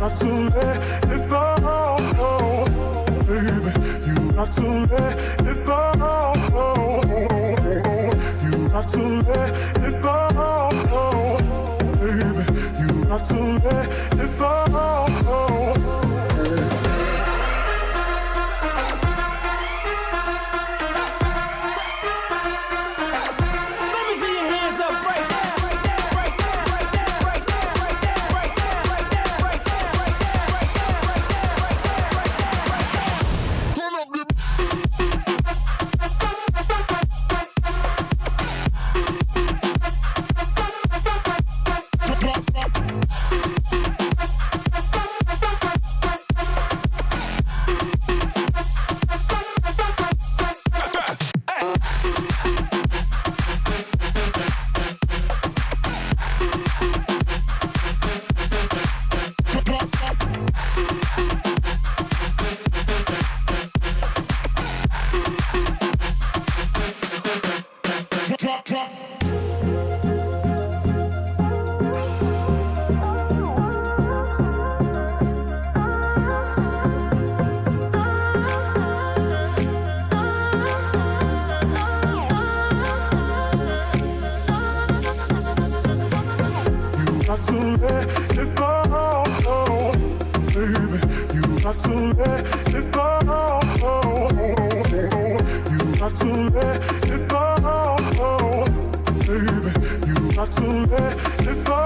got to let it go, baby. You got to let it go. You got to let it go, baby. You got to let it go. got to let it go, baby. You got to let it go, you got to let it go, baby. You got to let it go.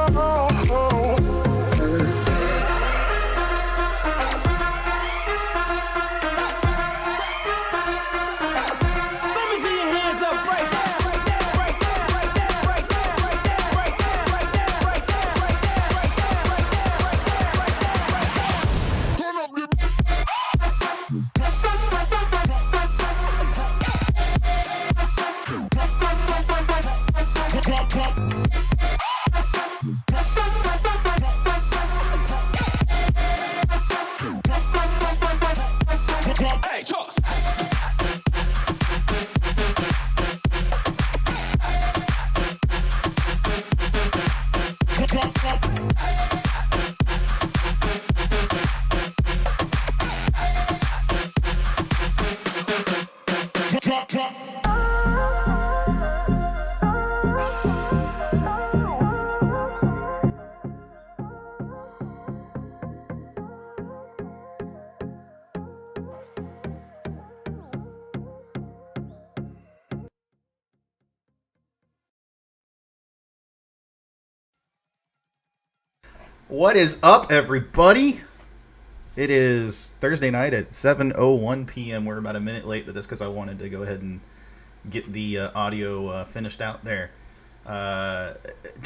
What is up, everybody? It is Thursday night at 7:01 p.m. We're about a minute late to this because I wanted to go ahead and get the audio finished out there. To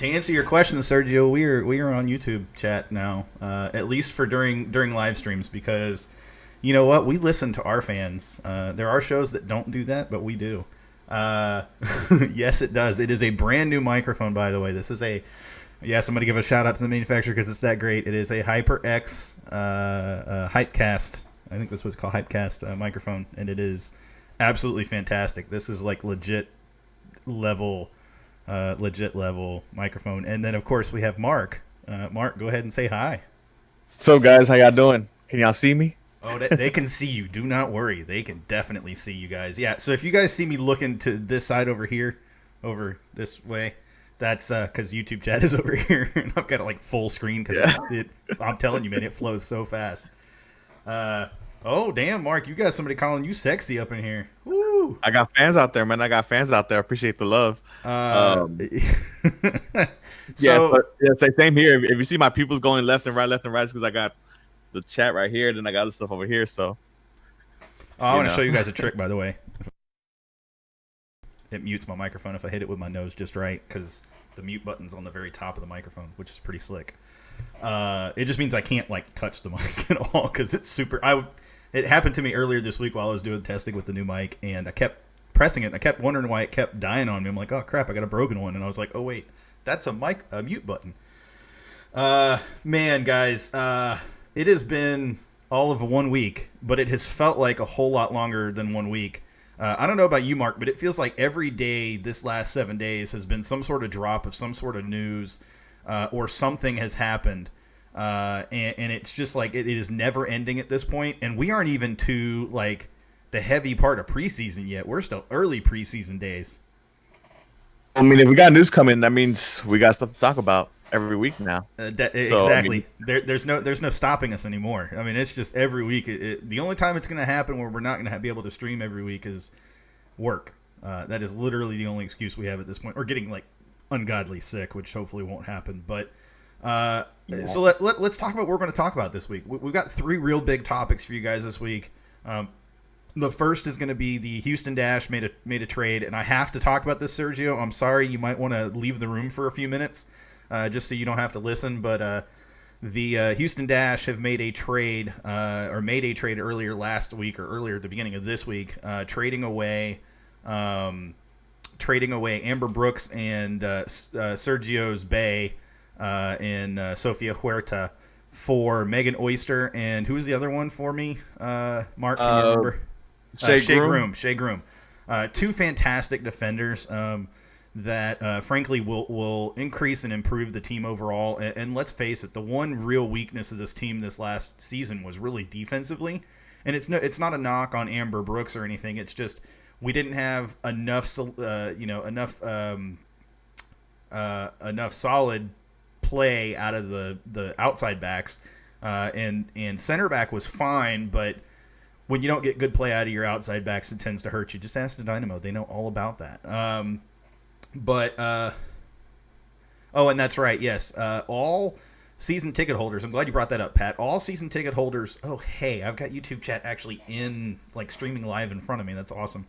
answer your question, Sergio, we are on YouTube chat now, at least for during live streams, because you know what? We listen to our fans. There are shows that don't do that, but we do. Yes, it does. It is a brand new microphone, by the way. This is a Yes, I'm going to give a shout out to the manufacturer because it's that great. It is a HyperX Hypecast. I think that's what it's called, Hypecast microphone, and it is absolutely fantastic. This is like legit level microphone. And then, of course, we have Mark. Mark, go ahead and say hi. So, guys, how y'all doing? Can y'all see me? Oh, they can see you. Do not worry. They can definitely see you guys. Yeah, so if you guys see me looking to this side over here, over this way, that's because YouTube chat is over here, and I've got it like full screen because I'm telling you, man, it flows so fast. Oh, damn, Mark, you got somebody calling you sexy up in here. Woo! I got fans out there, man. I got fans out there. I appreciate the love. Same here. If you see my pupils going left and right, it's because I got the chat right here, then I got other stuff over here. So, I want to show you guys a trick, by the way. It mutes my microphone if I hit it with my nose just right, because the mute button's on the very top of the microphone, which is pretty slick. It just means I can't like touch the mic at all because it's super. It happened to me earlier this week while I was doing testing with the new mic, and I kept pressing it, and I kept wondering why it kept dying on me. I'm like, oh crap, I got a broken one, and I was like, oh wait, that's a mute button. Man, guys, it has been all of 1 week, but it has felt like a whole lot longer than 1 week. I don't know about you, Mark, but it feels like every day this last 7 days has been some sort of drop of some sort of news, or something has happened. And it's just like it is never ending at this point. And we aren't even to like the heavy part of preseason yet. We're still early preseason days. I mean, if we got news coming, that means we got stuff to talk about every week now. Exactly. I mean, there's no stopping us anymore. I mean, it's just every week. The only time it's going to happen where we're not going to be able to stream every week is work. That is literally the only excuse we have at this point. Or getting like ungodly sick, which hopefully won't happen. But so let's talk about what we're going to talk about this week. We've got 3 real big topics for you guys this week. The first is going to be the Houston Dash made a trade, and I have to talk about this, Sergio. I'm sorry, you might want to leave the room for a few minutes, just so you don't have to listen. But the Houston Dash have made a trade, earlier last week or earlier at the beginning of this week, trading away Amber Brooks and Sergio's Bay and Sofia Huerta for Megan Oyster, and who was the other one for me? Mark, can you remember? Shea Groom. 2 fantastic defenders that, frankly, will increase and improve the team overall. And let's face it, the one real weakness of this team this last season was really defensively. And it's not a knock on Amber Brooks or anything. It's just we didn't have enough solid play out of the outside backs, and center back was fine, but when you don't get good play out of your outside backs, it tends to hurt you. Just ask the Dynamo; they know all about that. Oh, and that's right. Yes, all season ticket holders. I'm glad you brought that up, Pat. All season ticket holders. Oh, hey, I've got YouTube chat actually in like streaming live in front of me. That's awesome.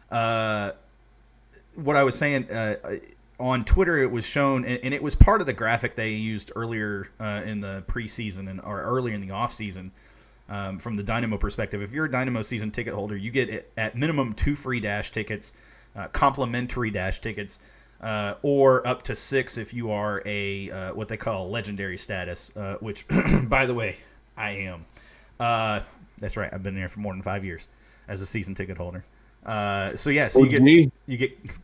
What I was saying on Twitter, it was shown, and it was part of the graphic they used earlier in the preseason or earlier in the off season. From the Dynamo perspective, if you're a Dynamo season ticket holder, you get at minimum 2 free Dash tickets, complimentary Dash tickets, or up to 6 if you are a what they call legendary status, which, by the way, I am. That's right. I've been there for more than 5 years as a season ticket holder. So you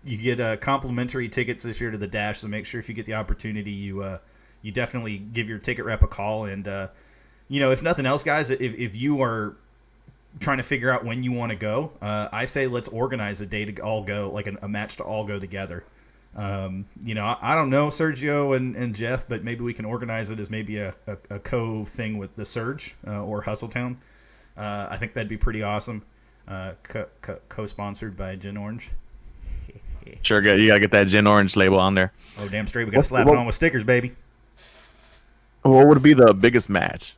get complimentary tickets this year to the Dash. So make sure if you get the opportunity, you definitely give your ticket rep a call. And if nothing else, guys, if you are trying to figure out when you want to go, I say let's organize a day to all go, like a match to all go together. I don't know Sergio and Jeff, but maybe we can organize it as maybe a co-thing with the Surge or Hustletown. I think that'd be pretty awesome. Co-sponsored by Gin Orange. Sure, you gotta get that Gin Orange label on there. Oh, damn straight. We gotta slap it on with stickers, baby. What would be the biggest match?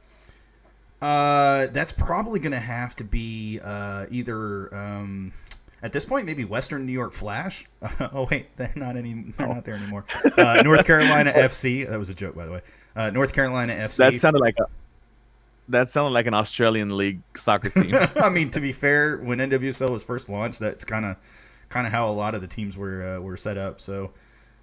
That's probably gonna have to be either at this point maybe Western New York Flash. Oh wait, they're not there anymore. North Carolina FC. That was a joke, by the way. North Carolina FC. That sounded like an Australian league soccer team. I mean, to be fair, when NWSL was first launched, that's kind of how a lot of the teams were set up. So,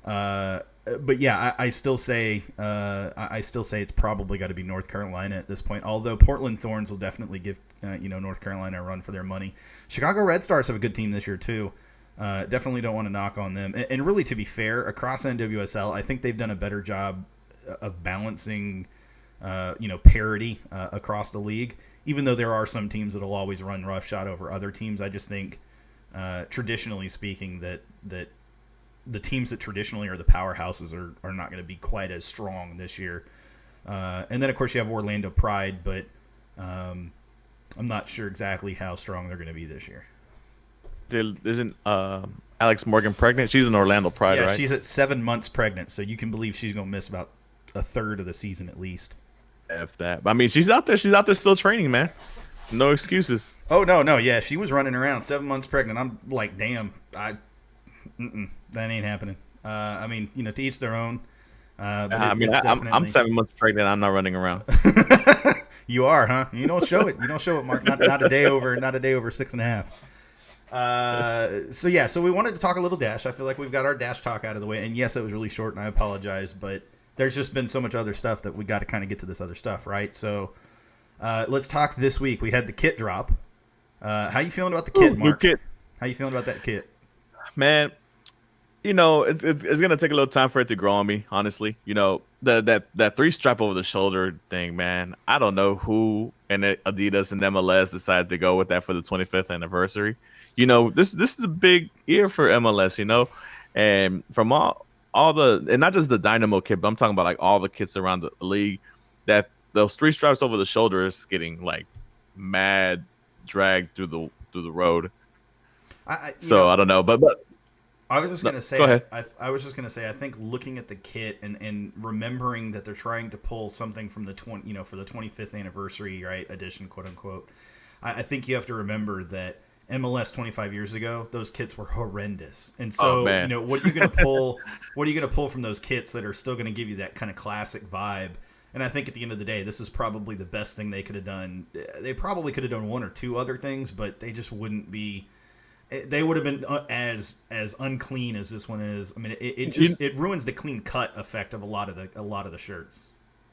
but yeah, I still say it's probably got to be North Carolina at this point. Although Portland Thorns will definitely give North Carolina a run for their money. Chicago Red Stars have a good team this year too. Definitely don't want to knock on them. And really, to be fair, across NWSL, I think they've done a better job of balancing. Parity across the league. Even though there are some teams that will always run roughshod over other teams, I just think, traditionally speaking, that the teams that traditionally are the powerhouses are not going to be quite as strong this year. And then, of course, you have Orlando Pride, but I'm not sure exactly how strong they're going to be this year. Isn't Alex Morgan pregnant? She's in Orlando Pride, right? Yeah, she's at 7 months pregnant, so you can believe she's going to miss about a third of the season at least. F that. I mean, she's out there still training, man. No excuses. Oh, no. Yeah, she was running around 7 months pregnant. I'm like, damn, that ain't happening. I mean, to each their own. I'm 7 months pregnant. I'm not running around. You are, huh? You don't show it. Mark. Not a day over 6.5. So we wanted to talk a little Dash. I feel like we've got our Dash talk out of the way. And yes, it was really short, and I apologize, but there's just been so much other stuff that we got to kind of get to this other stuff, right? So let's talk this week. We had the kit drop. How you feeling about the kit, Mark? New kit. How you feeling about that kit? Man, it's gonna take a little time for it to grow on me, honestly. That 3-stripe over the shoulder thing, man. I don't know who and Adidas and MLS decided to go with that for the 25th anniversary. This is a big year for MLS, and from all the, and not just the Dynamo kit, but I'm talking about like all the kits around the league, that those 3 stripes over the shoulder is getting like mad dragged through the road. I don't know, but I was just gonna say. Go ahead. I was just gonna say. I think looking at the kit and remembering that they're trying to pull something from the for the 25th anniversary, right, edition, quote unquote. I think you have to remember that MLS 25 years ago, those kits were horrendous. And so, what are you going to pull? What are you going to pull from those kits that are still going to give you that kind of classic vibe? And I think at the end of the day, this is probably the best thing they could have done. They probably could have done 1 or 2 other things, but they just wouldn't be. They would have been as unclean as this one is. I mean, it ruins the clean cut effect of a lot of the shirts.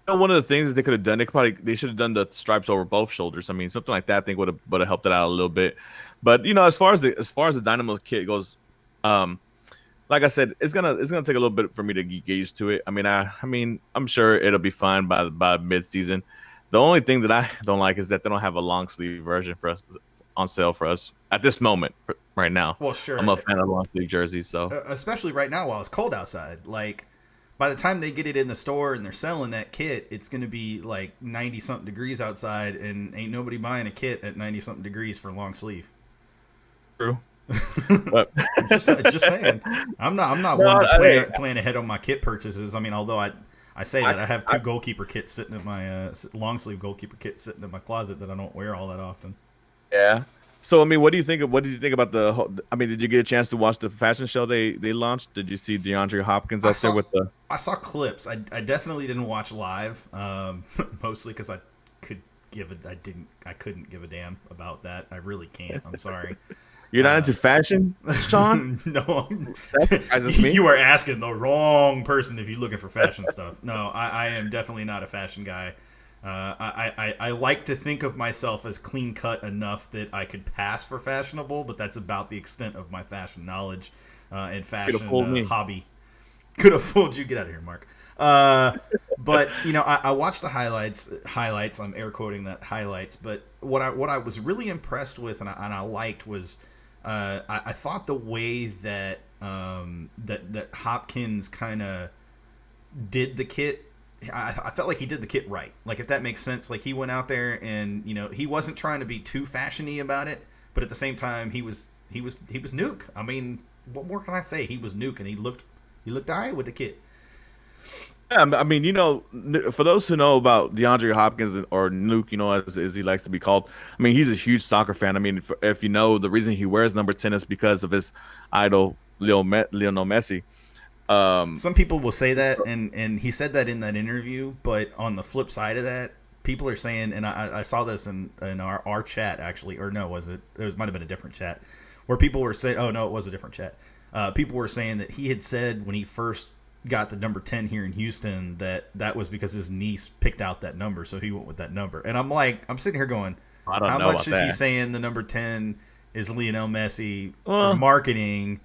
One of the things that they could have done, they should have done the stripes over both shoulders. I mean, something like that I think would have helped it out a little bit. But as far as the Dynamo kit goes, like I said, it's gonna take a little bit for me to get used to it. I mean, I'm sure it'll be fine by mid-season. The only thing that I don't like is that they don't have a long sleeve version for us on sale for us at this moment right now. Well, sure. I'm a fan of long sleeve jerseys, so especially right now while it's cold outside. Like, by the time they get it in the store and they're selling that kit, it's going to be like 90 something degrees outside, and ain't nobody buying a kit at 90 something degrees for long sleeve. True. But just saying. I'm not no, one to plan ahead on my kit purchases. I mean, although I say that I have two goalkeeper kits sitting in my long sleeve goalkeeper kit sitting in my closet that I don't wear all that often. Yeah. So I mean, what did you think about the whole, I mean, did you get a chance to watch the fashion show they launched? Did you see DeAndre Hopkins up there with the? I saw clips. I definitely didn't watch live, mostly because I couldn't give a damn about that. I really can't. I'm sorry. You're not into fashion, Sean? No, that surprises me. You are asking the wrong person if you're looking for fashion stuff. No, I am definitely not a fashion guy. I like to think of myself as clean cut enough that I could pass for fashionable, but that's about the extent of my fashion knowledge and fashion hobby. Could have fooled you. Get out of here, Mark. But I watched the highlights. I'm air quoting that highlights. But what I was really impressed with and I liked was I thought the way that that Hopkins kind of did the kit. I felt like he did the kit right. Like, if that makes sense. Like, he went out there and he wasn't trying to be too fashion-y about it, but at the same time he was Nuke. I mean, what more can I say? He was Nuke, and he looked all right with the kit. Yeah, I mean, for those who know about DeAndre Hopkins, or Nuke, as he likes to be called, I mean, he's a huge soccer fan. I mean, if you know, the reason he wears number 10 is because of his idol, Lionel Messi. Some people will say that, and he said that in that interview, but on the flip side of that, people are saying, and I saw this in our chat, actually, or no, it might have been a different chat, where people were saying, oh, no, it was a different chat. People were saying that he had said when he first got the number 10 here in Houston that was because his niece picked out that number, so he went with that number. And I'm sitting here going, how much is he saying the number 10 is Lionel Messi for marketing?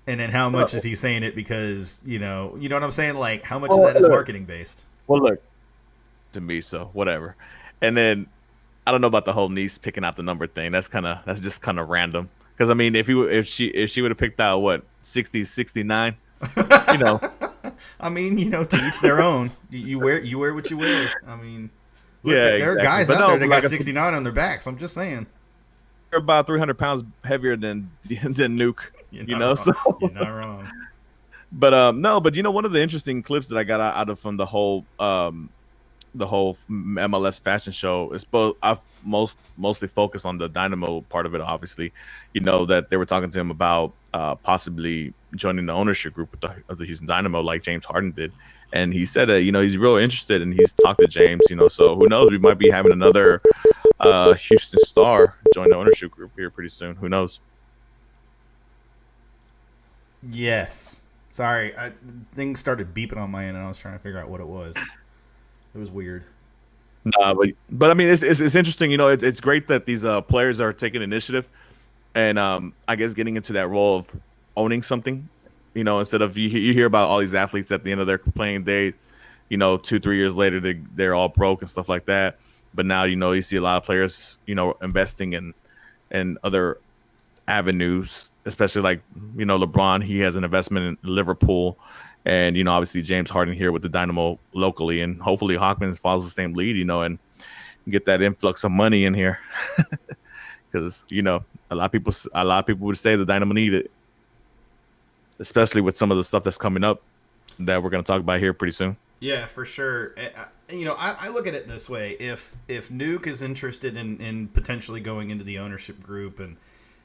And then how much is he saying it because, you know what I'm saying? Like, how much of that is marketing based? Well, look, to me, so whatever. And then I don't know about the whole niece picking out the number thing. That's just kind of random. Because I mean, if she would have picked out what 60, 69, I mean, to each their own. You wear what you wear. I mean, there are guys out there that got 69 on their backs. I'm just saying. They're about 300 pounds heavier than Nuke. You're not wrong. But no, but one of the interesting clips that I got out of from the whole MLS fashion show is I've mostly focused on the Dynamo part of it. Obviously, that they were talking to him about possibly joining the ownership group of the Houston Dynamo, like James Harden did, and he said that he's real interested and he's talked to James. So who knows? We might be having another Houston star join the ownership group here pretty soon. Who knows? Yes. Sorry, things started beeping on my end, and I was trying to figure out what it was. It was weird. Nah, but I mean, it's interesting. It's great that these players are taking initiative, and I guess getting into that role of owning something. Instead of you hear about all these athletes at the end of their playing day, 2-3 years later they're all broke and stuff like that. But now you see a lot of players investing in other avenues, especially like LeBron. He has an investment in Liverpool, and obviously James Harden here with the Dynamo locally, and hopefully Hopkins follows the same lead, and get that influx of money in here, because a lot of people would say the Dynamo need it, especially with some of the stuff that's coming up that we're going to talk about here pretty soon. Yeah, for sure. I look at it this way: if Nuke is interested in potentially going into the ownership group,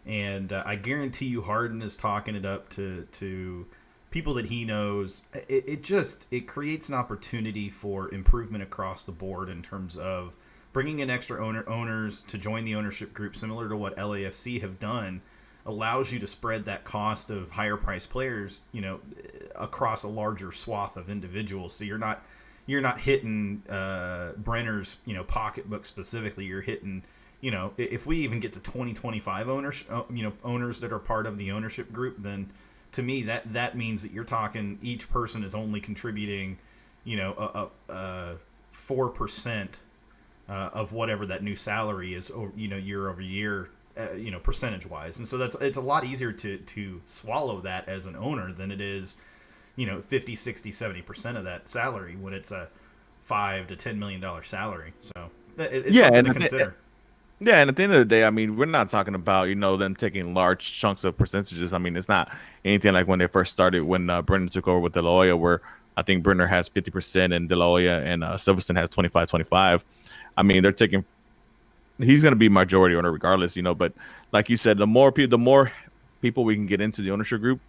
and I guarantee you Harden is talking it up to people that he knows, it creates an opportunity for improvement across the board in terms of bringing in extra owners to join the ownership group, similar to what LAFC have done, allows you to spread that cost of higher priced players, across a larger swath of individuals. So you're not hitting Brenner's, pocketbook specifically. You're hitting, if we even get to 2025 owners, owners that are part of the ownership group, then to me that means that you're talking each person is only contributing, 4% of whatever that new salary is, year over year, percentage wise. And so it's a lot easier to swallow that as an owner than it is 50, 60, 70% of that salary when it's a $5 to $10 million salary. So it's Yeah, something and to consider. yeah, and at the end of the day, I mean, we're not talking about them taking large chunks of percentages. I mean, it's not anything like when they first started when Brendan took over with De La Hoya, where I think Brenner has 50% and De La Hoya and Silverstone has 25-25. I mean, they're taking he's going to be majority owner regardless, But like you said, the more people we can get into the ownership group,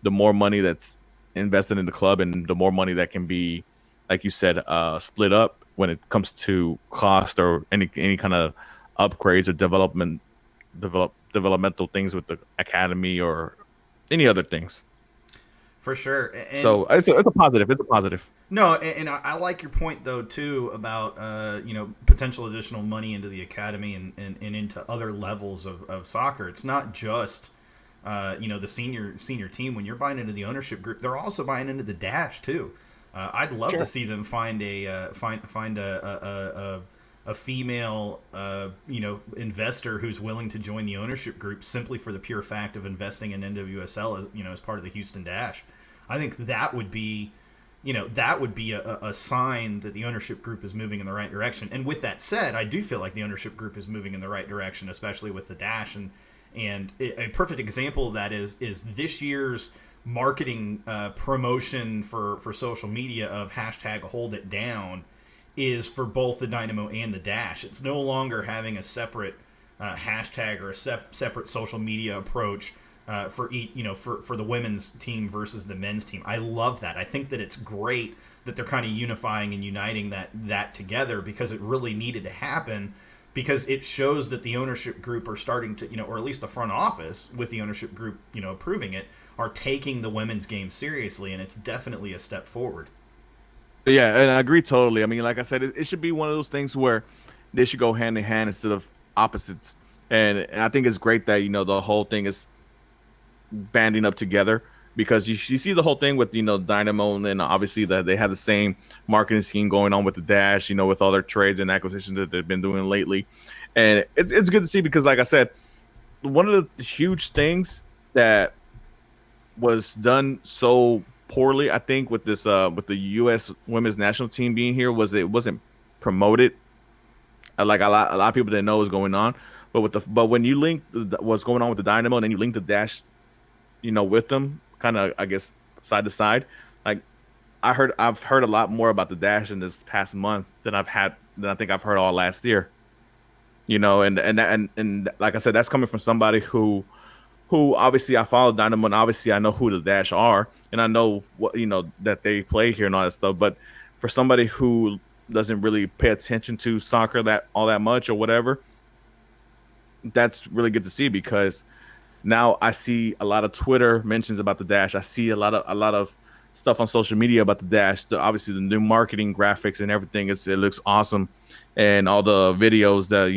the more money that's invested in the club, and the more money that can be, like you said, split up when it comes to cost or any kind of upgrades or developmental things with the academy or any other things. For sure. And So it's a positive. It's a positive. no, and I like your point though too about potential additional money into the academy and into other levels of soccer. It's not just the senior team. When you're buying into the ownership group, they're also buying into the dash too. I'd love to see them find a female investor who's willing to join the ownership group simply for the pure fact of investing in NWSL as part of the Houston Dash. I think that would be a sign that the ownership group is moving in the right direction. And with that said, I do feel like the ownership group is moving in the right direction, especially with the Dash. And a perfect example of that is this year's marketing promotion for social media of #HoldItDown is for both the Dynamo and the Dash. It's no longer having a separate hashtag or a separate social media approach for the women's team versus the men's team. I love that. I think that it's great that they're kind of unifying and uniting that together, because it really needed to happen, because it shows that the ownership group are starting to, or at least the front office with the ownership group, approving it, are taking the women's game seriously, and it's definitely a step forward. Yeah, and I agree totally. I mean, like I said, it should be one of those things where they should go hand in hand instead of opposites. And I think it's great that the whole thing is banding up together, because you see the whole thing with Dynamo, and then obviously that they have the same marketing scheme going on with the Dash, with all their trades and acquisitions that they've been doing lately. And it's good to see, because like I said, one of the huge things that was done so poorly, I think, with this with the U.S. women's national team being here, was it wasn't promoted. Like a lot of people didn't know what was going on, but when you link what's going on with the Dynamo, and then you link the Dash, with them, kind of, I guess, side to side. Like I've heard a lot more about the Dash in this past month than I think I've heard all last year. And like I said, that's coming from somebody who obviously I follow Dynamo, and obviously I know who the Dash are, and I know what that they play here and all that stuff. But for somebody who doesn't really pay attention to soccer all that much or whatever, that's really good to see, because now I see a lot of Twitter mentions about the Dash. I see a lot of stuff on social media about the Dash. Obviously, the new marketing graphics and everything, it looks awesome, and all the videos that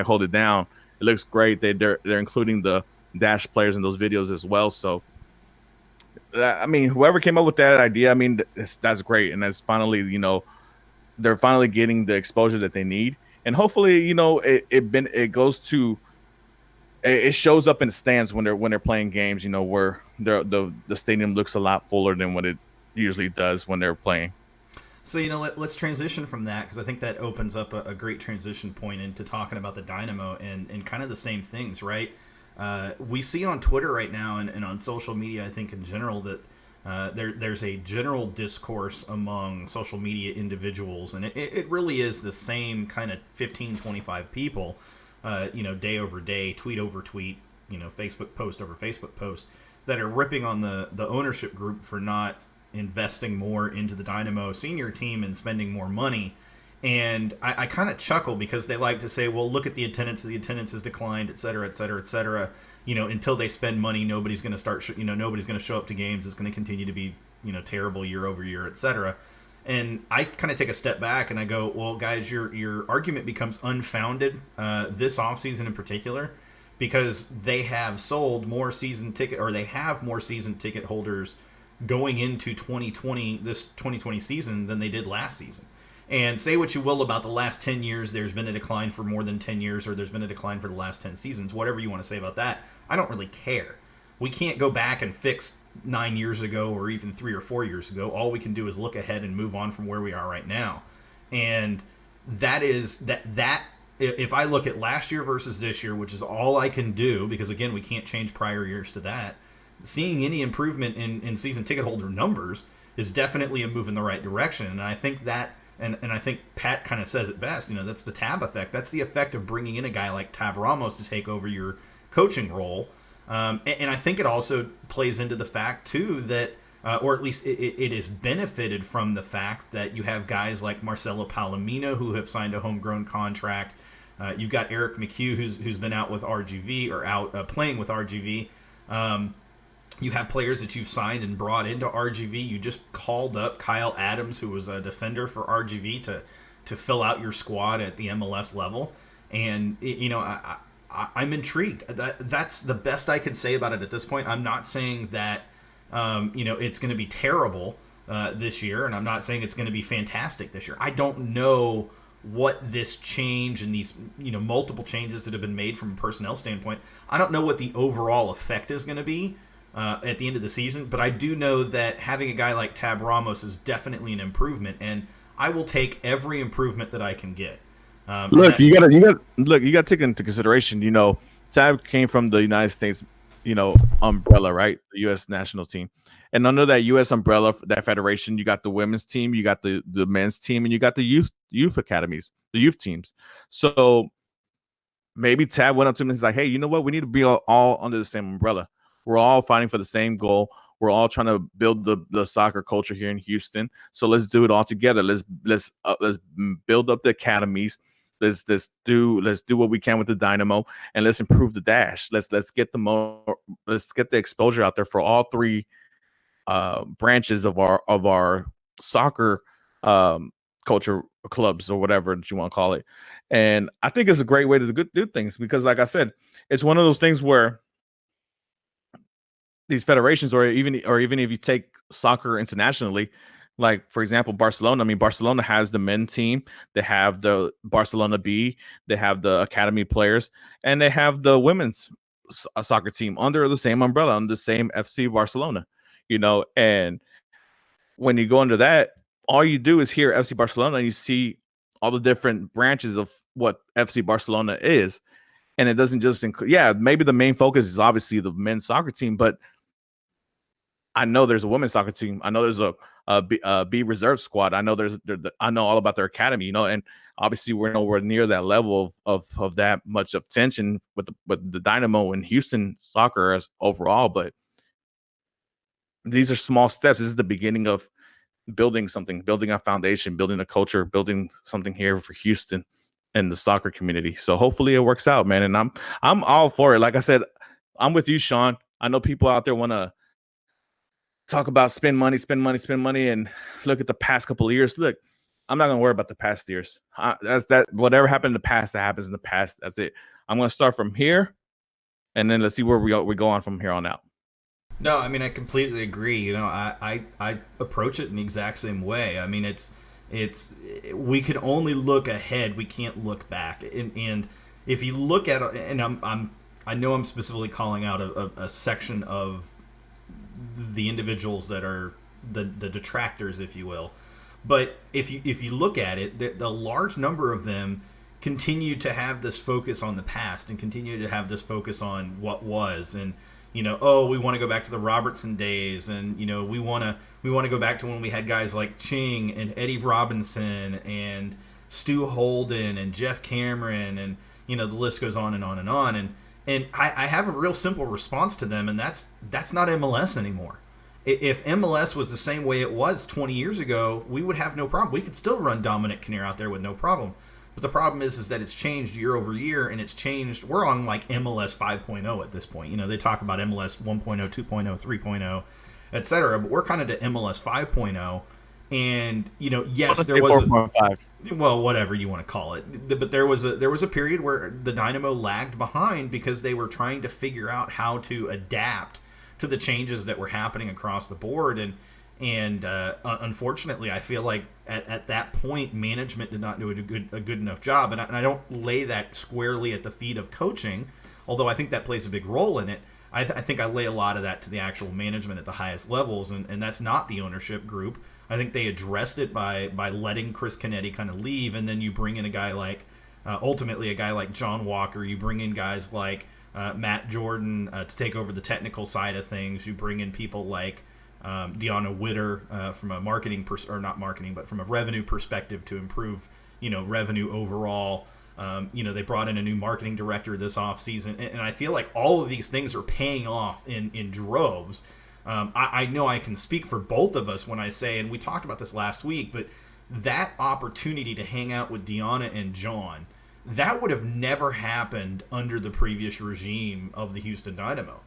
#HoldItDown. It looks great. They're including the Dash players in those videos as well. So, I mean, whoever came up with that idea, I mean, that's great, and that's finally they're finally getting the exposure that they need, and hopefully it goes to. It shows up in the stands when they're playing games, where the stadium looks a lot fuller than what it usually does when they're playing. So, let's transition from that, because I think that opens up a great transition point into talking about the Dynamo and kind of the same things, right? We see on Twitter right now and on social media, I think in general, that there's a general discourse among social media individuals, and it really is the same kind of 15, 25 people, day over day, tweet over tweet, Facebook post over Facebook post, that are ripping on the ownership group for not investing more into the Dynamo senior team and spending more money. And I kind of chuckle, because they like to say, well, look at the attendance has declined, et cetera, et cetera, et cetera. Until they spend money, nobody's going to nobody's going to show up to games. It's going to continue to be, terrible year over year, et cetera. And I kind of take a step back and I go, well, guys, your argument becomes unfounded this offseason in particular, because they have sold more season ticket, or they have more season ticket holders going into 2020, this 2020 season, than they did last season. And say what you will about the last 10 years, there's been a decline for more than 10 years, or there's been a decline for the last 10 seasons, whatever you want to say about that, I don't really care. we can't go back and fix 9 years ago or even 3 or 4 years ago. All we can do is look ahead and move on from where we are right now. And that is that if I look at last year versus this year, which is all I can do, because again, we can't change prior years to that, seeing any improvement in season ticket holder numbers is definitely a move in the right direction. And I think that, and I think Pat kind of says it best, that's the Tab effect. That's the effect of bringing in a guy like Tab Ramos to take over your coaching role. And I think it also plays into the fact, too, that, or at least it is benefited from the fact that you have guys like Marcelo Palomino who have signed a homegrown contract. You've got Eric McHugh who's been out with RGV or out playing with RGV. You have players that you've signed and brought into RGV. You just called up Kyle Adams, who was a defender for RGV, to fill out your squad at the MLS level. And I'm intrigued. That's the best I can say about it at this point. I'm not saying that it's going to be terrible this year, and I'm not saying it's going to be fantastic this year. I don't know what this change and these multiple changes that have been made from a personnel standpoint. I don't know what the overall effect is going to be at the end of the season, but I do know that having a guy like Tab Ramos is definitely an improvement, and I will take every improvement that I can get. You got to take into consideration. Tab came from the United States, umbrella, right? The U.S. national team, and under that U.S. umbrella, that federation, you got the women's team, you got the men's team, and you got the youth academies, the youth teams. So maybe Tab went up to him and he's like, "Hey, you know what? We need to be all under the same umbrella. We're all fighting for the same goal. We're all trying to build the soccer culture here in Houston. So let's do it all together. Let's build up the academies. Let's do what we can with the Dynamo, and let's improve the Dash. Let's get the exposure out there for all three branches of our soccer culture clubs, or whatever that you want to call it. And I think it's a great way to do things, because, like I said, it's one of those things where these federations, or even if you take soccer internationally, like, for example, Barcelona. I mean, Barcelona has the men team, they have the Barcelona B, they have the academy players, and they have the women's soccer team under the same umbrella, under the same FC Barcelona. And when you go under that, all you do is hear FC Barcelona, and you see all the different branches of what FC Barcelona is. And it doesn't just include, maybe the main focus is obviously the men's soccer team, but I know there's a women's soccer team. I know there's a B reserve squad. I know I know all about their academy, and obviously we're nowhere near that level of that much of tension with the Dynamo and Houston soccer as overall. But these are small steps. This is the beginning of building something, building a foundation, building a culture, building something here for Houston and the soccer community. So hopefully it works out, man. And I'm all for it. Like I said, I'm with you, Sean. I know people out there want to talk about spend money, and look at the past couple of years. Look, I'm not going to worry about the past years. That's that. Whatever happened in the past, that happens in the past. That's it. I'm going to start from here, and then let's see where we go on from here on out. No, I mean, I completely agree. I approach it in the exact same way. I mean, it's we can only look ahead. We can't look back. And if you look at, and I know I'm specifically calling out a section of the individuals that are the detractors, if you will. But if you look at it, the large number of them continue to have this focus on the past and continue to have this focus on what was, and we want to go back to the Robertson days, and we want to go back to when we had guys like Ching and Eddie Robinson and Stu Holden and Jeff Cameron, and the list goes on and on and on. And I have a real simple response to them, and that's not MLS anymore. If MLS was the same way it was 20 years ago, we would have no problem. We could still run Dominic Kinnear out there with no problem. But the problem is that it's changed year over year, and it's changed. We're on like MLS 5.0 at this point. They talk about MLS 1.0, 2.0, 3.0, et cetera. But we're kind of to MLS 5.0. And yes, there was 4.5. Well, whatever you want to call it. But there was a period where the Dynamo lagged behind because they were trying to figure out how to adapt to the changes that were happening across the board. And unfortunately, I feel like at that point, management did not do a good enough job. And I don't lay that squarely at the feet of coaching, although I think that plays a big role in it. I think I lay a lot of that to the actual management at the highest levels, and that's not the ownership group. I think they addressed it by letting Chris Kennedy kind of leave, and then you bring in a guy like, ultimately a guy like John Walker. You bring in guys like Matt Jordan to take over the technical side of things. You bring in people like Deanna Witter from a marketing or not marketing, but from a revenue perspective to improve, revenue overall. They brought in a new marketing director this offseason, and I feel like all of these things are paying off in droves. I know I can speak for both of us when I say, and we talked about this last week, but that opportunity to hang out with Deanna and John, that would have never happened under the previous regime of the Houston Dynamo.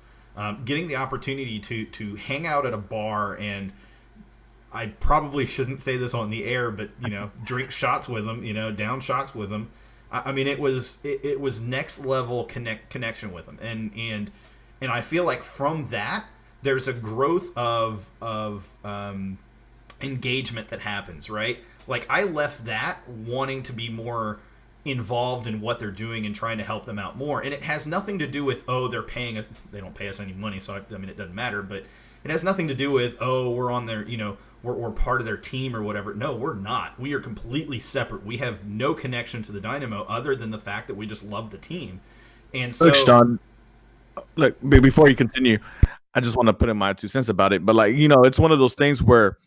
Getting the opportunity to hang out at a bar, and I probably shouldn't say this on the air, but drink shots with them, down shots with them. I mean, it was next level connection with them, and I feel like from that there's a growth of engagement that happens, right? Like, I left that wanting to be more involved in what they're doing and trying to help them out more, and it has nothing to do with they're paying us. They don't pay us any money, so I mean it doesn't matter. But it has nothing to do with we're on their we're part of their team or whatever. No, we're not. We are completely separate. We have no connection to the Dynamo other than the fact that we just love the team. And so, look, Sean, look, before you continue, I just want to put in my 2 cents about it. But it's one of those things where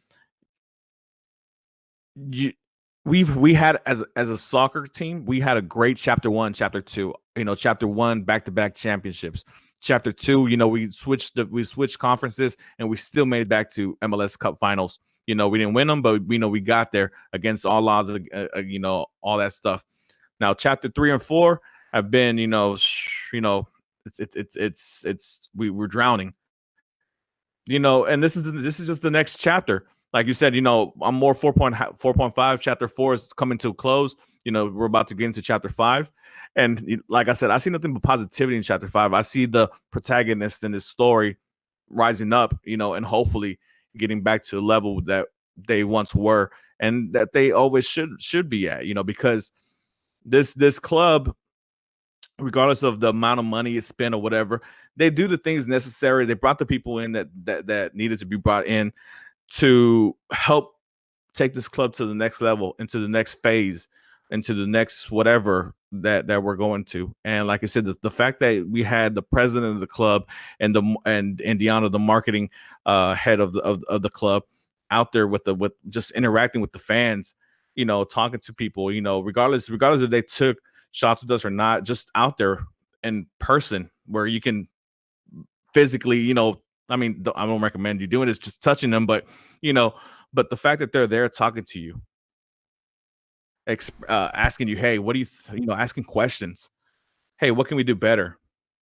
we had as a soccer team, we had a great chapter 1, chapter 2. Chapter 1, back-to-back championships. Chapter 2, we switched conferences, and we still made it back to MLS Cup finals. We didn't win them, but we got there against all odds, all that stuff. Now, chapter 3 and 4 have been, we're drowning. And this is just the next chapter. Like you said, I'm more 4.5. Chapter 4 is coming to a close. We're about to get into chapter 5. And like I said, I see nothing but positivity in chapter 5. I see the protagonist in this story rising up, and hopefully getting back to the level that they once were and that they always should be at, because this club, regardless of the amount of money it's spent or whatever, they do the things necessary. They brought the people in that needed to be brought in to help take this club to the next level, into the next phase, into the next whatever that we're going to. And like I said, the fact that we had the president of the club and Deanna, the marketing head of the club, out there with just interacting with the fans, talking to people, regardless if they took shots with us or not, just out there in person where you can physically, I mean, I don't recommend you doing it, it's just touching them, but but the fact that they're there talking to you, asking you, hey, what do you asking questions, hey, what can we do better,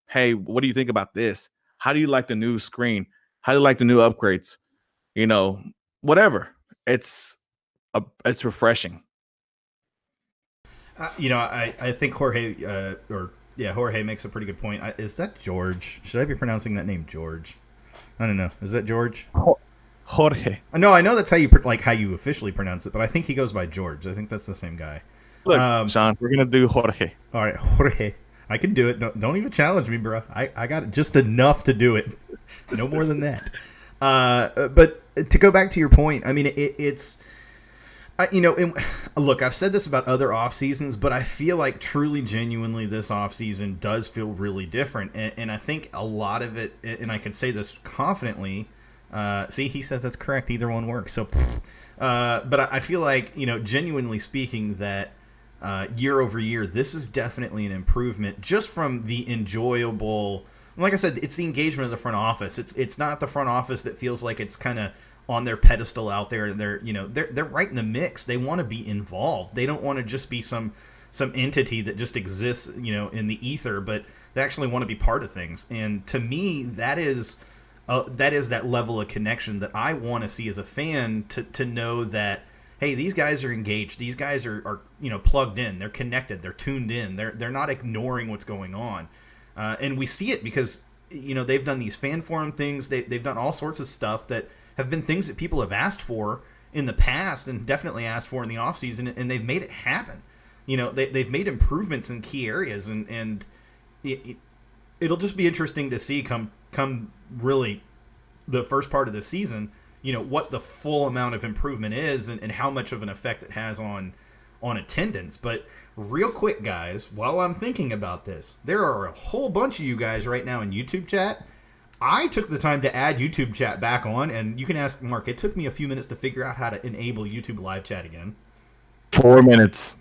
hey, what do you think about this, how do you like the new screen, how do you like the new upgrades, whatever, it's refreshing. I think Jorge Jorge makes a pretty good point. Is that George? Should I be pronouncing that name George? I don't know. Is that George? Jorge. No, I know that's how you how you officially pronounce it, but I think he goes by George. I think that's the same guy. Look, Sean, we're gonna do Jorge. All right, Jorge. I can do it. Don't even challenge me, bro. I got just enough to do it. No more than that. But to go back to your point, I mean, it's. Look, I've said this about other off seasons, but I feel like truly, genuinely, this off season does feel really different, and I think a lot of it, and I can say this confidently. See, he says that's correct. Either one works. So, but I feel like genuinely speaking, that year over year, this is definitely an improvement, just from the enjoyable. Like I said, it's the engagement of the front office. It's not the front office that feels like it's kind of on their pedestal out there. They're right in the mix. They want to be involved. They don't want to just be some entity that just exists, in the ether, but they actually want to be part of things. And to me, that is that level of connection that I want to see as a fan, to know that, hey, these guys are engaged. These guys are plugged in. They're connected. They're tuned in. They're not ignoring what's going on. And we see it because they've done these fan forum things. They've done all sorts of stuff that have been things that people have asked for in the past, and definitely asked for in the offseason, and they've made it happen. They've made improvements in key areas, and it'll just be interesting to see come really the first part of the season, what the full amount of improvement is and how much of an effect it has on attendance. But real quick, guys, while I'm thinking about this, there are a whole bunch of you guys right now in YouTube chat. I took the time to add YouTube chat back on, and you can ask Mark. It took me a few minutes to figure out how to enable YouTube live chat again. 4 minutes.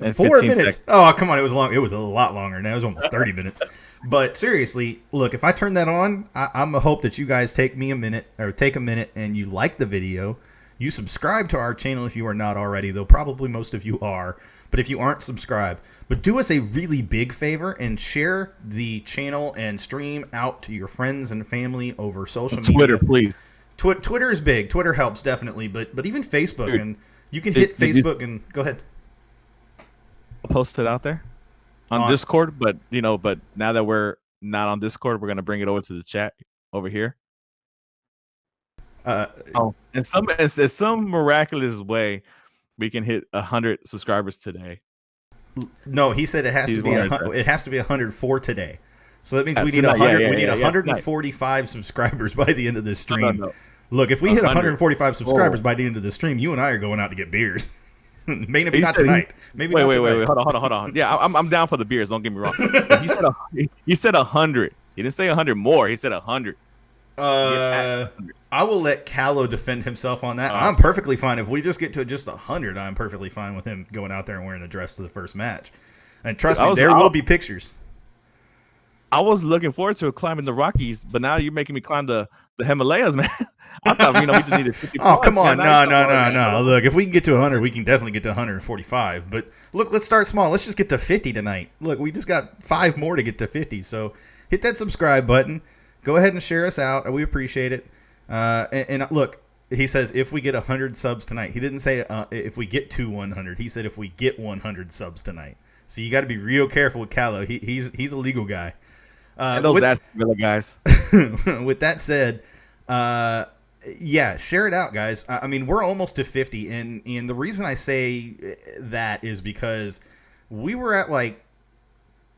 And 4 15 minutes. seconds. Oh, come on. It was long. It was a lot longer. Now it was almost 30 minutes. But seriously, look, if I turn that on, I'm going to hope that you guys take a minute and you like the video. You subscribe to our channel if you are not already, though probably most of you are. But if you aren't subscribed, but do us a really big favor and share the channel and stream out to your friends and family over social media. Twitter, please. Twitter is big. Twitter helps definitely, but even Facebook. Dude, and you can hit Facebook and go ahead. Post it out there on Discord, but now that we're not on Discord, we're gonna bring it over to the chat over here. In some miraculous way, we can hit 100 subscribers today. No, he said it has to be 100 for today. So that means we need 100. We need 145 subscribers by the end of this stream. No. Look, if we hit 145 subscribers by the end of the stream, you and I are going out to get beers. Maybe not tonight. Maybe wait. Hold on. Yeah, I'm down for the beers. Don't get me wrong. But he said 100. He didn't say 100 more. He said 100. I will let Callow defend himself on that. I'm perfectly fine if we just get to just 100. I'm perfectly fine with him going out there and wearing the dress to the first match. And trust me, there will be pictures. I was looking forward to climbing the Rockies, but now you're making me climb the Himalayas, man. I thought we just needed 50. Oh, come on. No. Look, if we can get to 100, we can definitely get to 145. But look, let's start small. Let's just get to 50 tonight. Look, we just got 5 more to get to 50. So hit that subscribe button. Go ahead and share us out. We appreciate it. And look, he says if we get 100 subs tonight. He didn't say if we get to 100. He said if we get 100 subs tonight. So you got to be real careful with Callow. He's a legal guy. And those ass guys. With that said, yeah, share it out, guys. I mean, we're almost to 50, and the reason I say that is because we were at like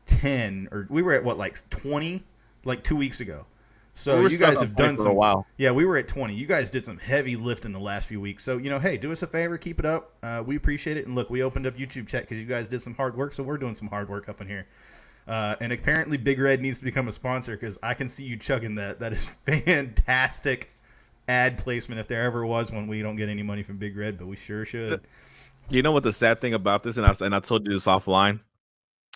10, or we were at what, like 20, like 2 weeks ago. So you guys have done some. For a while. Yeah, we were at 20. You guys did some heavy lifting the last few weeks. So hey, do us a favor, keep it up. We appreciate it. And look, we opened up YouTube chat because you guys did some hard work, so we're doing some hard work up in here. And apparently Big Red needs to become a sponsor because I can see you chugging that. That is fantastic ad placement if there ever was one. We don't get any money from Big Red, but we sure should. You know what the sad thing about this, and I told you this offline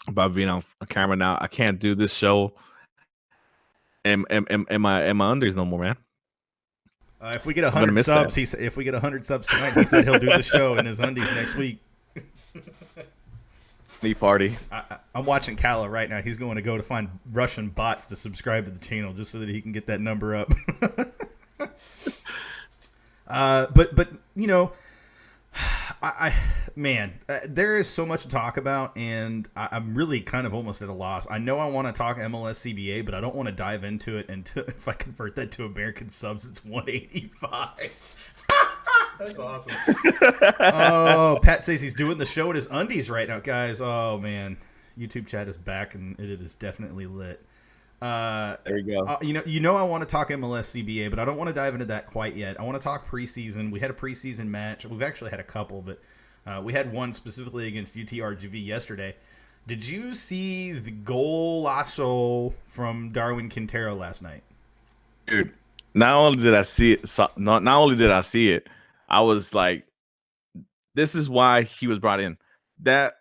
about being on camera now. I can't do this show in my undies no more, man. If we get 100 subs, if we get 100 subs tonight, he said he'll do the show in his undies next week. Party. I'm watching Callow right now. He's going to go to find Russian bots to subscribe to the channel just so that he can get that number up. But there is so much to talk about, and I'm really kind of almost at a loss. I know I want to talk MLS CBA, but I don't want to dive into it until if I convert that to American subs, it's 185. That's awesome. Oh, Pat says he's doing the show in his undies right now, guys. Oh man, YouTube chat is back and it is definitely lit. There you go. I want to talk MLS CBA, but I don't want to dive into that quite yet. I want to talk preseason. We had a preseason match. We've actually had a couple, but we had one specifically against UTRGV yesterday. Did you see the golazo from Darwin Quintero last night? Dude, not only did I see it, I was like, this is why he was brought in. That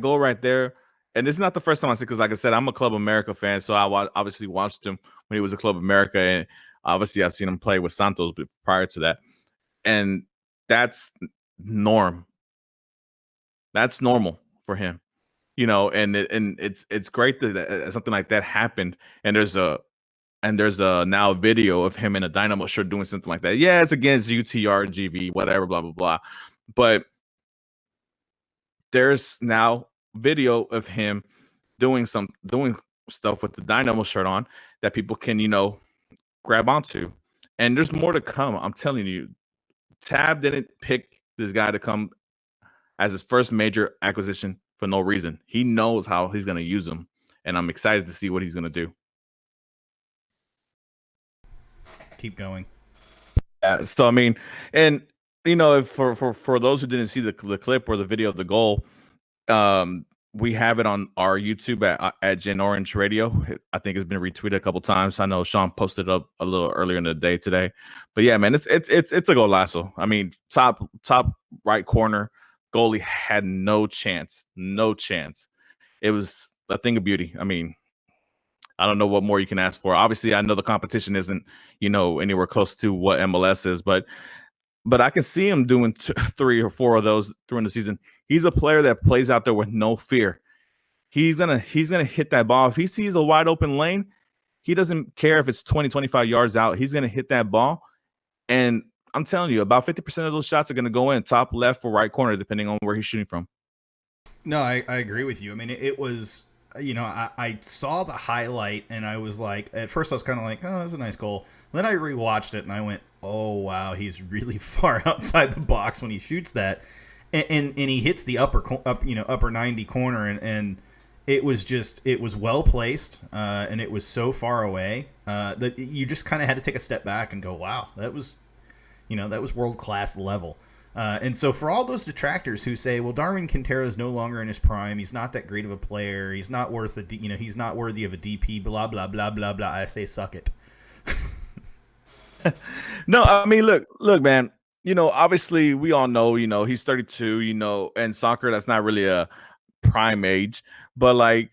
goal right there, and this is not the first time I see it, because like I said, I'm a Club America fan, so I obviously watched him when he was a Club America, and obviously I've seen him play with Santos prior to that. And that's norm. That's normal for him. And it's great that something like that happened, and there's a now video of him in a Dynamo shirt doing something like that. Yeah, it's against UTRGV, whatever, blah, blah, blah. But there's now video of him doing stuff with the Dynamo shirt on that people can, grab onto. And there's more to come. I'm telling you, Tab didn't pick this guy to come as his first major acquisition for no reason. He knows how he's going to use him, and I'm excited to see what he's going to do. keep going. Yeah, so I mean, and if for those who didn't see the clip or the video of the goal, we have it on our YouTube at Gen Orange Radio. I think it's been retweeted a couple times. I know Sean posted up a little earlier in the day today, but yeah, man, it's a golazo. I mean, top right corner, goalie had no chance, no chance. It was a thing of beauty. I mean, I don't know what more you can ask for. Obviously, I know the competition isn't, anywhere close to what MLS is, but I can see him doing 3 or 4 of those during the season. He's a player that plays out there with no fear. He's gonna hit that ball. If he sees a wide open lane, he doesn't care if it's 20, 25 yards out. He's gonna hit that ball. And I'm telling you, about 50% of those shots are gonna go in top left or right corner, depending on where he's shooting from. No, I agree with you. I mean, it was, I saw the highlight and I was like, at first I was kind of like, oh, that's a nice goal. Then I rewatched it and I went, oh, wow, he's really far outside the box when he shoots that. And he hits the upper 90 corner and it was well placed and it was so far away that you just kind of had to take a step back and go, wow, that was world class level. And so for all those detractors who say, well, Darwin Quintero is no longer in his prime, he's not that great of a player, he's not he's not worthy of a DP, blah blah blah blah blah, I say suck it. No, I mean, look, man. Obviously, we all know, he's 32. And soccer, that's not really a prime age, but like,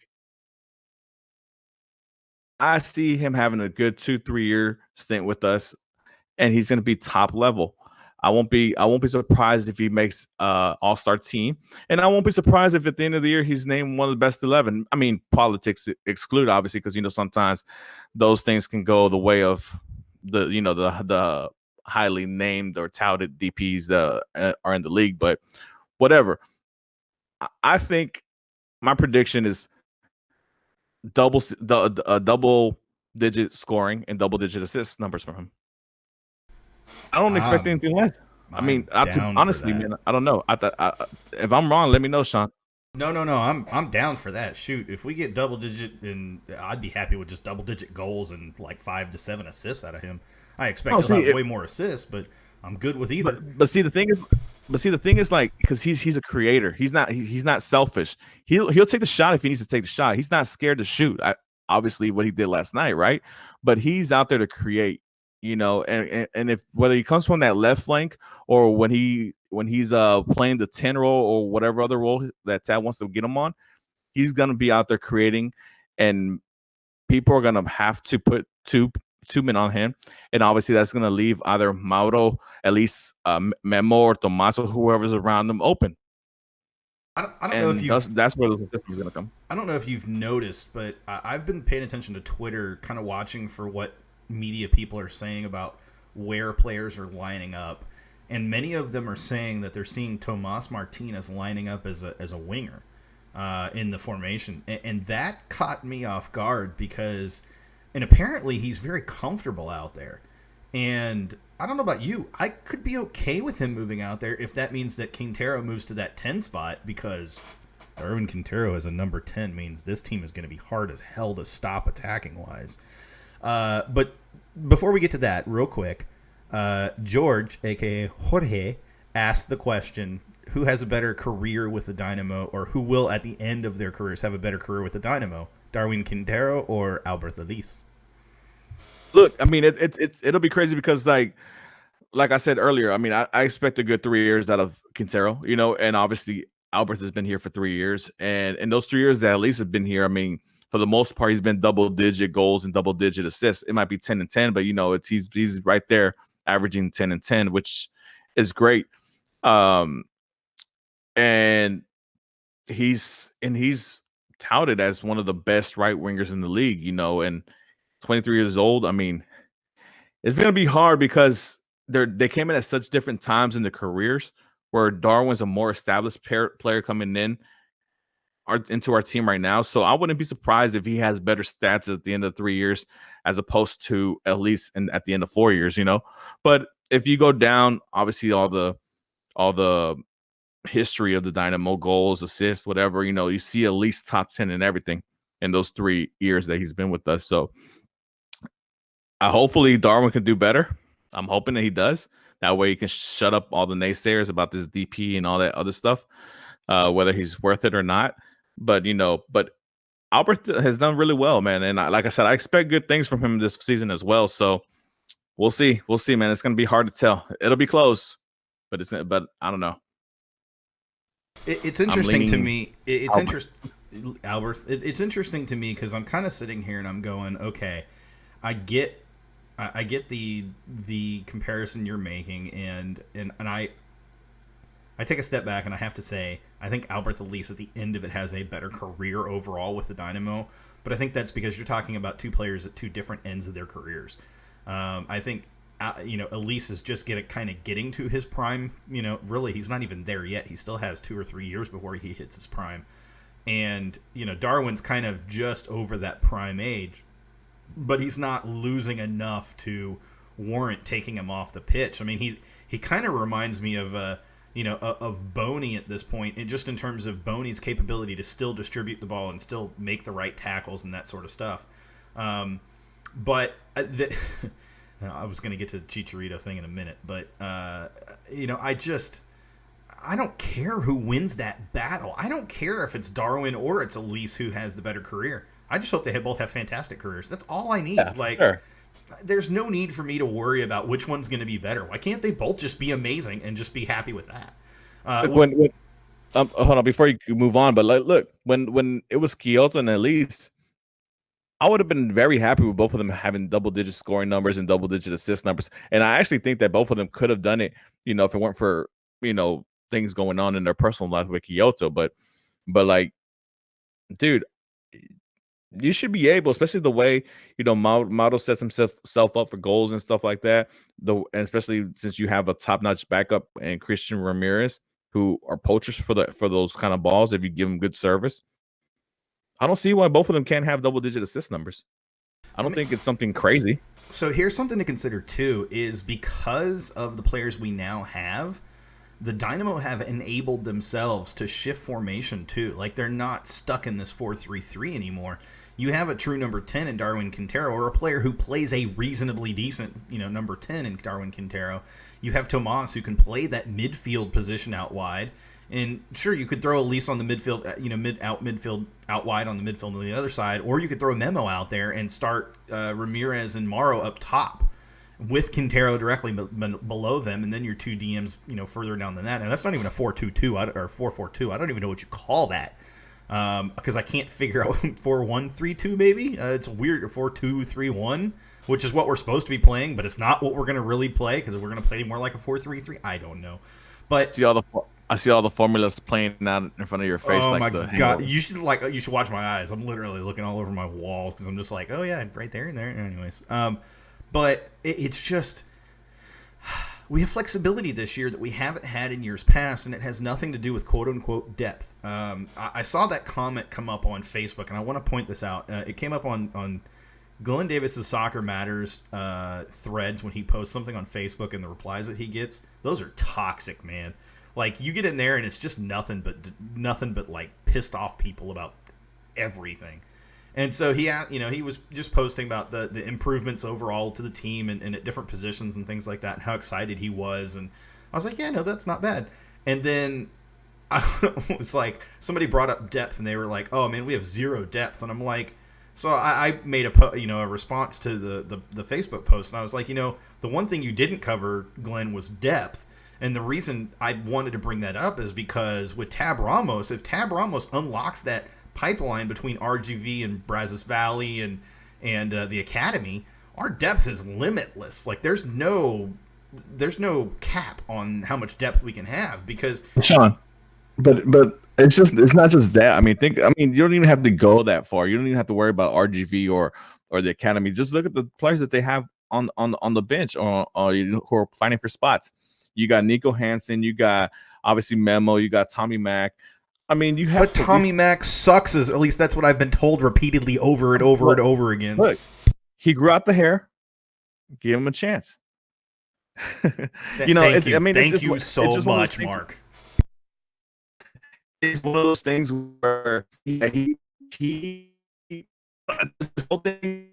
I see him having a good 2-3 year stint with us, and he's going to be top level. I won't be surprised if he makes all-star team, and I won't be surprised if at the end of the year he's named one of the best 11. I mean, politics excluded, obviously, because sometimes those things can go the way of the highly named or touted DPs that are in the league. But whatever, I think my prediction is double digit scoring and double digit assist numbers from him. I don't expect anything less. I mean, honestly, man, I don't know. If I'm wrong, let me know, Sean. No. I'm down for that. Shoot, if we get double digit, and I'd be happy with just double digit goals and like 5 to 7 assists out of him. I expect he'll have way more assists, but I'm good with either. But see, the thing is, like, because he's a creator. He's not selfish. He'll take the shot if he needs to take the shot. He's not scared to shoot. Obviously, what he did last night, right? But he's out there to create. And if whether he comes from that left flank or when he's playing the 10 role or whatever other role that Tad wants to get him on, he's gonna be out there creating, and people are gonna have to put two men on him, and obviously that's gonna leave either Mauro, at least Memo or Tomaso, whoever's around them, open. I don't know if that's where the assist is gonna come. I don't know if you've noticed, but I've been paying attention to Twitter, kind of watching for what media people are saying about where players are lining up, and many of them are saying that they're seeing Tomas Martinez lining up as a winger in the formation, and that caught me off guard because, and apparently he's very comfortable out there, and I don't know about you, I could be okay with him moving out there if that means that Quintero moves to that 10 spot, because Darwin Quintero as a number 10 means this team is going to be hard as hell to stop attacking wise. But before we get to that, real quick, George, a.k.a. Jorge, asked the question, who has a better career with the Dynamo, or who will, at the end of their careers, have a better career with the Dynamo? Darwin Quintero or Albert Elise? Look, I mean, it'll be crazy because, like I said earlier, I mean, I expect a good 3 years out of Quintero, and obviously Albert has been here for 3 years. And in those 3 years that Elise has been here, I mean, for the most part, he's been double-digit goals and double-digit assists. It might be 10 and 10, but he's right there averaging 10 and 10, which is great. And he's touted as one of the best right wingers in the league. And 23 years old. I mean, it's gonna be hard because they came in at such different times in their careers. Where Darwin's a more established player coming into our team right now. So I wouldn't be surprised if he has better stats at the end of 3 years as opposed to at least at the end of 4 years, But if you go down, obviously all the history of the Dynamo, goals, assists, whatever, you see at least top 10 in everything in those 3 years that he's been with us. So Hopefully Darwin can do better. I'm hoping that he does. That way he can shut up all the naysayers about this DP and all that other stuff, whether he's worth it or not. But Albert has done really well, man. And like I said, I expect good things from him this season as well. So we'll see. We'll see, man. It's going to be hard to tell. It'll be close, but I don't know. It's interesting to me. It's interesting, Albert. It's interesting to me because I'm kind of sitting here and I'm going, okay, I get the comparison you're making, and I take a step back and I have to say I think Albert Elise at the end of it has a better career overall with the Dynamo, but I think that's because you're talking about two players at two different ends of their careers. I think Elise is just getting to his prime. Really he's not even there yet. He still has 2 or 3 years before he hits his prime, and Darwin's kind of just over that prime age, but he's not losing enough to warrant taking him off the pitch. I mean, he kind of reminds me of of Boney at this point, and just in terms of Boney's capability to still distribute the ball and still make the right tackles and that sort of stuff. But I was going to get to the Chicharito thing in a minute, but I don't care who wins that battle. I don't care if it's Darwin or it's Elise who has the better career. I just hope they both have fantastic careers. That's all I need. Sure. There's no need for me to worry about which one's going to be better. Why can't they both just be amazing and just be happy with that? Hold on before you move on, but look, when it was Kyoto and Elise, I would have been very happy with both of them having double-digit scoring numbers and double-digit assist numbers. And I actually think that both of them could have done it, if it weren't for things going on in their personal life with Kyoto. But like, dude, you should be able, especially the way Mauro sets himself up for goals and stuff like that. And especially since you have a top-notch backup and Christian Ramirez, who are poachers for those kind of balls if you give them good service. I don't see why both of them can't have double-digit assist numbers. I don't think it's something crazy. So here's something to consider too: is because of the players we now have, the Dynamo have enabled themselves to shift formation too. Like, they're not stuck in this 4-3-3 anymore. You have a true number 10 in Darwin Quintero, or a player who plays a reasonably decent, number 10 in Darwin Quintero. You have Tomas, who can play that midfield position out wide. And sure, you could throw Elise on the midfield, out wide on the midfield on the other side, or you could throw Memo out there and start Ramirez and Mauro up top with Quintero directly below them, and then your two DMs, further down than that. And that's not even a 4-2-2 or 4-4-2. I don't even know what you call that, because I can't figure out 4-1-3-2 maybe. It's weird, 4-2-3-1, which is what we're supposed to be playing, but it's not what we're going to really play because we're going to play more like a 4-3-3. I don't know, but I see all the formulas playing out in front of your face. Oh like my the god! You should watch my eyes. I'm literally looking all over my walls because I'm just like, oh yeah, right there and there. Anyways, but it's just we have flexibility this year that we haven't had in years past, and it has nothing to do with quote unquote depth. I saw that comment come up on Facebook, and I want to point this out. It came up on Glenn Davis's Soccer Matters threads when he posts something on Facebook, and the replies that he gets, those are toxic, man. Like, you get in there and it's just nothing but like pissed off people about everything. And so he was just posting about the improvements overall to the team and at different positions and things like that, and how excited he was. And I was like, yeah, no, that's not bad. And then I was like, somebody brought up depth, and they were like, oh man, we have zero depth. And I'm like, so I made a response to the Facebook post, and I was like, the one thing you didn't cover, Glenn, was depth. And the reason I wanted to bring that up is because with Tab Ramos, if Tab Ramos unlocks that pipeline between RGV and Brazos Valley and the Academy, our depth is limitless. Like, there's no cap on how much depth we can have, because Sean, but it's not just that. I mean, you don't even have to go that far. You don't even have to worry about RGV or the Academy. Just look at the players that they have on the bench or who are fighting for spots. You got Nico Hansen, you got obviously Memo, you got Tommy Mack. I mean, you have. But Tommy Mack sucks, at least that's what I've been told repeatedly over and over and over again. Look, he grew out the hair. Give him a chance. Thank you so much, Mark. It's one of those things where he this whole thing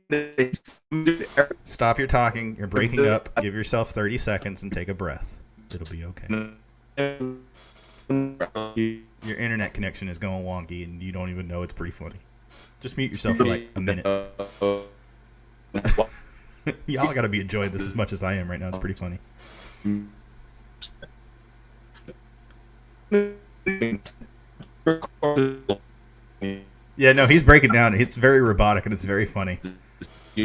Stop your talking. You're breaking up. Give yourself 30 seconds and take a breath. It'll be okay. Your internet connection is going wonky, and you don't even know. It's pretty funny. Just mute yourself for like a minute. Y'all got to be enjoying this as much as I am right now. It's pretty funny. Yeah, no, he's breaking down. It's very robotic, and it's very funny. I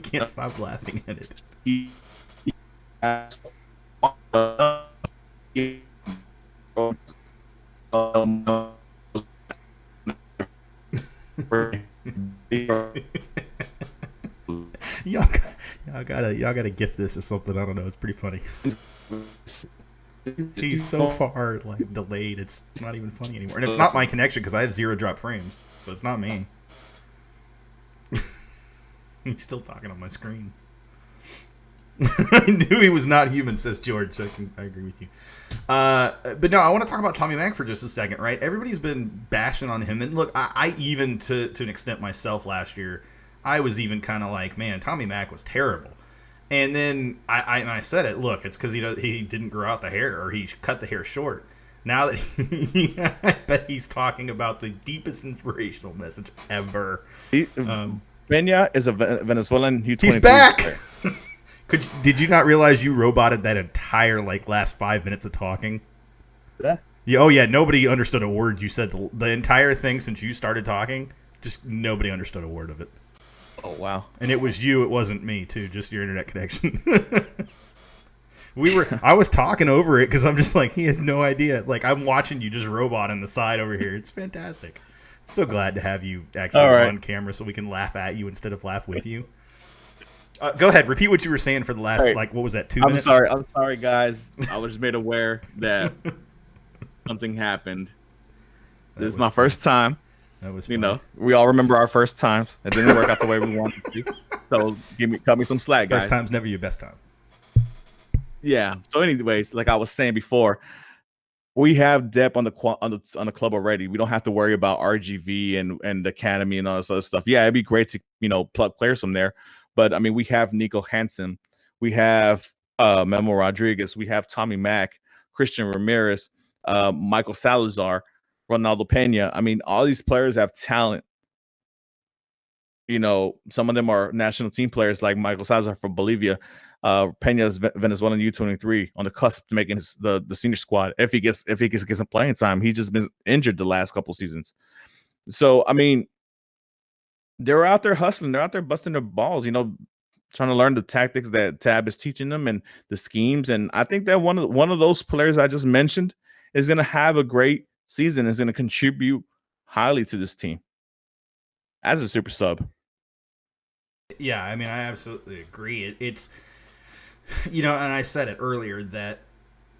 can't stop laughing at it. y'all gotta gift this or something. I don't know. It's pretty funny. He's so far like delayed. It's not even funny anymore, and it's not my connection because I have 0 drop frames, so it's not me. He's still talking on my screen. I knew he was not human, says George. I agree with you. But no, I want to talk about Tommy Mack for just a second, right? Everybody's been bashing on him. And look, I even, to an extent myself last year, I was even kind of like, man, Tommy Mack was terrible. And then I said it, look, it's because he didn't grow out the hair, or he cut the hair short. Now that I bet he's talking about the deepest inspirational message ever. Peña is a Venezuelan U23 He's back! player. Did you not realize you roboted that entire last 5 minutes of talking? Yeah. Oh yeah, nobody understood a word you said. The entire thing since you started talking, just nobody understood a word of it. Oh wow. And it was you, it wasn't me too, just your internet connection. I was talking over it because I'm just like, he has no idea. Like, I'm watching you just robot on the side over here. It's fantastic. So glad to have you actually on camera so we can laugh at you instead of laugh with you. Go ahead. Repeat what you were saying for the last, what was that, 2 minutes? I'm sorry, guys. I was just made aware that something happened. This is my first time. That was funny. We all remember our first times. It didn't work out the way we wanted to. So cut me some slack, guys. First time's never your best time. Yeah. So anyways, like I was saying before, we have depth on the club already. We don't have to worry about RGV and the academy and all this other stuff. Yeah, it'd be great to plug players from there. But I mean, we have Nico Hansen, we have Memo Rodriguez, we have Tommy Mack, Christian Ramirez, Michael Salazar, Ronaldo Peña. I mean, all these players have talent. Some of them are national team players, like Michael Salazar from Bolivia. Peña is Venezuelan U23 on the cusp to making the senior squad. If he gets some playing time, he's just been injured the last couple seasons. So I mean, they're out there hustling. They're out there busting their balls, trying to learn the tactics that Tab is teaching them and the schemes. And I think that one of those players I just mentioned is going to have a great season, is going to contribute highly to this team as a super sub. Yeah, I mean, I absolutely agree. It's, and I said it earlier that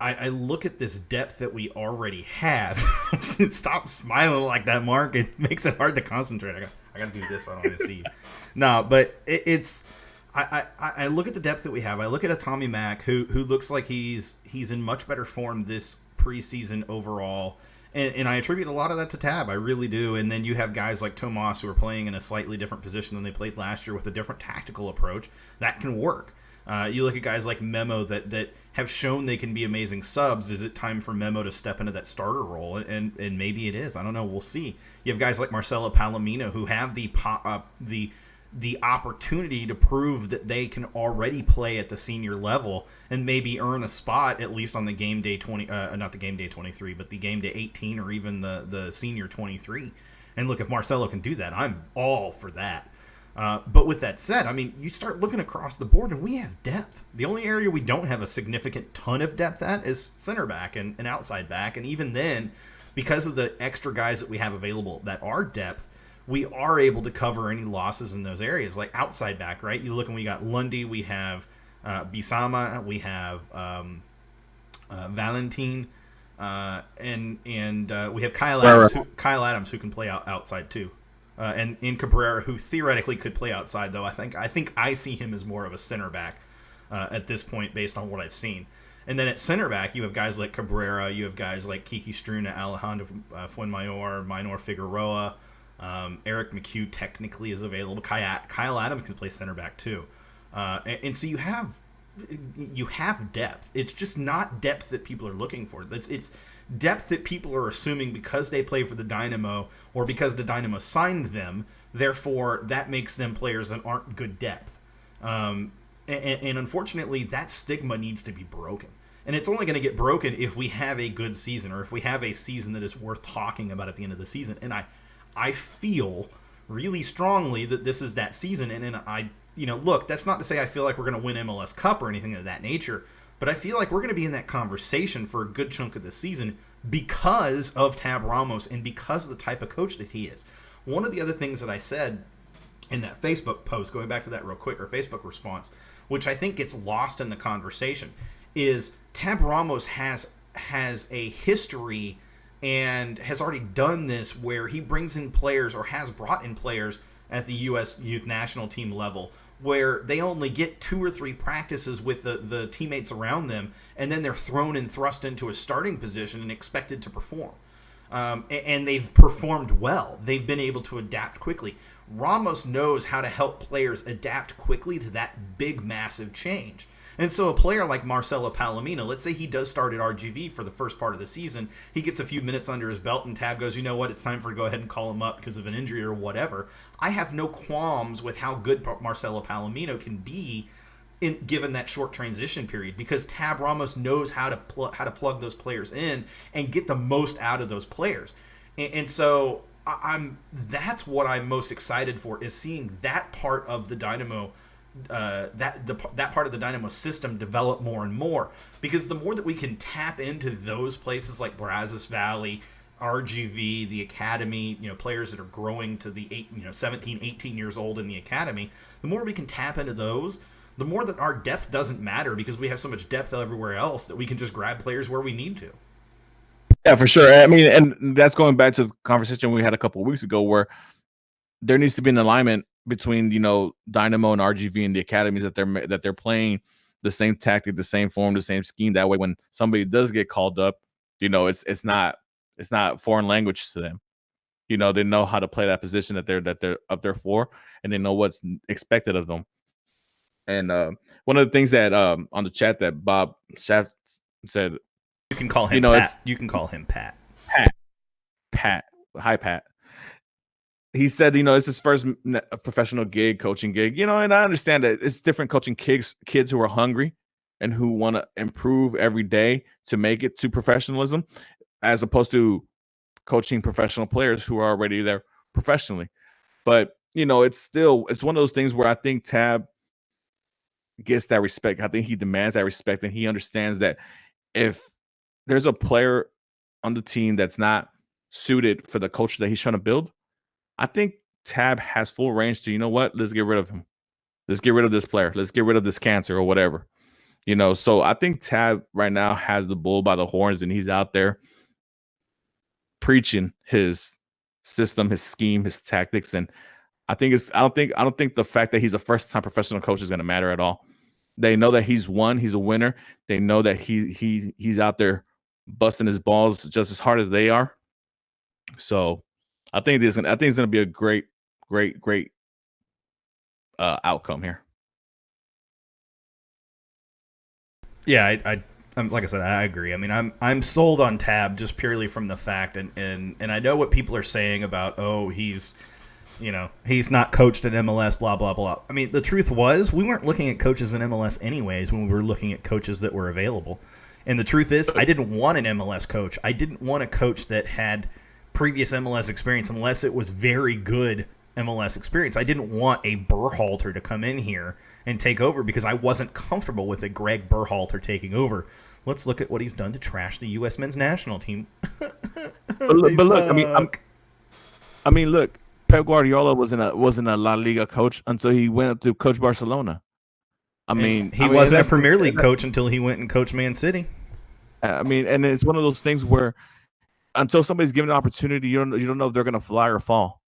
I look at this depth that we already have. Stop smiling like that, Mark. It makes it hard to concentrate. I got to do this so I don't have to see you. No, but it's I look at the depth that we have. I look at a Tommy Mack who looks like he's in much better form this preseason overall. And I attribute a lot of that to Tab. I really do. And then you have guys like Tomas who are playing in a slightly different position than they played last year with a different tactical approach. That can work. You look at guys like Memo that have shown they can be amazing subs. Is it time for Memo to step into that starter role? And maybe it is. I don't know. We'll see. You have guys like Marcelo Palomino who have the opportunity to prove that they can already play at the senior level and maybe earn a spot at least on the game day 20, not the game day 23, but the game day 18 or even the senior 23. And look, if Marcelo can do that, I'm all for that. But with that said, I mean, you start looking across the board and we have depth. The only area we don't have a significant ton of depth at is center back and outside back. And even then, because of the extra guys that we have available that are depth, we are able to cover any losses in those areas, like outside back, right? You look and we got Lundy, we have Bisama, we have Valentin, and we have Kyle Adams who can play outside too. And in Cabrera, who theoretically could play outside, though I think I see him as more of a center back at this point based on what I've seen. And then at center back, you have guys like Cabrera, you have guys like Kiki Struna, Alejandro Fuenmayor, Minor Figueroa, Eric McHugh technically is available. Kyle Adams can play center back too, and so you have depth. It's just not depth that people are looking for. It's depth that people are assuming because they play for the Dynamo or because the Dynamo signed them. Therefore, that makes them players that aren't good depth. And unfortunately, that stigma needs to be broken. And it's only going to get broken if we have a good season, or if we have a season that is worth talking about at the end of the season. And I feel really strongly that this is that season. And look, that's not to say I feel like we're going to win MLS Cup or anything of that nature, but I feel like we're going to be in that conversation for a good chunk of the season because of Tab Ramos and because of the type of coach that he is. One of the other things that I said in that Facebook post, going back to that real quick, or Facebook response, which I think gets lost in the conversation, is Tab Ramos has a history and has already done this where he brings in players, or has brought in players at the U.S. youth national team level, where they only get 2 or 3 practices with the teammates around them, and then they're thrown and thrust into a starting position and expected to perform. And they've performed well. They've been able to adapt quickly. Ramos knows how to help players adapt quickly to that big, massive change. And so a player like Marcelo Palomino, let's say he does start at RGV for the first part of the season, he gets a few minutes under his belt and Tab goes, you know what, it's time for to go ahead and call him up because of an injury or whatever. I have no qualms with how good Marcelo Palomino can be given that short transition period, because Tab Ramos knows how to plug those players in and get the most out of those players. And so that's what I'm most excited for, is seeing that part of the Dynamo that part of the Dynamo system develop more and more, because the more that we can tap into those places like Brazos Valley, RGV, the academy, players that are growing to the 17, 18 years old in the academy, the more we can tap into those, the more that our depth doesn't matter, because we have so much depth everywhere else that we can just grab players where we need to. Yeah, for sure. I mean, and that's going back to the conversation we had a couple of weeks ago, where there needs to be an alignment between Dynamo and RGV and the academies, that they're playing the same tactic, the same form, the same scheme. That way, when somebody does get called up, it's not foreign language to them. They know how to play that position that they're up there for, and they know what's expected of them. And one of the things that on the chat that Bob Shaft said, you can call him Pat. You can call him Pat. Pat. Hi, Pat. He said, it's his first professional coaching gig, and I understand that it's different coaching kids who are hungry and who want to improve every day to make it to professionalism, as opposed to coaching professional players who are already there professionally. But, it's one of those things where I think Tab gets that respect. I think he demands that respect, and he understands that if there's a player on the team that's not suited for the culture that he's trying to build, I think Tab has full range to, let's get rid of him. Let's get rid of this player. Let's get rid of this cancer or whatever. So I think Tab right now has the bull by the horns, and he's out there preaching his system, his scheme, his tactics. And I don't think the fact that he's a first-time professional coach is going to matter at all. They know that he's a winner. They know that he's out there busting his balls just as hard as they are. So I think it's going to be a great outcome here. Yeah, I'm like I said, I agree. I mean, I'm sold on Tab just purely from the fact, and I know what people are saying about, he's not coached at MLS, blah blah blah. I mean, the truth was, we weren't looking at coaches in MLS anyways when we were looking at coaches that were available. And the truth is, I didn't want an MLS coach. I didn't want a coach that had previous MLS experience unless it was very good MLS experience. I didn't want a Berhalter to come in here and take over because I wasn't comfortable with a Greg Berhalter taking over. Let's look at what he's done to trash the U.S. men's national team. but look, I mean, look, Pep Guardiola wasn't a La Liga coach until he went up to coach Barcelona. He wasn't a Premier League coach until he went and coached Man City. And it's one of those things where until somebody's given an opportunity, you don't know if they're going to fly or fall.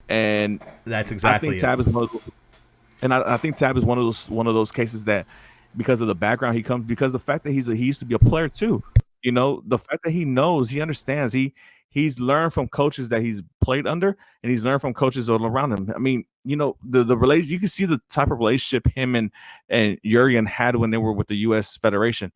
And that's exactly. I think Tab is one of those, and I think Tab is one of those cases that because of the background he comes, because the fact that he used to be a player too. The fact that he knows, he understands, he's learned from coaches that he's played under, and he's learned from coaches all around him. I mean, the relation, you can see the type of relationship him and Jurgen had when they were with the U.S. Federation.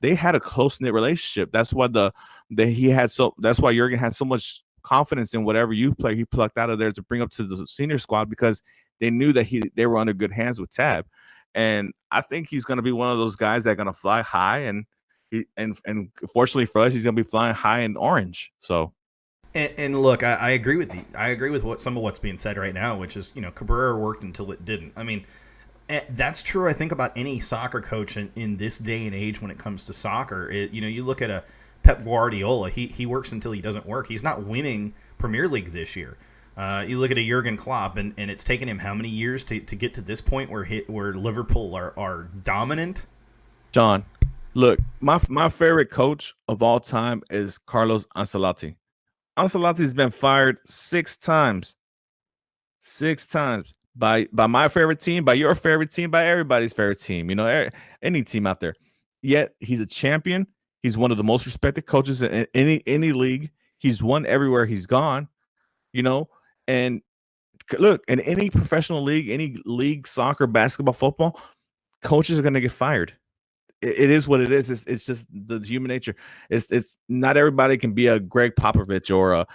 They had a close knit relationship. That's why that's why Jurgen had so much confidence in whatever youth player he plucked out of there to bring up to the senior squad, because they knew that they were under good hands with Tab. And I think he's going to be one of those guys that are going to fly high, and fortunately for us, he's going to be flying high in orange. So, and look, I agree with you. I agree with some of what's being said right now, which is Cabrera worked until it didn't. I mean, that's true. I think about any soccer coach in this day and age when it comes to soccer. You look at a Pep Guardiola. He works until he doesn't work. He's not winning Premier League this year. You look at a Jurgen Klopp, and it's taken him how many years to get to this point where Liverpool are dominant? John, look, my favorite coach of all time is Carlos Ancelotti. Ancelotti's been fired 6 times. 6 times. By my favorite team, by your favorite team, by everybody's favorite team, any team out there. Yet he's a champion. He's one of the most respected coaches in any league. He's won everywhere he's gone, and look, in any professional league, any league, soccer, basketball, football, coaches are going to get fired. It is what it is. It's just the human nature. It's not everybody can be a Greg Popovich or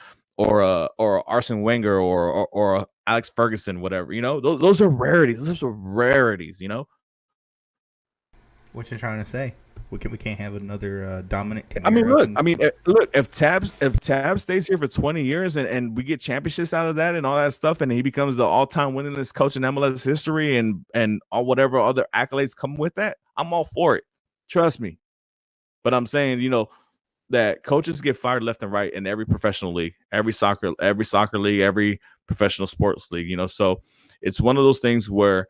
Arsene Wenger or Alex Ferguson, whatever. Those are rarities. Those are rarities. What you're trying to say? We can't have another dominant. I mean, look. If Tab stays here for 20 years and we get championships out of that and all that stuff, and he becomes the all-time winningest coach in MLS history and all whatever other accolades come with that, I'm all for it. Trust me. But I'm saying, that coaches get fired left and right in every professional league, every soccer league, every professional sports league. So it's one of those things where,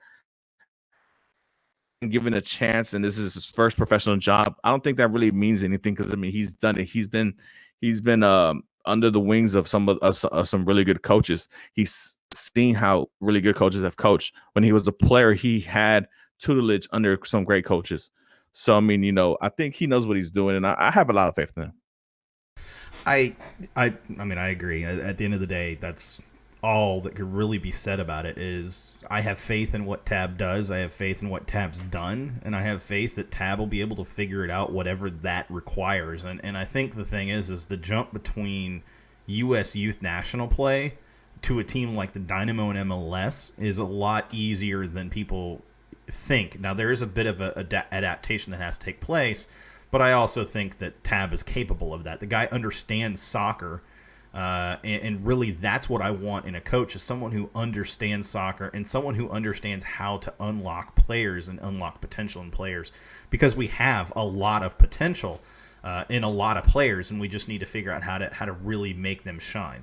given a chance, and this is his first professional job, I don't think that really means anything, because he's done it. He's been under the wings of some really good coaches. He's seen how really good coaches have coached. When he was a player, he had tutelage under some great coaches. So I think he knows what he's doing, and I have a lot of faith in him. I agree. At the end of the day, that's all that could really be said about it. Is I have faith in what Tab does. I have faith in what Tab's done, and I have faith that Tab will be able to figure it out, whatever that requires. And I think the thing is the jump between U.S. youth national play to a team like the Dynamo and MLS is a lot easier than people think. Now, there is a bit of adaptation that has to take place, but I also think that Tab is capable of that. The guy understands soccer. And really, that's what I want in a coach, is someone who understands soccer and someone who understands how to unlock players and unlock potential in players, because we have a lot of potential in a lot of players, and we just need to figure out how to really make them shine.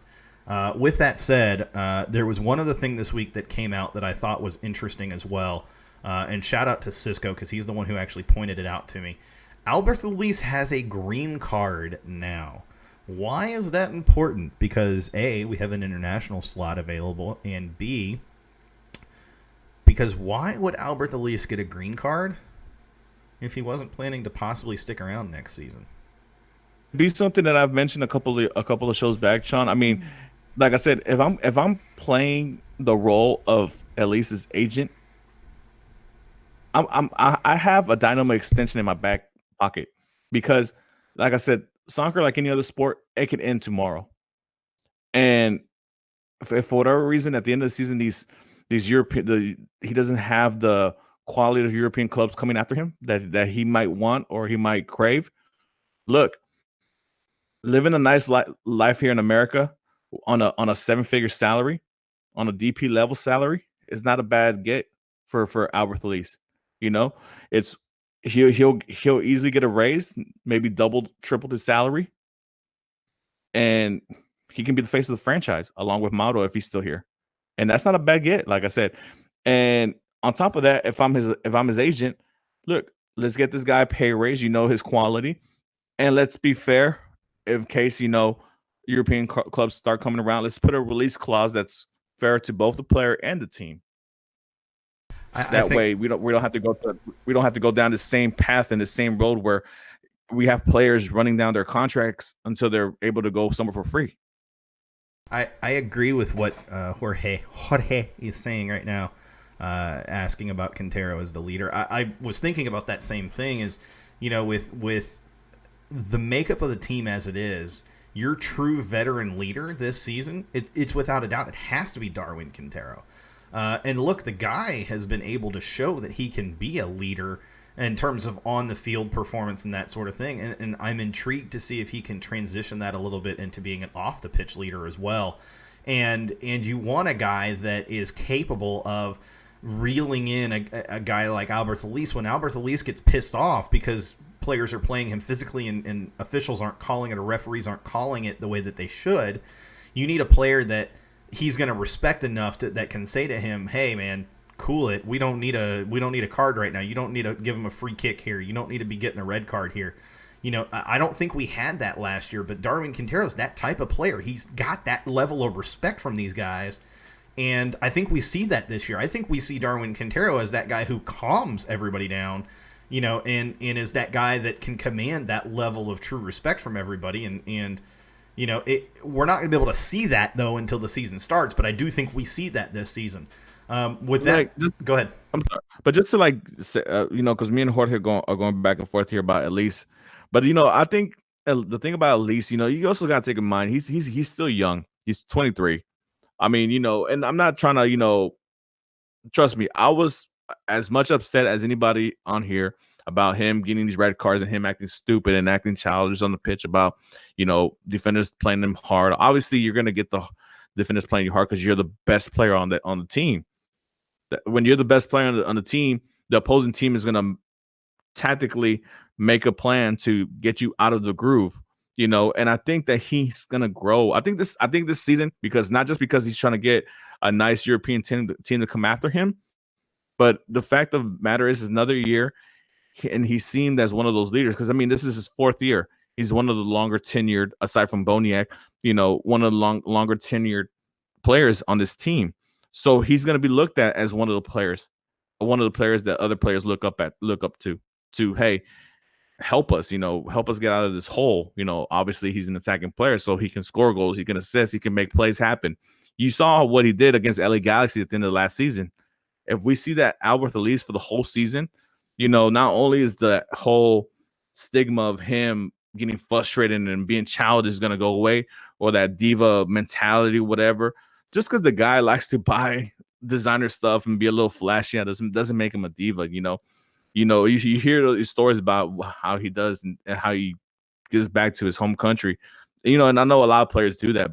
With that said, there was one other thing this week that came out that I thought was interesting as well, and shout out to Cisco, because he's the one who actually pointed it out to me. Albert Elise has a green card now. Why is that important? Because A, we have an international slot available, and B, because why would Albert Elise get a green card if he wasn't planning to possibly stick around next season? Be something that I've mentioned a couple of shows back, Sean. I mean, like I said, if I'm playing the role of Elise's agent, I have a Dynamo extension in my back pocket, because, like I said, soccer, like any other sport, it can end tomorrow. And if for whatever reason, at the end of the season, these European, he doesn't have the quality of European clubs coming after him that he might want or he might crave. Look, living a nice life here in America on a 7-figure salary, on a DP level salary, is not a bad get for Albert Elise. It's he'll easily get a raise, maybe double, triple his salary, and he can be the face of the franchise along with Mauro if he's still here. And that's not a bad get, like I said. And on top of that, if I'm his agent, look, let's get this guy a pay raise. His quality, and let's be fair. In case European clubs start coming around, let's put a release clause that's fair to both the player and the team. I That think way, we don't have to go down the same path and the same road where we have players running down their contracts until they're able to go somewhere for free. I agree with what Jorge is saying right now, asking about Quintero as the leader. I was thinking about that same thing. Is with the makeup of the team as it is, your true veteran leader this season, it's without a doubt, it has to be Darwin Quintero. And look, the guy has been able to show that he can be a leader in terms of on the field performance and that sort of thing. And I'm intrigued to see if he can transition that a little bit into being an off the pitch leader as well. And you want a guy that is capable of reeling in a guy like Albert Elise when Albert Elise gets pissed off because players are playing him physically and officials aren't calling it or referees aren't calling it the way that they should. You need a player that he's going to respect enough that can say to him, "Hey, man, cool it. We don't need a card right now. You don't need to give him a free kick here. You don't need to be getting a red card here." I don't think we had that last year, but Darwin Quintero's that type of player. He's got that level of respect from these guys, and I think we see that this year. I think we see Darwin Quintero as that guy who calms everybody down, and is that guy that can command that level of true respect from everybody, and we're not going to be able to see that though until the season starts, but I do think we see that this season. With that, go ahead. I'm sorry, but just to say, because me and Jorge are going back and forth here about Elise, but I think the thing about Elise, you also got to take in mind he's still young. He's 23. I mean, and I'm not trying to, trust me, I was as much upset as anybody on here about him getting these red cards and him acting stupid and acting childish on the pitch about, defenders playing them hard. Obviously, you're going to get the defenders playing you hard because you're the best player on the team. When you're the best player on the team, the opposing team is going to tactically make a plan to get you out of the groove. And I think that he's gonna grow. I think this season, because not just because he's trying to get a nice European team to come after him, but the fact of the matter is another year, and he's seen as one of those leaders. Because this is his 4th year. He's one of the longer tenured, aside from Boniek, one of the longer tenured players on this team. So he's gonna be looked at as one of the players that other players look up to. Hey, help us get out of this hole. Obviously he's an attacking player, so he can score goals, he can assist, he can make plays happen. You saw what he did against LA Galaxy at the end of the last season. If we see that Albert Elise for the whole season, not only is the whole stigma of him getting frustrated and being childish going to go away, or that diva mentality, whatever, just because the guy likes to buy designer stuff and be a little flashy, doesn't make him a diva. You hear these stories about how he does and how he gives back to his home country. And I know a lot of players do that,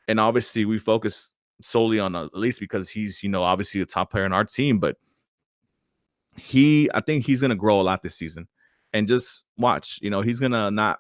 and obviously we focus solely on Elise because he's, obviously a top player in our team, but I think he's going to grow a lot this season. And just watch, he's going to not,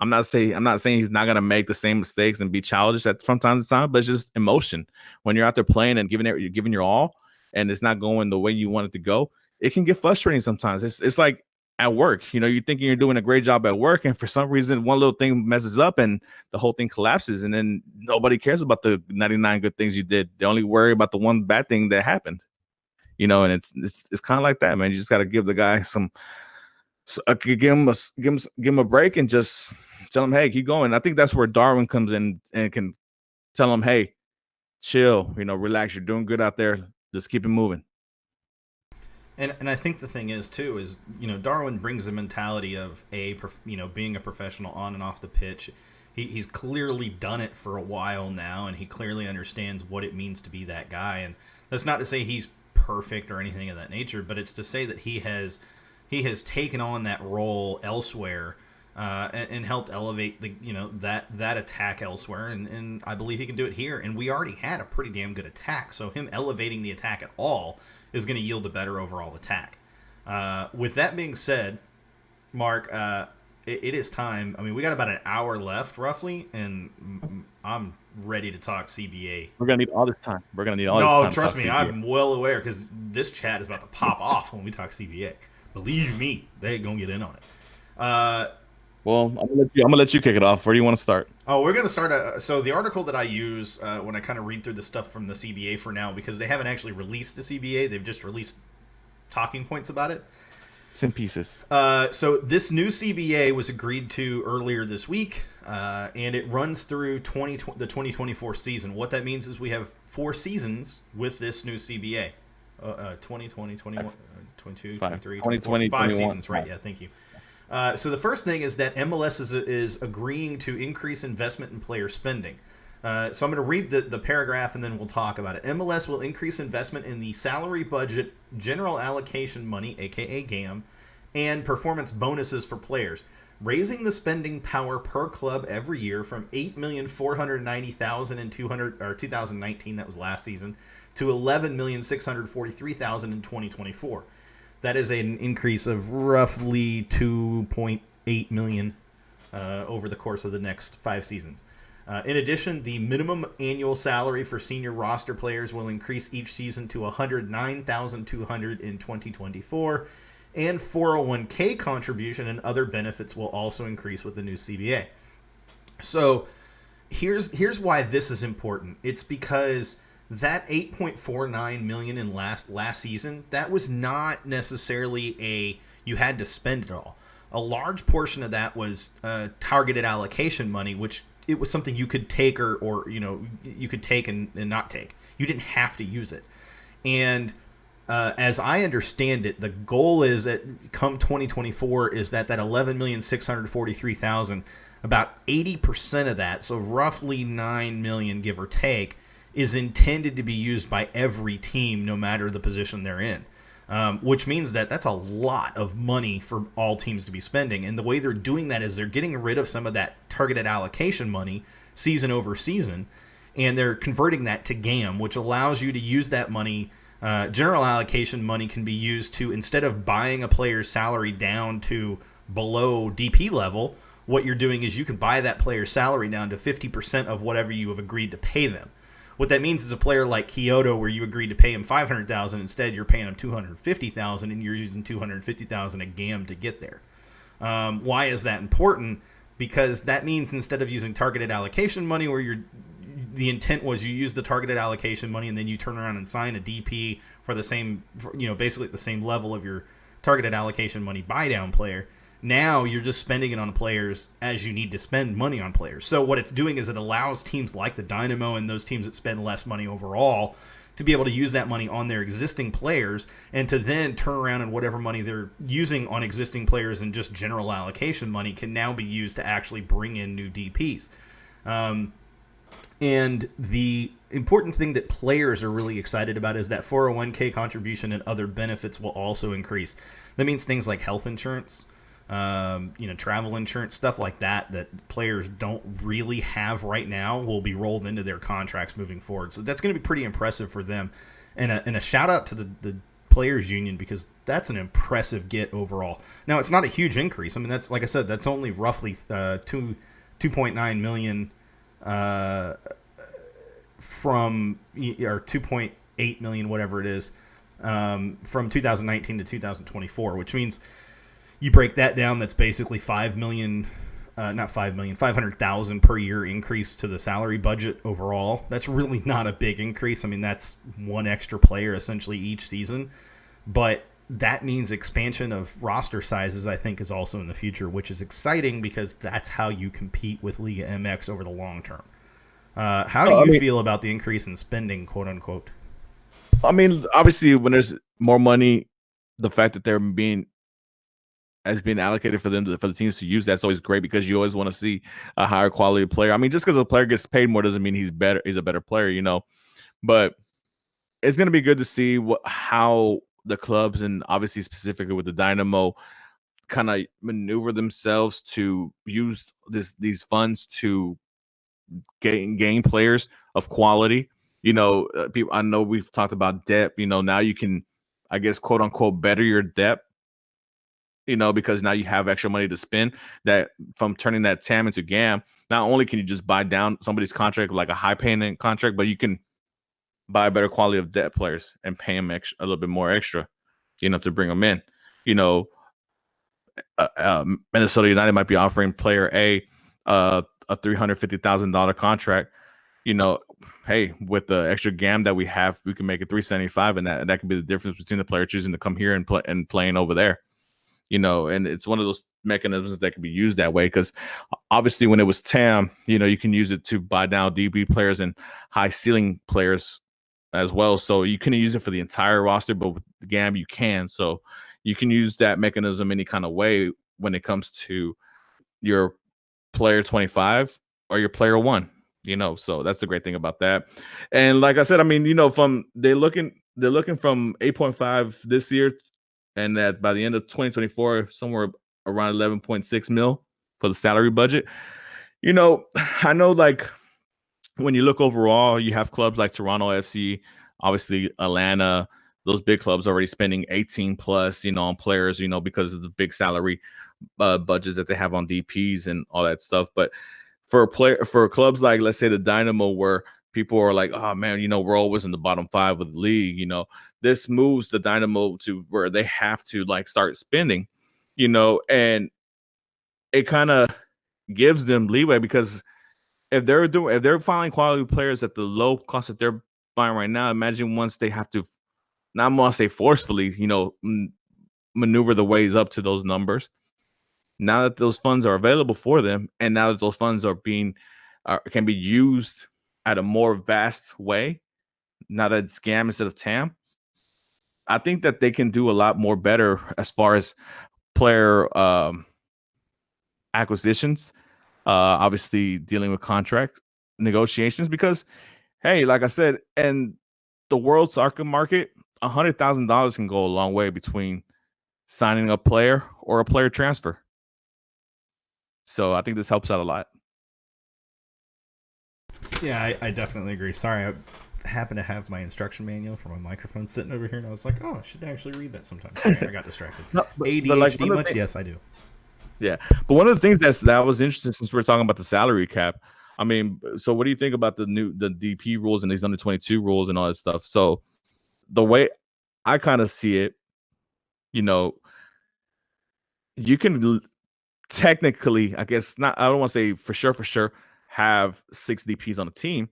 I'm not saying he's not going to make the same mistakes and be childish from time to time, but it's just emotion. When you're out there playing and giving your all, and it's not going the way you want it to go, it can get frustrating sometimes. It's like at work, you're thinking you're doing a great job at work, and for some reason one little thing messes up and the whole thing collapses, and then nobody cares about the 99 good things you did. They only worry about the one bad thing that happened. And it's kind of like that, man. You just got to give the guy give him a break and just tell him, hey, keep going. I think that's where Darwin comes in and can tell him, hey, chill, relax. You're doing good out there. Just keep it moving. And I think the thing is too is Darwin brings the mentality of being a professional on and off the pitch. He's clearly done it for a while now, and he clearly understands what it means to be that guy. And that's not to say he's perfect or anything of that nature, but it's to say that he has taken on that role elsewhere and helped elevate that attack elsewhere, and I believe he can do it here. And we already had a pretty damn good attack, so him elevating the attack at all is going to yield a better overall attack. With that being said, Mark, it is time. We got about an hour left, roughly, and I'm ready to talk CBA. We're going to need all this time. No, trust me, I'm well aware, because this chat is about to pop off when we talk CBA. Believe me, they ain't going to get in on it. Well, I'm gonna let you kick it off. Where do you want to start? Oh, we're going to start. So the article that I use when I kind of read through the stuff from the CBA for now, because they haven't actually released the CBA, they've just released talking points about it. It's in pieces. So this new CBA was agreed to earlier this week, and it runs through the 2024 season. What that means is we have 4 seasons with this new CBA. 2020, 21, 22, 23, 24, 5 seasons, right? Yeah, thank you. So the first thing is that MLS is agreeing to increase investment in player spending. So I'm going to read the paragraph and then we'll talk about it. MLS will increase investment in the salary budget, general allocation money, aka GAM, and performance bonuses for players, raising the spending power per club every year from 8,490,000 in 2019, that was last season, to 11,643,000 in 2024. That is an increase of roughly 2.8 million over the course of the next 5 seasons. In addition, the minimum annual salary for senior roster players will increase each season to $109,200 in 2024, and 401k contribution and other benefits will also increase with the new CBA. So here's why this is important. It's because that 8.49 million in last season, that was not necessarily you had to spend it all. A large portion of that was targeted allocation money, which it was something you could take or you could take and not take. You didn't have to use it. And as I understand it, the goal is that come 2024 is that 11,643,000, about 80% of that, so roughly 9 million give or take, is intended to be used by every team, no matter the position they're in. Which means that that's a lot of money for all teams to be spending. And the way they're doing that is they're getting rid of some of that targeted allocation money season over season, and they're converting that to GAM, which allows you to use that money. General allocation money can be used to, instead of buying a player's salary down to below DP level, what you're doing is you can buy that player's salary down to 50% of whatever you have agreed to pay them. What that means is a player like Kyoto, where you agreed to pay him $500,000, instead you're paying him $250,000, and you're using $250,000 a GAM to get there. Why is that important? Because that means instead of using targeted allocation money, where the intent was you use the targeted allocation money and then you turn around and sign a DP for the same, basically at the same level of your targeted allocation money buy down player. Now you're just spending it on players as you need to spend money on players. So what it's doing is it allows teams like the Dynamo and those teams that spend less money overall to be able to use that money on their existing players, and to then turn around and whatever money they're using on existing players and just general allocation money can now be used to actually bring in new DPs. And the important thing that players are really excited about is that 401k contribution and other benefits will also increase. That means things like health insurance, travel insurance, stuff like that players don't really have right now will be rolled into their contracts moving forward. So that's going to be pretty impressive for them. And a shout out to the players union, because that's an impressive get overall. Now, it's not a huge increase. I mean, that's, like I said, that's only roughly 2.9 million from, or 2.8 million, whatever it is, from 2019 to 2024, which means you break that down, that's basically 5 million, not 5 million, 500,000 per year increase to the salary budget overall. That's really not a big increase. I mean, that's one extra player essentially each season, but that means expansion of roster sizes, I think, is also in the future, which is exciting because that's how you compete with Liga MX over the long term. How do you feel about the increase in spending, quote unquote? I mean, obviously, when there's more money, the fact that they're being allocated for the teams to use, that's always great, because you always want to see a higher quality player. I mean, just because a player gets paid more doesn't mean he's a better player, But it's going to be good to see how the clubs, and obviously specifically with the Dynamo, kind of maneuver themselves to use these funds to gain players of quality. People, I know we've talked about depth. Now you can, I guess, quote unquote, better your depth. Because now you have extra money to spend. That from turning that TAM into GAM, not only can you just buy down somebody's contract, like a high paying contract, but you can buy a better quality of depth players and pay them a little bit more extra, to bring them in. Minnesota United might be offering player A a $350,000 contract. Hey, with the extra gam that we have, we can make it 375, and that could be the difference between the player choosing to come here and playing over there. And it's one of those mechanisms that can be used that way, because obviously when it was TAM, you can use it to buy down DB players and high ceiling players as well. So you couldn't use it for the entire roster, but with the GAM you can. So you can use that mechanism any kind of way when it comes to your player 25 or your player 1. So that's the great thing about that. And like I said, I mean, from they're looking from 8.5 this year, and that by the end of 2024, somewhere around 11.6 mil for the salary budget. I know, like, when you look overall, you have clubs like Toronto FC, obviously Atlanta, those big clubs already spending 18 plus, on players, because of the big salary budgets that they have on DPs and all that stuff. But for clubs like, let's say, the Dynamo, where people are like, oh man, we're always in the bottom 5 of the league, this moves the Dynamo to where they have to like start spending, and it kind of gives them leeway, because if they're finding quality players at the low cost that they're buying right now, imagine once they have to, not want to say forcefully, maneuver the ways up to those numbers. Now that those funds are available for them, and now that those funds can be used at a more vast way, now that it's GAM instead of TAM, I think that they can do a lot more better as far as player acquisitions, obviously dealing with contract negotiations, because, hey, like I said, in the world soccer market, $100,000 can go a long way between signing a player or a player transfer. So I think this helps out a lot. Yeah, I definitely agree. Sorry, I happen to have my instruction manual for my microphone sitting over here, and I was like, oh, I should actually read that sometime. Sorry, I got distracted. No, ADHD like, much? Yes, I do. Yeah, but one of the things that was interesting, since we're talking about the salary cap, I mean, so what do you think about the DP rules and these under 22 rules and all that stuff? So the way I kind of see it, you can technically, I guess not, I don't want to say for sure, have 6 DPs on a team.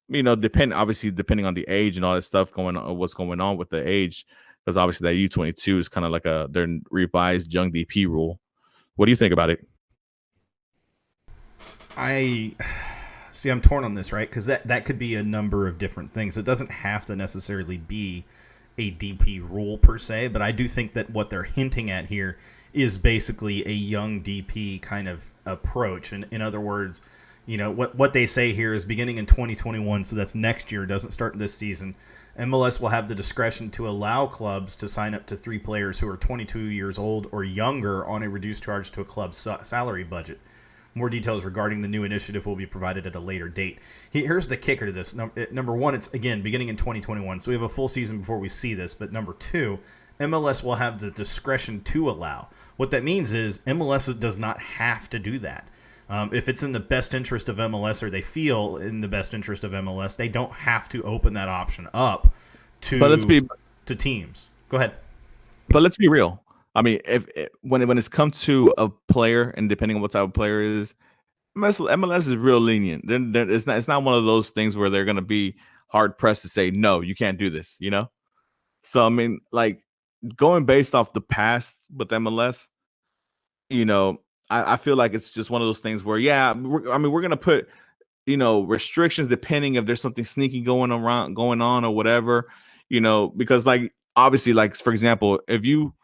Obviously depending on the age and all that stuff what's going on with the age, because obviously that U22 is kind of like their revised young DP rule. What do you think about it? I'm torn on this, right? Because that could be a number of different things. It doesn't have to necessarily be a DP rule per se, but I do think that what they're hinting at here is basically a young DP kind of approach. And in other words, what they say here is beginning in 2021, so that's next year, doesn't start this season. MLS will have the discretion to allow clubs to sign up to 3 players who are 22 years old or younger on a reduced charge to a club's salary budget. More details regarding the new initiative will be provided at a later date. Here's the kicker to this. Number one, it's, again, beginning in 2021, so we have a full season before we see this. But number 2, MLS will have the discretion to allow. What that means is MLS does not have to do that. If it's in the best interest of MLS, or they feel in the best interest of MLS, they don't have to open that option up to teams. Go ahead. But let's be real. I mean, when it's come to a player, and depending on what type of player it is, MLS is real lenient. It's not one of those things where they're going to be hard pressed to say, no, you can't do this, So, I mean, like, going based off the past with MLS, I feel like it's just one of those things where, yeah, we're going to put, restrictions depending if there's something sneaky going on or whatever, because, like, obviously, like, for example, if you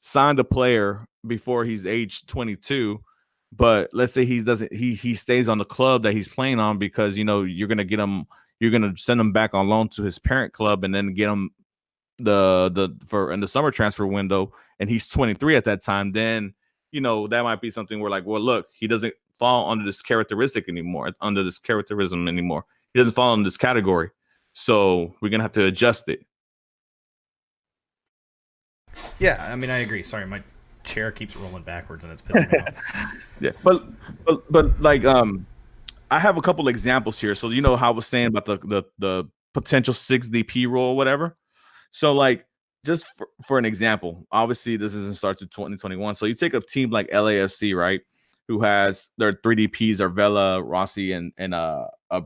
signed a player before he's age 22, but let's say he stays on the club that he's playing on, because you're gonna send him back on loan to his parent club, and then get him in the summer transfer window, and he's 23 at that time, then that might be something where, like, well, look, he doesn't fall under this characterism anymore. He doesn't fall in this category, so we're gonna have to adjust it. Yeah, I mean, I agree. Sorry, my chair keeps rolling backwards, and it's pissing me off. Yeah, but like, I have a couple examples here. So how I was saying about the potential 6 DP rule or whatever. So, like, just for an example, obviously this doesn't start to 2021. So you take a team like LAFC, right, who has their 3DPs are Vela, Rossi, and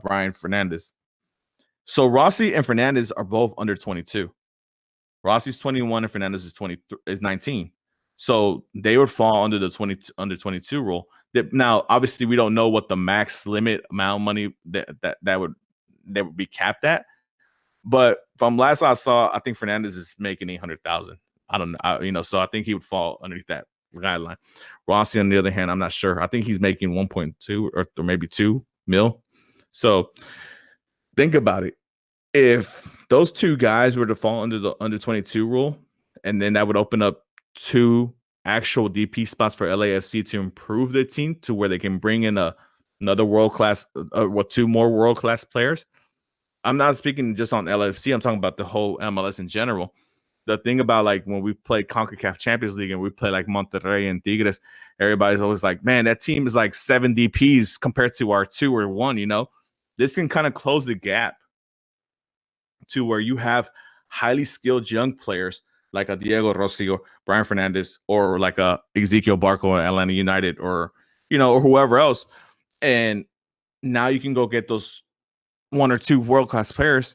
Brian Fernandez. So Rossi and Fernandez are both under 22. Rossi's 21 and Fernandez is 19. So they would fall under the under 22 rule. Now, obviously, we don't know what the max limit amount of money that would be capped at. But from last I saw, I think Fernandez is making 800,000. I don't know, so I think he would fall underneath that guideline. Rossi, on the other hand, I'm not sure. I think he's making 1.2 or maybe 2 mil. So think about it. If those two guys were to fall under the under 22 rule, and then that would open up 2 actual DP spots for LAFC to improve their team to where they can bring in another world-class, 2 more world-class players. I'm not speaking just on LAFC. I'm talking about the whole MLS in general. The thing about, like, when we play CONCACAF Champions League and we play like Monterrey and Tigres, everybody's always like, man, that team is like 7 DPs compared to our 2 or 1, This can kind of close the gap to where you have highly skilled young players like a Diego Rossi or Brian Fernandez, or like a Ezekiel Barco at Atlanta United, or or whoever else. And now you can go get those 1 or 2 world-class players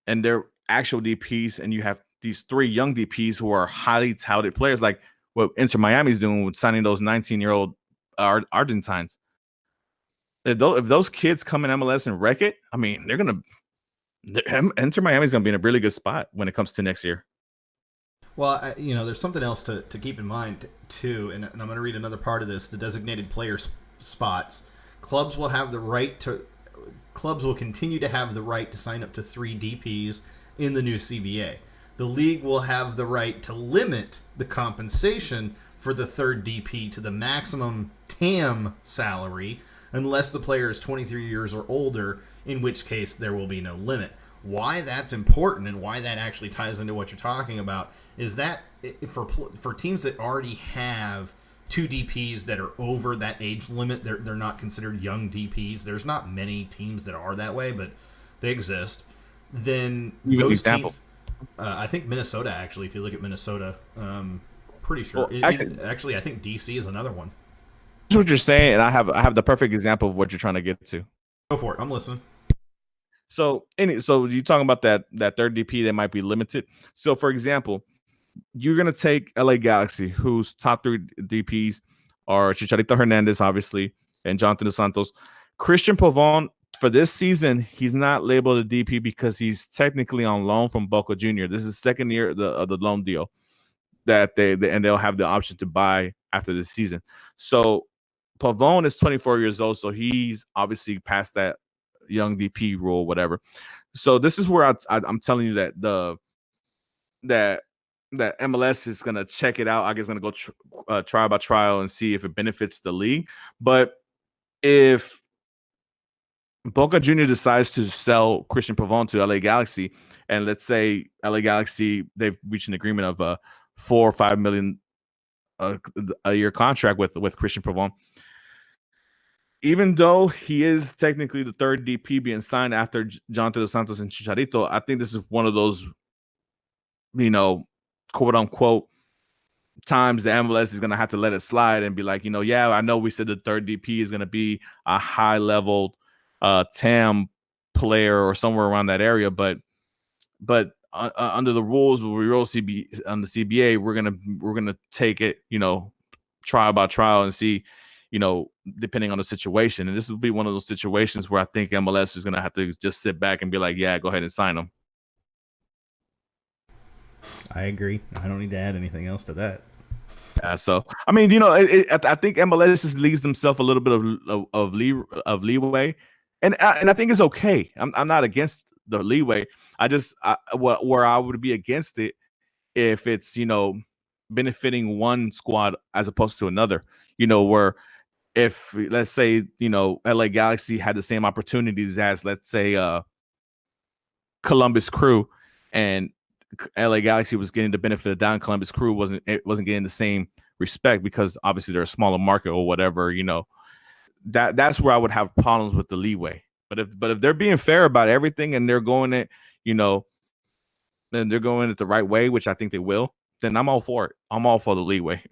and they're actual DPs, and you have these 3 young DPs who are highly touted players, like what Inter Miami's doing with signing those 19-year-old Argentines. If those kids come in MLS and wreck it, I mean, Inter Miami's going to be in a really good spot when it comes to next year. Well, there's something else to keep in mind, too, and I'm going to read another part of this. The designated player spots. Clubs will continue to have the right to sign up to 3 DPs in the new CBA. The league will have the right to limit the compensation for the third DP to the maximum TAM salary unless the player is 23 years or older, in which case there will be no limit. Why that's important and why that actually ties into what you're talking about is that for teams that already have 2 DPs that are over that age limit, they're not considered young DPs. There's not many teams that are that way, but they exist. Then those teams, I think Minnesota, actually, if you look at Minnesota, pretty sure. Well, actually, I think DC is another one. That's what you're saying, and I have the perfect example of what you're trying to get to. Go for it. I'm listening. So you're talking about that third DP that might be limited. So, for example, you're going to take LA Galaxy, whose top 3 DPs are Chicharito Hernandez, obviously, and Jonathan Dos Santos. Christian Pavon, for this season, he's not labeled a DP because he's technically on loan from Boca Junior. This is the second year of the loan deal that they'll have the option to buy after this season. So Pavon is 24 years old, so he's obviously past that young DP rule, whatever. So this is where I'm telling you that that MLS is going to check it out. I guess going to go trial by trial and see if it benefits the league. But if Boca Junior decides to sell Christian Pavon to LA Galaxy, and let's say LA Galaxy, they've reached an agreement of a $4 or $5 million a year contract with Christian Pavon, even though he is technically the third DP being signed after Jonathan Dos Santos and Chicharito, I think this is one of those, quote unquote, times the MLS is going to have to let it slide and be like, yeah, I know we said the third DP is going to be a high level TAM player or somewhere around that area, but under the rules, we roll on the CBA, we're gonna take it, trial by trial and see, depending on the situation. And this will be one of those situations where I think MLS is gonna have to just sit back and be like, yeah, go ahead and sign them. I agree. I don't need to add anything else to that. Yeah, so I mean, I think MLS just leaves themselves a little bit of leeway, and I think it's okay. I'm not against the leeway. Where I would be against it if it's benefiting one squad as opposed to another. Where if, let's say, LA Galaxy had the same opportunities as, let's say, Columbus Crew, and LA Galaxy was getting the benefit of that, and Columbus Crew wasn't getting the same respect because obviously they're a smaller market or whatever. That's where I would have problems with the leeway. But if they're being fair about everything and they're going it, and they're going it the right way, which I think they will, then I'm all for it. I'm all for the leeway.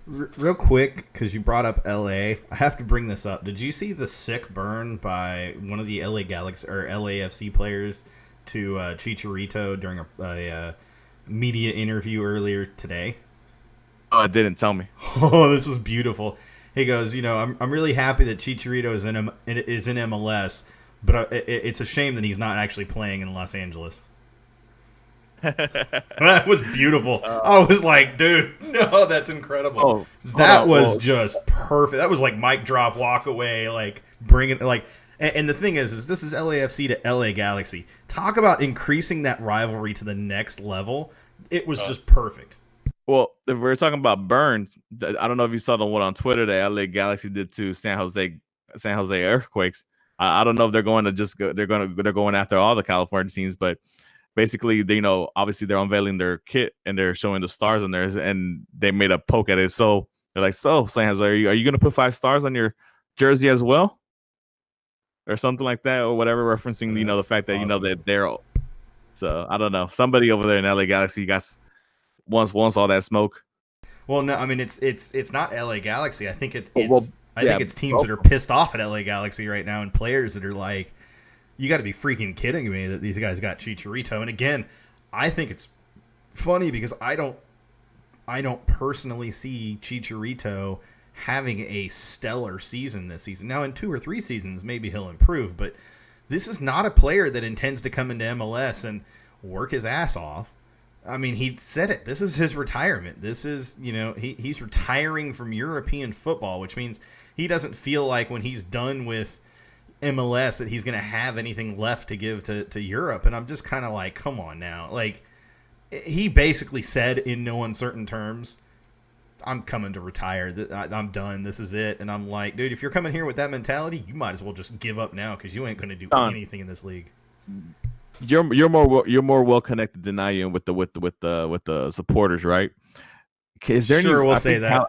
Real quick, because you brought up LA, I have to bring this up. Did you see the sick burn by one of the LA Galaxy or LAFC players to Chicharito during a media interview earlier today? Oh, it didn't tell me. Oh, this was beautiful. He goes, I'm really happy that Chicharito is in MLS, but it's a shame that he's not actually playing in Los Angeles. That was beautiful. I was like, dude, no, that's incredible. Oh, that was just perfect. That was like mic drop, walk away, like bringing like. And the thing is this is LAFC to LA Galaxy. Talk about increasing that rivalry to the next level. It was just perfect. Well, if we're talking about burns, I don't know if you saw the one on Twitter that LA Galaxy did to San Jose Earthquakes. I don't know if they're going to just go. They're going after all the California teams, but basically, obviously they're unveiling their kit and they're showing the stars on there, and they made a poke at it. So they're like, "So San Jose, are you going to put 5 stars on your jersey as well, or something like that, or whatever?" Referencing the fact that awesome. that they're. So I don't know. Somebody over there in LA Galaxy wants all that smoke. Well, no, I mean it's not LA Galaxy. I think it's teams that are pissed off at LA Galaxy right now, and players that are like, you got to be freaking kidding me that these guys got Chicharito. And again, I think it's funny because I don't personally see Chicharito having a stellar season this season. Now, in 2 or 3 seasons, maybe he'll improve, but this is not a player that intends to come into MLS and work his ass off. I mean, he said it. This is his retirement. This is, he's retiring from European football, which means he doesn't feel like when he's done with MLS that he's going to have anything left to give to Europe. And I'm just kind of like, come on now. Like, he basically said in no uncertain terms, I'm coming to retire. I'm done. This is it. And I'm like, dude, if you're coming here with that mentality, you might as well just give up now because you ain't going to do anything in this league. You're more well connected than I am with the supporters, right? Is there sure, we'll say that.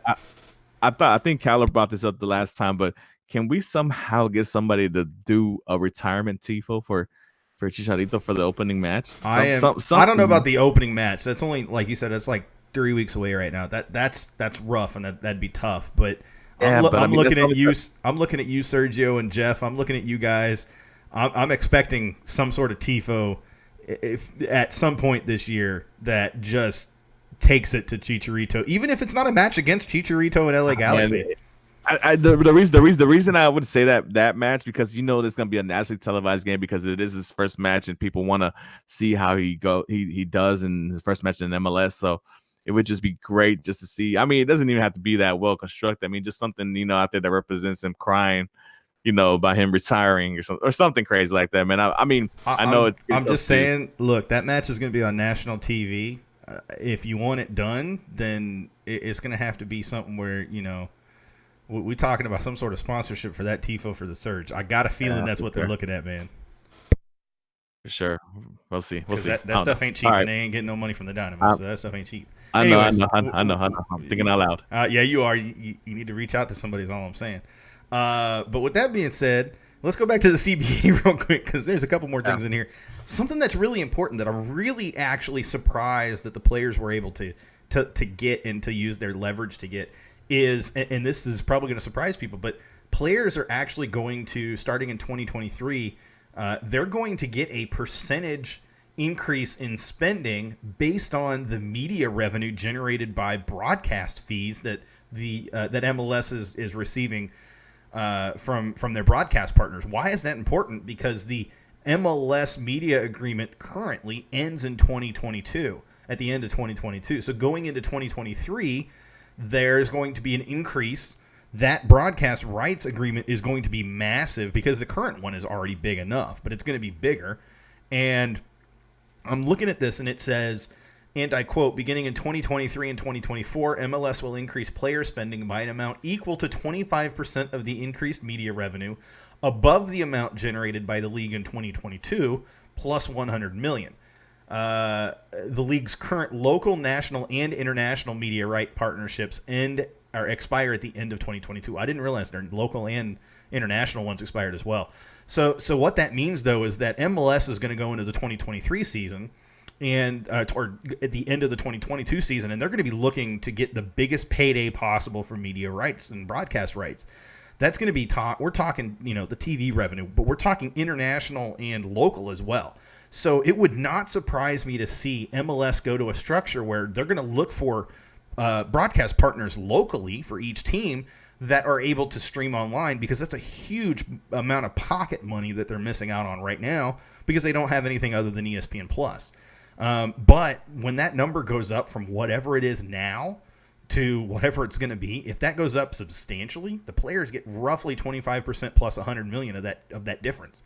I think Kyler brought this up the last time, but can we somehow get somebody to do a retirement tifo for Chicharito for the opening match? I don't know about the opening match. That's only, like you said, that's like 3 weeks away right now. That's rough, and that'd be tough. But I'm looking at you, Sergio and Jeff. I'm looking at you guys. I'm expecting some sort of tifo if at some point this year that just takes it to Chicharito, even if it's not a match against Chicharito and LA Galaxy. The reason I would say that match, because there's gonna be a nationally televised game because it is his first match and people want to see how he does in his first match in MLS. So it would just be great just to see. I mean, it doesn't even have to be that well constructed. I mean, just something out there that represents him crying, by him retiring or something crazy like that, man. I know I'm just saying, look, that match is going to be on national TV. If you want it done, then it's going to have to be something where, we're talking about some sort of sponsorship for that tifo for the Surge. I got a feeling that's what they're looking at, man. For sure. We'll see. That stuff ain't cheap, and they ain't getting no money from the Dynamo, so that stuff ain't cheap. I know. I'm thinking out loud. Yeah, you are. You need to reach out to somebody is all I'm saying. But with that being said, let's go back to the CBA real quick because there's a couple more things in here. Something that's really important that I'm really actually surprised that the players were able to get and to use their leverage to get is, and this is probably going to surprise people, but players are actually going to, starting in 2023, they're going to get a percentage increase in spending based on the media revenue generated by broadcast fees that that MLS is receiving from their broadcast partners. Why is that important? Because the MLS media agreement currently ends in 2022, at the end of 2022. So going into 2023, there's going to be an increase. That broadcast rights agreement is going to be massive because the current one is already big enough, but it's going to be bigger. And I'm looking at this and it says, and I quote, beginning in 2023 and 2024, MLS will increase player spending by an amount equal to 25% of the increased media revenue above the amount generated by the league in 2022, plus $100 million. The league's current local, national, and international media right partnerships expire at the end of 2022. I didn't realize their local and international ones expired as well. So what that means, though, is that MLS is going to go into the 2023 season and toward at the end of the 2022 season, and they're going to be looking to get the biggest payday possible for media rights and broadcast rights. That's going to be we're talking, the TV revenue, but we're talking international and local as well. So it would not surprise me to see MLS go to a structure where they're going to look for broadcast partners locally for each team that are able to stream online, because that's a huge amount of pocket money that they're missing out on right now because they don't have anything other than ESPN Plus. But when that number goes up from whatever it is now to whatever it's going to be, if that goes up substantially, the players get roughly 25% plus 100 million of that difference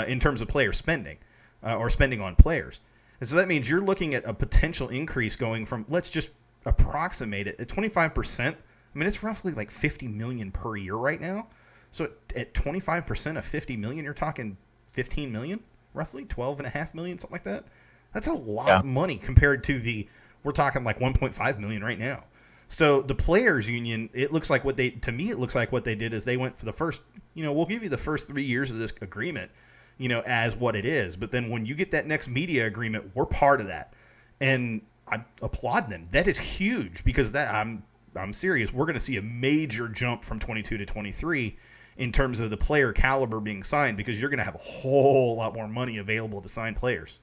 in terms of player spending or spending on players. And so that means you're looking at a potential increase going from, let's just approximate it, at 25%. I mean, it's roughly like 50 million per year right now. So at 25% of 50 million, you're talking 15 million, roughly 12.5 million, something like that. That's a lot of money compared to we're talking like 1.5 million right now. So the players union, it looks like what they did is they went for the first, we'll give you the first 3 years of this agreement, as what it is. But then when you get that next media agreement, we're part of that. And I applaud them. That is huge, because I'm serious. We're going to see a major jump from 22 to 23 in terms of the player caliber being signed, because you're going to have a whole lot more money available to sign players.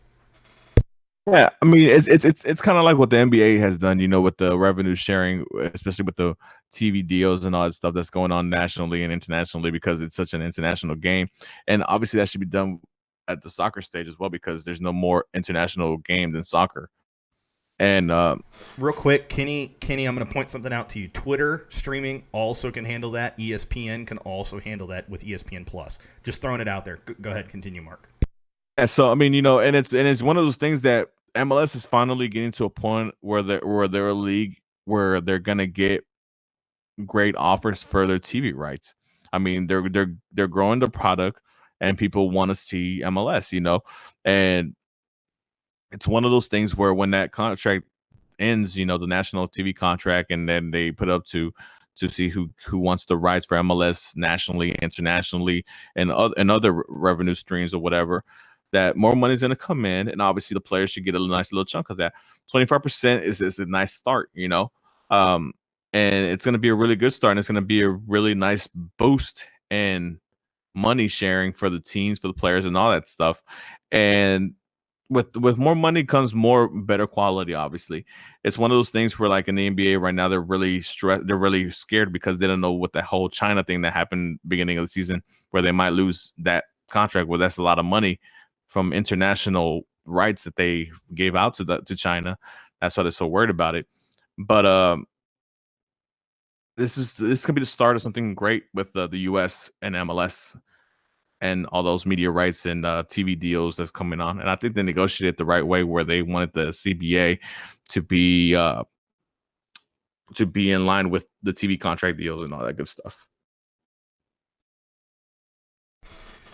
Yeah, I mean, it's kind of like what the NBA has done, with the revenue sharing, especially with the TV deals and all that stuff that's going on nationally and internationally, because it's such an international game. And obviously that should be done at the soccer stage as well, because there's no more international game than soccer. And real quick, Kenny, I'm going to point something out to you. Twitter streaming also can handle that. ESPN can also handle that with ESPN Plus. Just throwing it out there. Go ahead, continue, Mark. Yeah, so I mean, and it's one of those things that MLS is finally getting to a point where they're a league where they're gonna get great offers for their TV rights. I mean, they're growing the product, and people want to see MLS, and it's one of those things where when that contract ends, the national TV contract, and then they put up to see who wants the rights for MLS nationally, internationally, and other revenue streams or whatever, that more money is going to come in, and obviously the players should get a nice little chunk of that. 25% is a nice start, and it's going to be a really good start, and it's going to be a really nice boost in money sharing for the teams, for the players, and all that stuff. And with more money comes more better quality. Obviously, it's one of those things where, like in the NBA right now, they're really stressed. They're really scared because they don't know what the whole China thing that happened beginning of the season, where they might lose that contract. Well, that's a lot of money from international rights that they gave out to China. That's why they're so worried about it. But this could be the start of something great with the US and MLS and all those media rights and TV deals that's coming on. And I think they negotiated the right way, where they wanted the CBA to be in line with the TV contract deals and all that good stuff.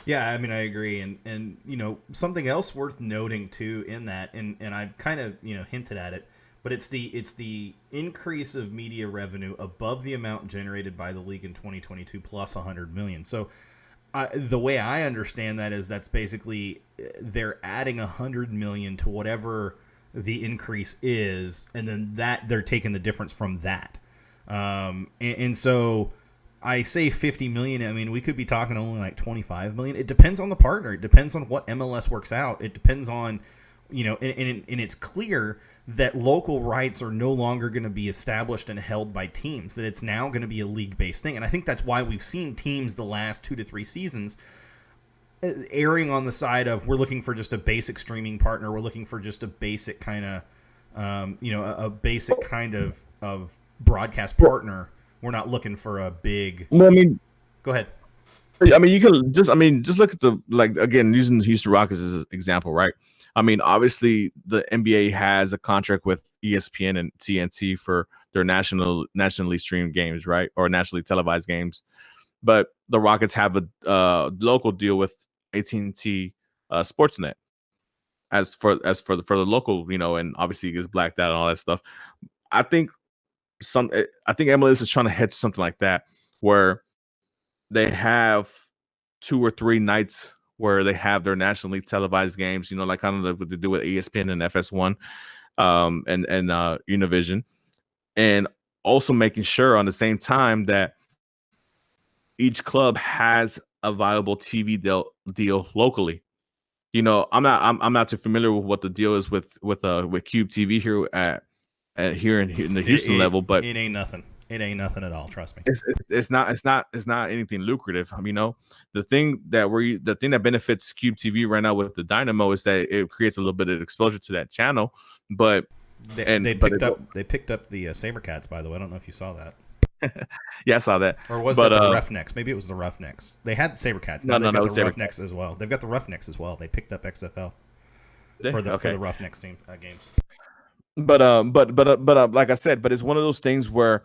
Yeah, I mean, I agree, and something else worth noting too in that, and I kind of hinted at it, but it's the increase of media revenue above the amount generated by the league in 2022 plus 100 million. So the way I understand that is that's basically they're adding 100 million to whatever the increase is, and then that they're taking the difference from that, and so. I say 50 million. I mean, we could be talking only like 25 million. It depends on the partner. It depends on what MLS works out. It depends on, and it's clear that local rights are no longer going to be established and held by teams, that it's now going to be a league-based thing. And I think that's why we've seen teams the last 2 to 3 seasons erring on the side of, we're looking for just a basic streaming partner. We're looking for just a basic kind of, a basic kind of broadcast partner. We're not looking for a big. Well, I mean, go ahead. I mean, you can just look at again, using the Houston Rockets as an example, right? I mean, obviously the NBA has a contract with ESPN and TNT for their nationally streamed games, right? Or nationally televised games. But the Rockets have a local deal with AT&T Sportsnet as for the local, and obviously it gets blacked out and all that stuff. I think MLS is trying to head to something like that, where they have 2 or 3 nights where they have their nationally televised games, like kind of what they do with ESPN and FS1, and Univision, and also making sure on the same time that each club has a viable TV deal locally. I'm not too familiar with what the deal is with Cube TV here here in the Houston level, but it ain't nothing. It ain't nothing at all. Trust me. It's not anything lucrative. The thing that benefits Cube TV right now with the Dynamo is that it creates a little bit of exposure to that channel. But they picked up the Sabercats, by the way. I don't know if you saw that. Yeah, I saw that. Or was it the Roughnecks? Maybe it was the Roughnecks. They had the Sabercats. No, they've got the Roughnecks as well. They've got the Roughnecks as well. They picked up XFL for the Roughnecks team games. But like I said, but it's one of those things where,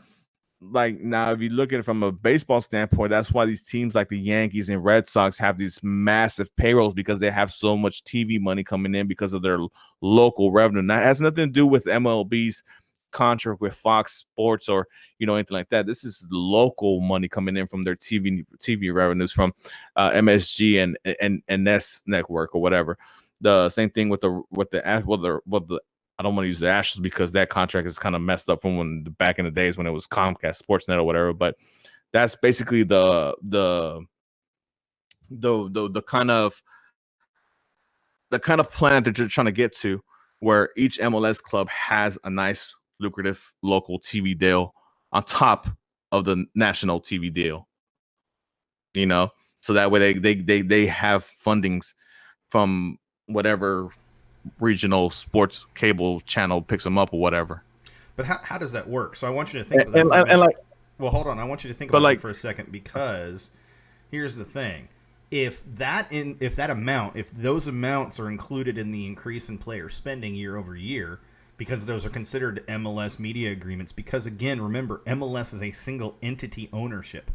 like, now if you look at it from a baseball standpoint, that's why these teams like the Yankees and Red Sox have these massive payrolls, because they have so much TV money coming in because of their local revenue. Now, it has nothing to do with MLB's contract with Fox Sports or anything like that. This is local money coming in from their TV revenues from MSG and Nest Network or whatever. The same thing with the I don't want to use the Astros because that contract is kind of messed up from when back in the days when it was Comcast Sportsnet or whatever. But that's basically the kind of plan that you're trying to get to, where each MLS club has a nice, lucrative local TV deal on top of the national TV deal. So that way they have fundings from whatever regional sports cable channel picks them up or whatever. But how does that work? So I want you to think about that. Well, hold on. I want you to think about that for a second, because here's the thing. If those amounts are included in the increase in player spending year over year, because those are considered MLS media agreements, because again, remember, MLS is a single entity ownership.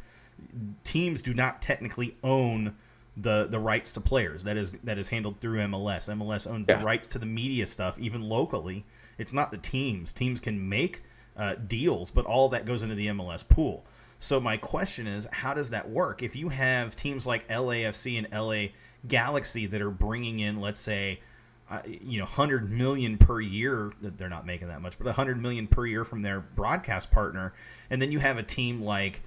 Teams do not technically own the rights to players. That is handled through MLS. MLS owns the rights to the media stuff, even locally. It's not the teams. Teams can make deals, but all that goes into the MLS pool. So my question is, how does that work? If you have teams like LAFC and LA Galaxy that are bringing in, let's say, $100 million per year, they're not making that much, but $100 million per year from their broadcast partner, and then you have a team like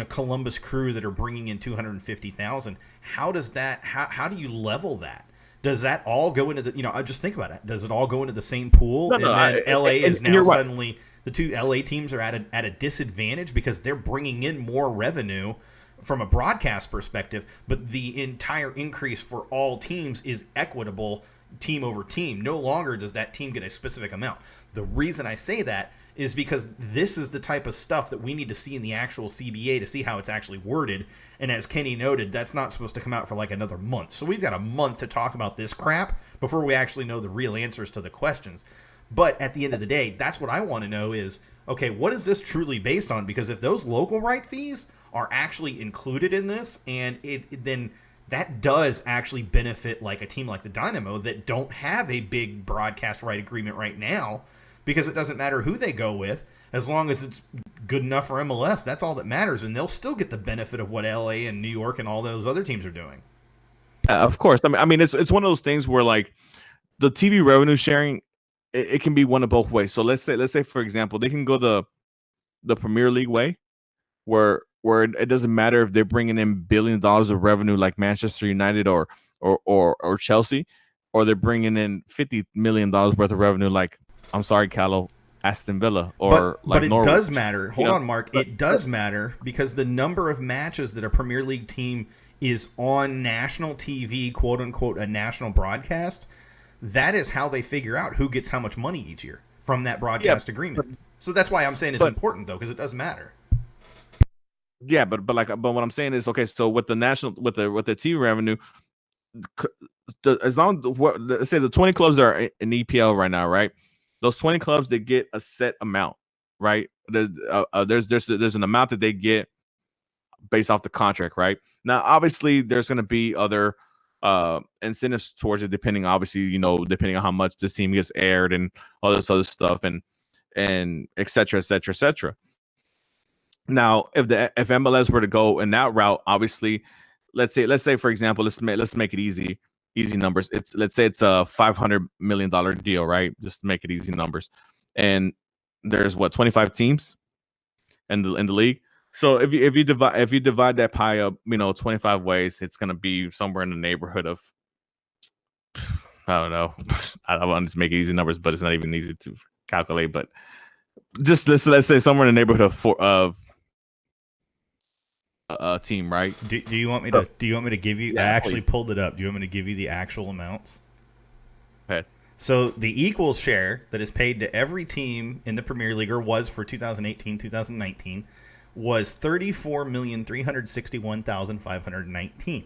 Columbus Crew that are bringing in $250,000. How does that? How do you level that? Does that all go into the? I just think about it. Does it all go into the same pool? And then LA is now suddenly the two LA teams are at a disadvantage because they're bringing in more revenue from a broadcast perspective, but the entire increase for all teams is equitable, team over team. No longer does that team get a specific amount. The reason I say that is because this is the type of stuff that we need to see in the actual CBA to see how it's actually worded. And as Kenny noted, that's not supposed to come out for like another month. So we've got a month to talk about this crap before we actually know the real answers to the questions. But at the end of the day, that's what I want to know is, okay, what is this truly based on? Because if those local right fees are actually included in this, and then that does actually benefit like a team like the Dynamo that don't have a big broadcast right agreement right now, because it doesn't matter who they go with, as long as it's good enough for MLS. That's all that matters, and they'll still get the benefit of what LA and New York and all those other teams are doing. Of course. I mean, it's one of those things where, like, the TV revenue sharing, it can be one of both ways. So let's say for example, they can go the Premier League way, where it doesn't matter if they're bringing in $1 billion of revenue like Manchester United or Chelsea, or they're bringing in $50 million worth of revenue like, I'm sorry, Callow, Aston Villa or but it Norwich. Does matter. Hold on, Mark. It does matter because the number of matches that a Premier League team is on national TV, quote unquote, a national broadcast, that is how they figure out who gets how much money each year from that broadcast agreement. So that's why I'm saying it's important though, because it does matter. Yeah, but what I'm saying is, okay, so with the TV revenue, as long as let's say the 20 clubs that are in EPL right now, right? Those 20 clubs, they get a set amount, right? There's an amount that they get based off the contract, right? Now, obviously, there's going to be other incentives towards it, depending on how much this team gets aired and all this other stuff, and et cetera, et cetera, et cetera. Now, if MLS were to go in that route, obviously, let's say for example, let's make it easy numbers. Let's say it's a $500 million deal, right? Just to make it easy numbers. And there's 25 teams in the league. So if you divide that pie up, 25 ways, it's gonna be somewhere in the neighborhood of, I don't know. I want to make easy numbers, but it's not even easy to calculate. But just let's say somewhere in the neighborhood of a team, right? Do you want me to? Do you want me to give you? Yeah, I actually please. pulled it up. Do you want me to give you the actual amounts? Okay. So the equal share that is paid to every team in the Premier League, or was for 2018-2019, was 34,361,519.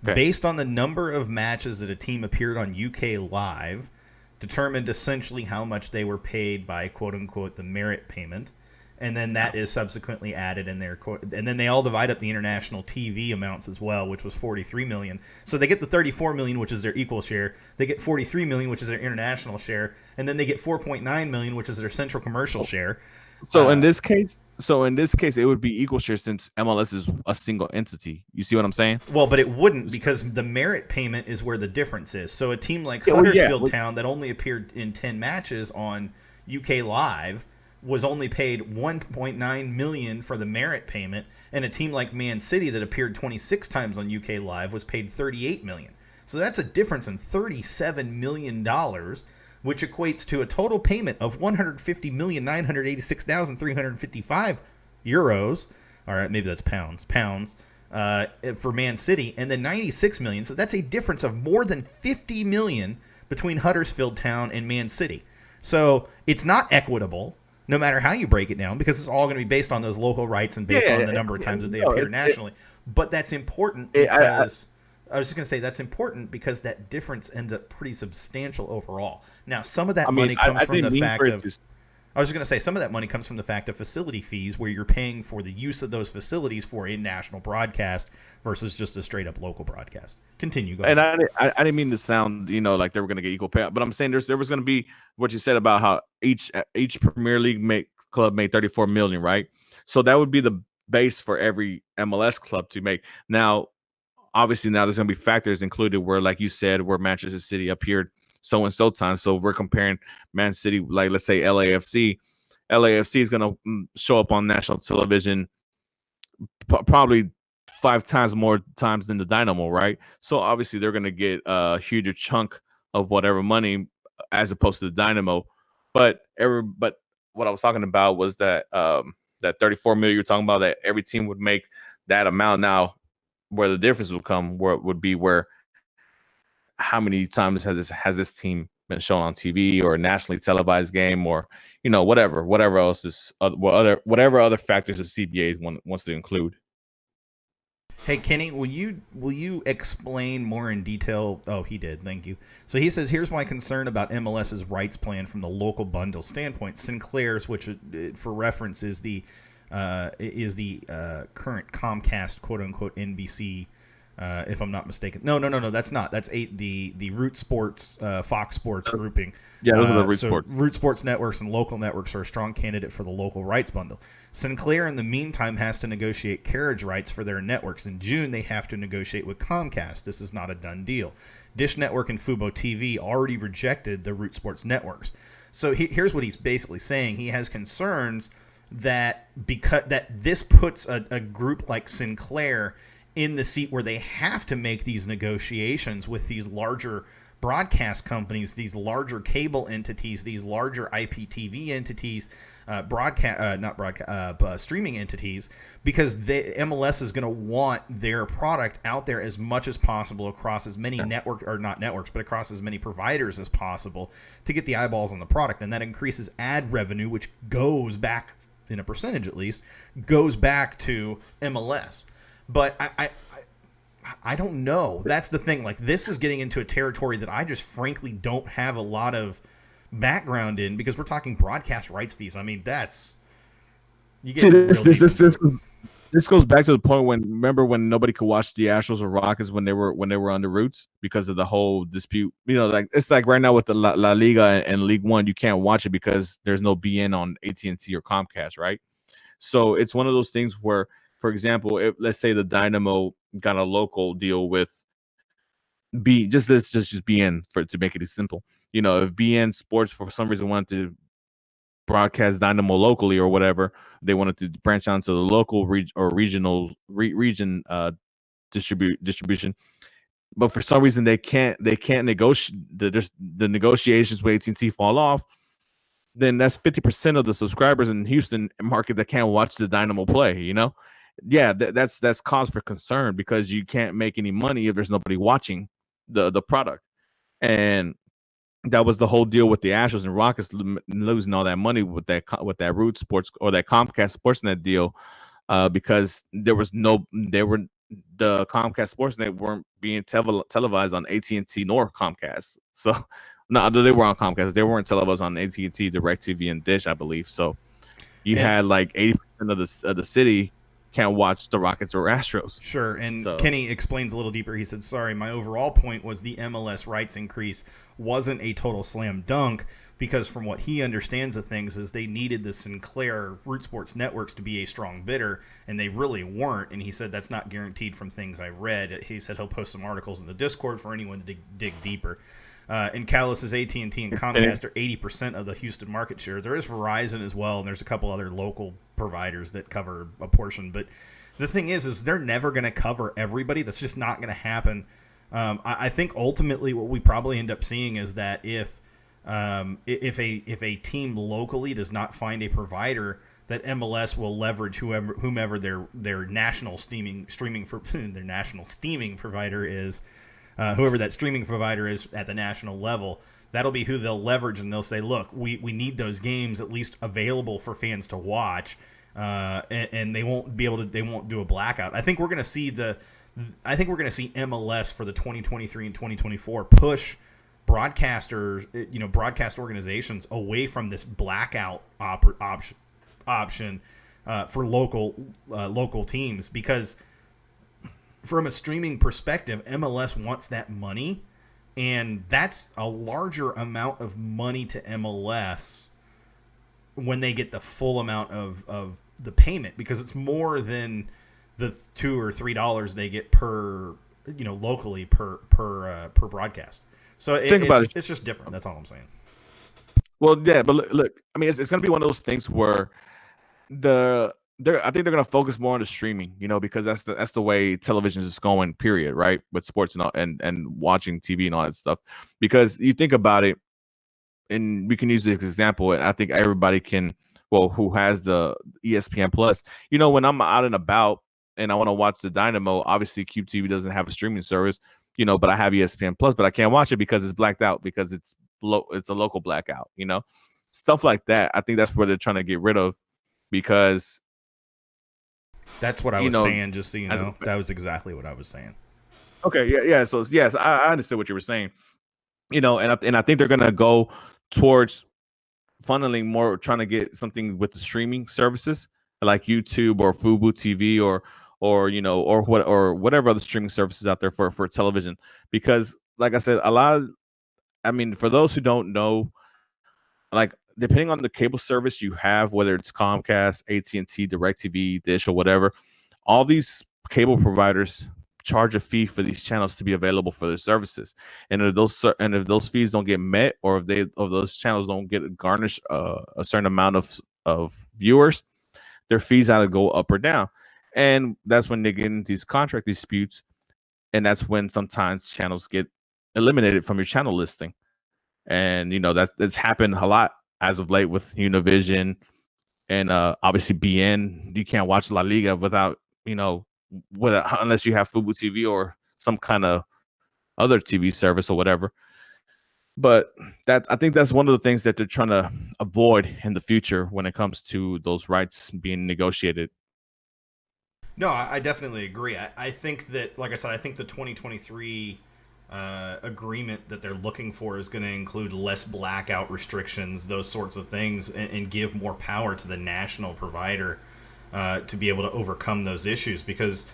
Okay. Based on the number of matches that a team appeared on UK Live, determined essentially how much they were paid by quote unquote the merit payment, and then that is subsequently added in their and then they all divide up the international TV amounts as well, which was 43 million. So they get the 34 million, which is their equal share. They get 43 million, which is their international share, and then they get 4.9 million, which is their central commercial share. So in this case, it would be equal share since MLS is a single entity. You see what I'm saying? Well, but it wouldn't, because the merit payment is where the difference is. So a team like Yeah, well, yeah. Huddersfield Town that only appeared in 10 matches on UK Live was only paid 1.9 million for the merit payment, and a team like Man City that appeared 26 times on UK Live was paid 38 million. So that's a difference in $37 million, which equates to a total payment of 150,986,355 euros. All right, maybe that's pounds. For Man City, and then 96 million. So that's a difference of more than 50 million between Huddersfield Town and Man City. So it's not equitable, no matter how you break it down, because it's all going to be based on those local rights and based on the number of times that they appear nationally. But that's important because I was just going to say that's important because that difference ends up pretty substantial overall. Now, some of that money comes from the fact of. I was just going to say some of that money comes from the fact of facility fees, where you're paying for the use of those facilities for a national broadcast versus just a straight up local broadcast. Continue. Go ahead. And I didn't mean to sound, like they were going to get equal pay, but I'm saying there was going to be what you said about how each Premier League club made 34 million, right? So that would be the base for every MLS club to make. Now, obviously, now there's going to be factors included where, like you said, where Manchester City appeared so and so times. So if we're comparing Man City, like let's say LAFC is going to show up on national television probably 5 times more times than the Dynamo, right? So obviously they're going to get a huger chunk of whatever money as opposed to the Dynamo. But what I was talking about was that that 34 million you're talking about, that every team would make that amount. Now, where the difference would come, where it would be where how many times has this team been shown on TV or a nationally televised game, or whatever else is whatever other factors the CBA wants to include. Hey Kenny, will you explain more in detail? Oh, he did. Thank you. So he says, here's my concern about MLS's rights plan from the local bundle standpoint. Sinclair's, which for reference is the current Comcast quote unquote NBC. If I'm not mistaken. No, that's not. That's the Root Sports, Fox Sports grouping. Yeah, those are the Root so Sports. Root Sports networks and local networks are a strong candidate for the local rights bundle. Sinclair, in the meantime, has to negotiate carriage rights for their networks. In June, they have to negotiate with Comcast. This is not a done deal. Dish Network and Fubo TV already rejected the Root Sports networks. So here's what he's basically saying. He has concerns that this puts a group like Sinclair in the seat where they have to make these negotiations with these larger broadcast companies, these larger cable entities, these larger IPTV entities, streaming entities, because MLS is going to want their product out there as much as possible across as many across as many providers as possible to get the eyeballs on the product, and that increases ad revenue, which goes back, in a percentage at least, goes back to MLS. But I don't know. That's the thing. Like, this is getting into a territory that I just frankly don't have a lot of background in, because we're talking broadcast rights fees. I mean, that's you get this goes back to the point remember when nobody could watch the Astros or Rockets when they were on the Roots because of the whole dispute. Like it's like right now with the La Liga and League One, you can't watch it because there's no BN on AT&T or Comcast, right? So it's one of those things where, for example, if let's say the Dynamo got a local deal with just BN for to make it simple. If BN Sports for some reason wanted to broadcast Dynamo locally or whatever, they wanted to branch out to the local region distribution. But for some reason they can't negotiate. The negotiations with AT&T fall off. Then that's 50% of the subscribers in Houston market that can't watch the Dynamo play. Yeah, that's cause for concern because you can't make any money if there's nobody watching the product. And that was the whole deal with the Astros and Rockets losing all that money with that Root Sports or that Comcast Sportsnet deal, because the Comcast Sportsnet weren't being televised on AT&T nor Comcast. So no, they were on Comcast. They weren't televised on AT&T, DirecTV, and Dish, I believe. So you had like 80% of the city can't watch the Rockets or Astros. Sure, and Kenny explains a little deeper. He said, sorry, my overall point was the MLS rights increase wasn't a total slam dunk because from what he understands of things is they needed the Sinclair Root Sports networks to be a strong bidder, and they really weren't, and he said that's not guaranteed from things I read. He said he'll post some articles in the Discord for anyone to dig deeper. And Callis says AT&T and Comcast are 80% of the Houston market share. There is Verizon as well, and there's a couple other local providers that cover a portion. But the thing is they're never going to cover everybody. That's just not going to happen. I think ultimately what we probably end up seeing is that if a team locally does not find a provider, that MLS will leverage whomever their national streaming their national steaming provider is. Whoever that streaming provider is at the national level, that'll be who they'll leverage, and they'll say, look, we need those games at least available for fans to watch, and they won't do a blackout. I think we're going to see MLS for the 2023 and 2024 push broadcasters, broadcast organizations away from this blackout option for local teams, because from a streaming perspective, MLS wants that money, and that's a larger amount of money to MLS when they get the full amount of the payment, because it's more than the $2 or $3 they get per locally per broadcast. So it's just different. That's all I'm saying. Well, yeah, but look, I mean, it's going to be one of those things where I think they're going to focus more on the streaming, because that's the way television is going, period, right? With sports and watching TV and all that stuff. Because you think about it, and we can use this example, and I think everybody can, who has the ESPN Plus, when I'm out and about and I want to watch the Dynamo, obviously Cube TV doesn't have a streaming service, but I have ESPN Plus, but I can't watch it because it's blacked out, because it's a local blackout, stuff like that. I think that's where they're trying to get rid of, because that's what I was saying, just so you know. That was exactly what I was saying. Okay, yeah. So yes, I understood what you were saying. And I think they're gonna go towards funneling more, trying to get something with the streaming services like YouTube or Fubo TV or whatever other streaming services out there for television. Because, like I said, for those who don't know, like, depending on the cable service you have, whether it's Comcast, AT&T, DirecTV, Dish, or whatever, all these cable providers charge a fee for these channels to be available for their services. And if those fees don't get met, or if those channels don't get garnished a certain amount of viewers, their fees either go up or down. And that's when they get into these contract disputes, and that's when sometimes channels get eliminated from your channel listing. And that's happened a lot as of late with Univision and obviously BN. You can't watch La Liga without unless you have Fubo TV or some kind of other TV service or whatever. But I think that's one of the things that they're trying to avoid in the future when it comes to those rights being negotiated. No, I definitely agree. I think that, like I said, I think the 2023 agreement that they're looking for is going to include less blackout restrictions, those sorts of things, and give more power to the national provider to be able to overcome those issues. Because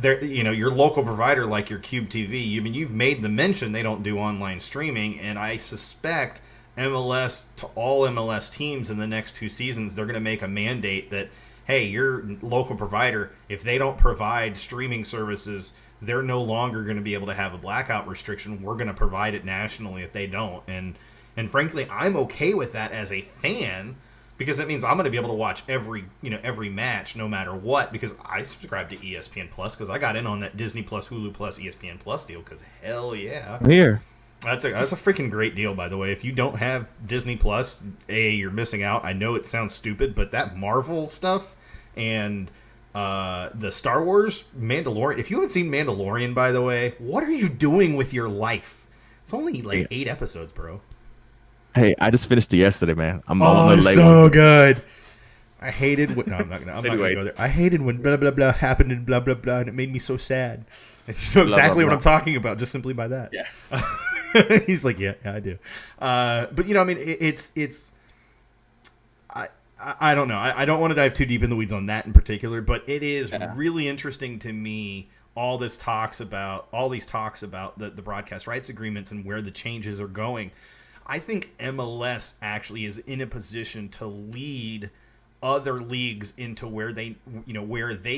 your local provider, like your Cube TV, you've made the mention they don't do online streaming, and I suspect MLS, to all MLS teams in the next 2 seasons, they're going to make a mandate that hey, your local provider, if they don't provide streaming services, they're no longer going to be able to have a blackout restriction. We're going to provide it nationally if they don't. And frankly, I'm okay with that as a fan, because that means I'm going to be able to watch every match no matter what, because I subscribe to ESPN Plus, because I got in on that Disney Plus, Hulu Plus, ESPN Plus deal, because hell yeah. Here. That's a freaking great deal, by the way. If you don't have Disney Plus, you're missing out. I know it sounds stupid, but that Marvel stuff and the Star Wars Mandalorian. If you haven't seen Mandalorian, by the way, what are you doing with your life? It's only like 8 episodes, bro. Hey, I just finished it yesterday, man. I'm so good. I hated when... No, I'm not going to Anyway. go there. I hated when blah, blah, blah happened and blah, blah, blah, and it made me so sad. And you know exactly what I'm talking about just simply by that. Yeah. He's like, yeah, I do. But, you know, I mean, it's... I don't know. I don't want to dive too deep in the weeds on that in particular, but it is really interesting to me, all these talks about the broadcast rights agreements and where the changes are going. I think MLS actually is in a position to lead other leagues into where they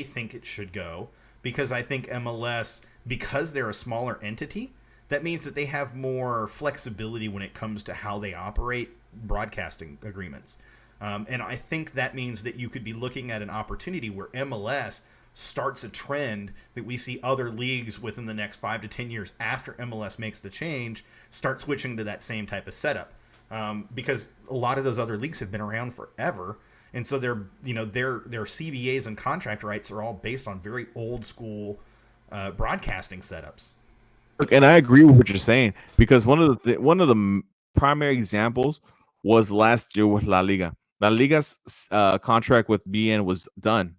think it should go, because I think MLS, because they're a smaller entity, that means that they have more flexibility when it comes to how they operate broadcasting agreements. And I think that means that you could be looking at an opportunity where MLS starts a trend that we see other leagues within the next 5 to 10 years after MLS makes the change start switching to that same type of setup. Because a lot of those other leagues have been around forever. And so their CBAs and contract rights are all based on very old school broadcasting setups. Look, and I agree with what you're saying, because one of the primary examples was last year with La Liga. La Liga's contract with BN was done,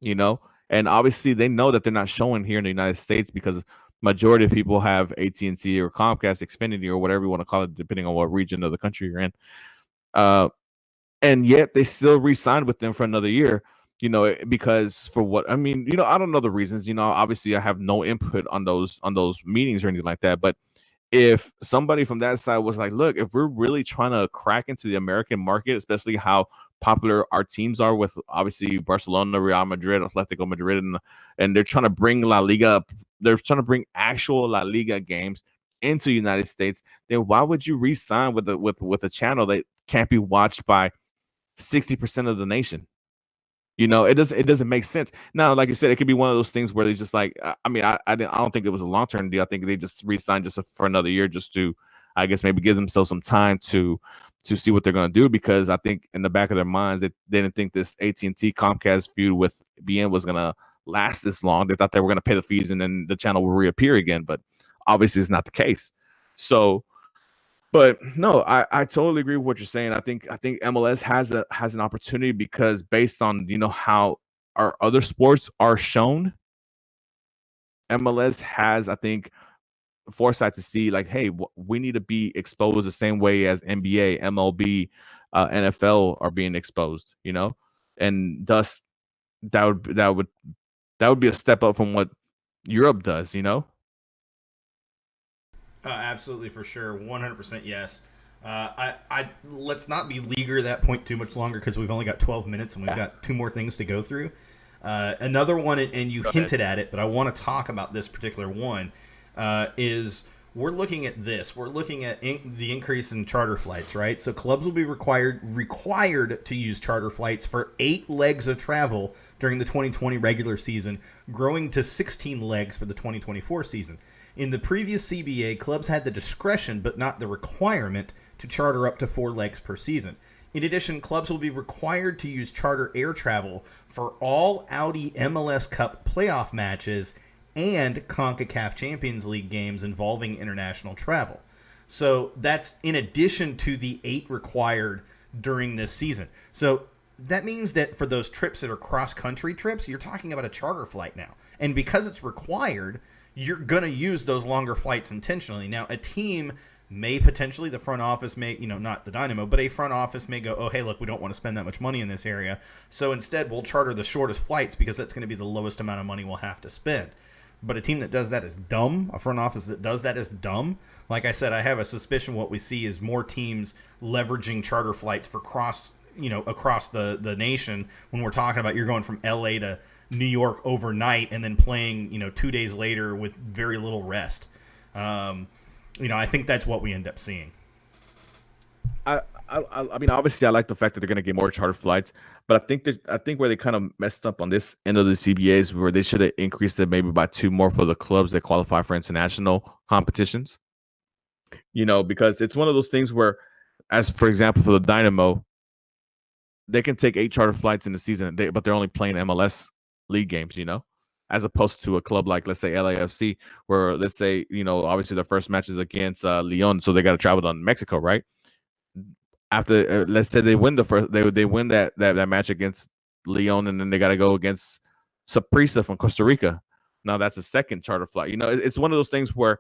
and obviously they know that they're not showing here in the United States because majority of people have AT&T or Comcast, Xfinity, or whatever you want to call it, depending on what region of the country you're in. And yet they still re-signed with them for another year, because for what I mean, I don't know the reasons. Obviously I have no input on those meetings or anything like that. But if somebody from that side was like, look, if we're really trying to crack into the American market, especially how popular our teams are with obviously Barcelona, Real Madrid, Atletico Madrid, and they're trying to bring La Liga, they're trying to bring actual La Liga games into the United States, then why would you re-sign with a channel that can't be watched by 60% of the nation? It doesn't make sense. Now, like you said, it could be one of those things where they just like, I don't think it was a long-term deal. I think they just re-signed just for another year, just to, I guess, maybe give themselves some time to see what they're going to do, because I think in the back of their minds, they didn't think this AT&T Comcast feud with BN was going to last this long. They thought they were going to pay the fees and then the channel will reappear again, but obviously it's not the case. So, but no, I totally agree with what you're saying. I think MLS has an opportunity, because based on how our other sports are shown, MLS has, I think, foresight to see like, hey, we need to be exposed the same way as NBA, MLB, NFL are being exposed, and thus that would be a step up from what Europe does, Absolutely, for sure, 100% yes. I let's not beleaguer that point too much longer, because we've only got 12 minutes and we've got 2 more things to go through. Another one, and you hinted at it, but I want to talk about this particular one, is we're looking at this. We're looking at the increase in charter flights, right? So clubs will be required to use charter flights for 8 legs of travel during the 2020 regular season, growing to 16 legs for the 2024 season. In the previous CBA, clubs had the discretion but not the requirement to charter up to 4 legs per season. In addition, clubs will be required to use charter air travel for all Audi MLS Cup playoff matches and CONCACAF Champions League games involving international travel. So that's in addition to the 8 required during this season. So that means that for those trips that are cross-country trips, you're talking about a charter flight now. And because it's required, you're going to use those longer flights intentionally. Now, a team may potentially, the front office may, not the Dynamo, but a front office may go, oh, hey, look, we don't want to spend that much money in this area. So instead, we'll charter the shortest flights because that's going to be the lowest amount of money we'll have to spend. But a team that does that is dumb. A front office that does that is dumb. Like I said, I have a suspicion what we see is more teams leveraging charter flights for across the nation when we're talking about you're going from LA to New York overnight and then playing 2 days later with very little rest. I think that's what we end up seeing. I mean, obviously, I like the fact that they're going to get more charter flights, but I think where they kind of messed up on this end of the CBAs where they should have increased it maybe by 2 more for the clubs that qualify for international competitions. Because it's one of those things where, as for example, for the Dynamo, they can take 8 charter flights in the season, but they're only playing MLS league games. As opposed to a club like, let's say, LAFC, where let's say obviously their first match is against Leon, so they got to travel to Mexico, right? After let's say they win the first, they win that match against Leon, and then they got to go against Saprissa from Costa Rica. Now that's a second charter flight. It's one of those things where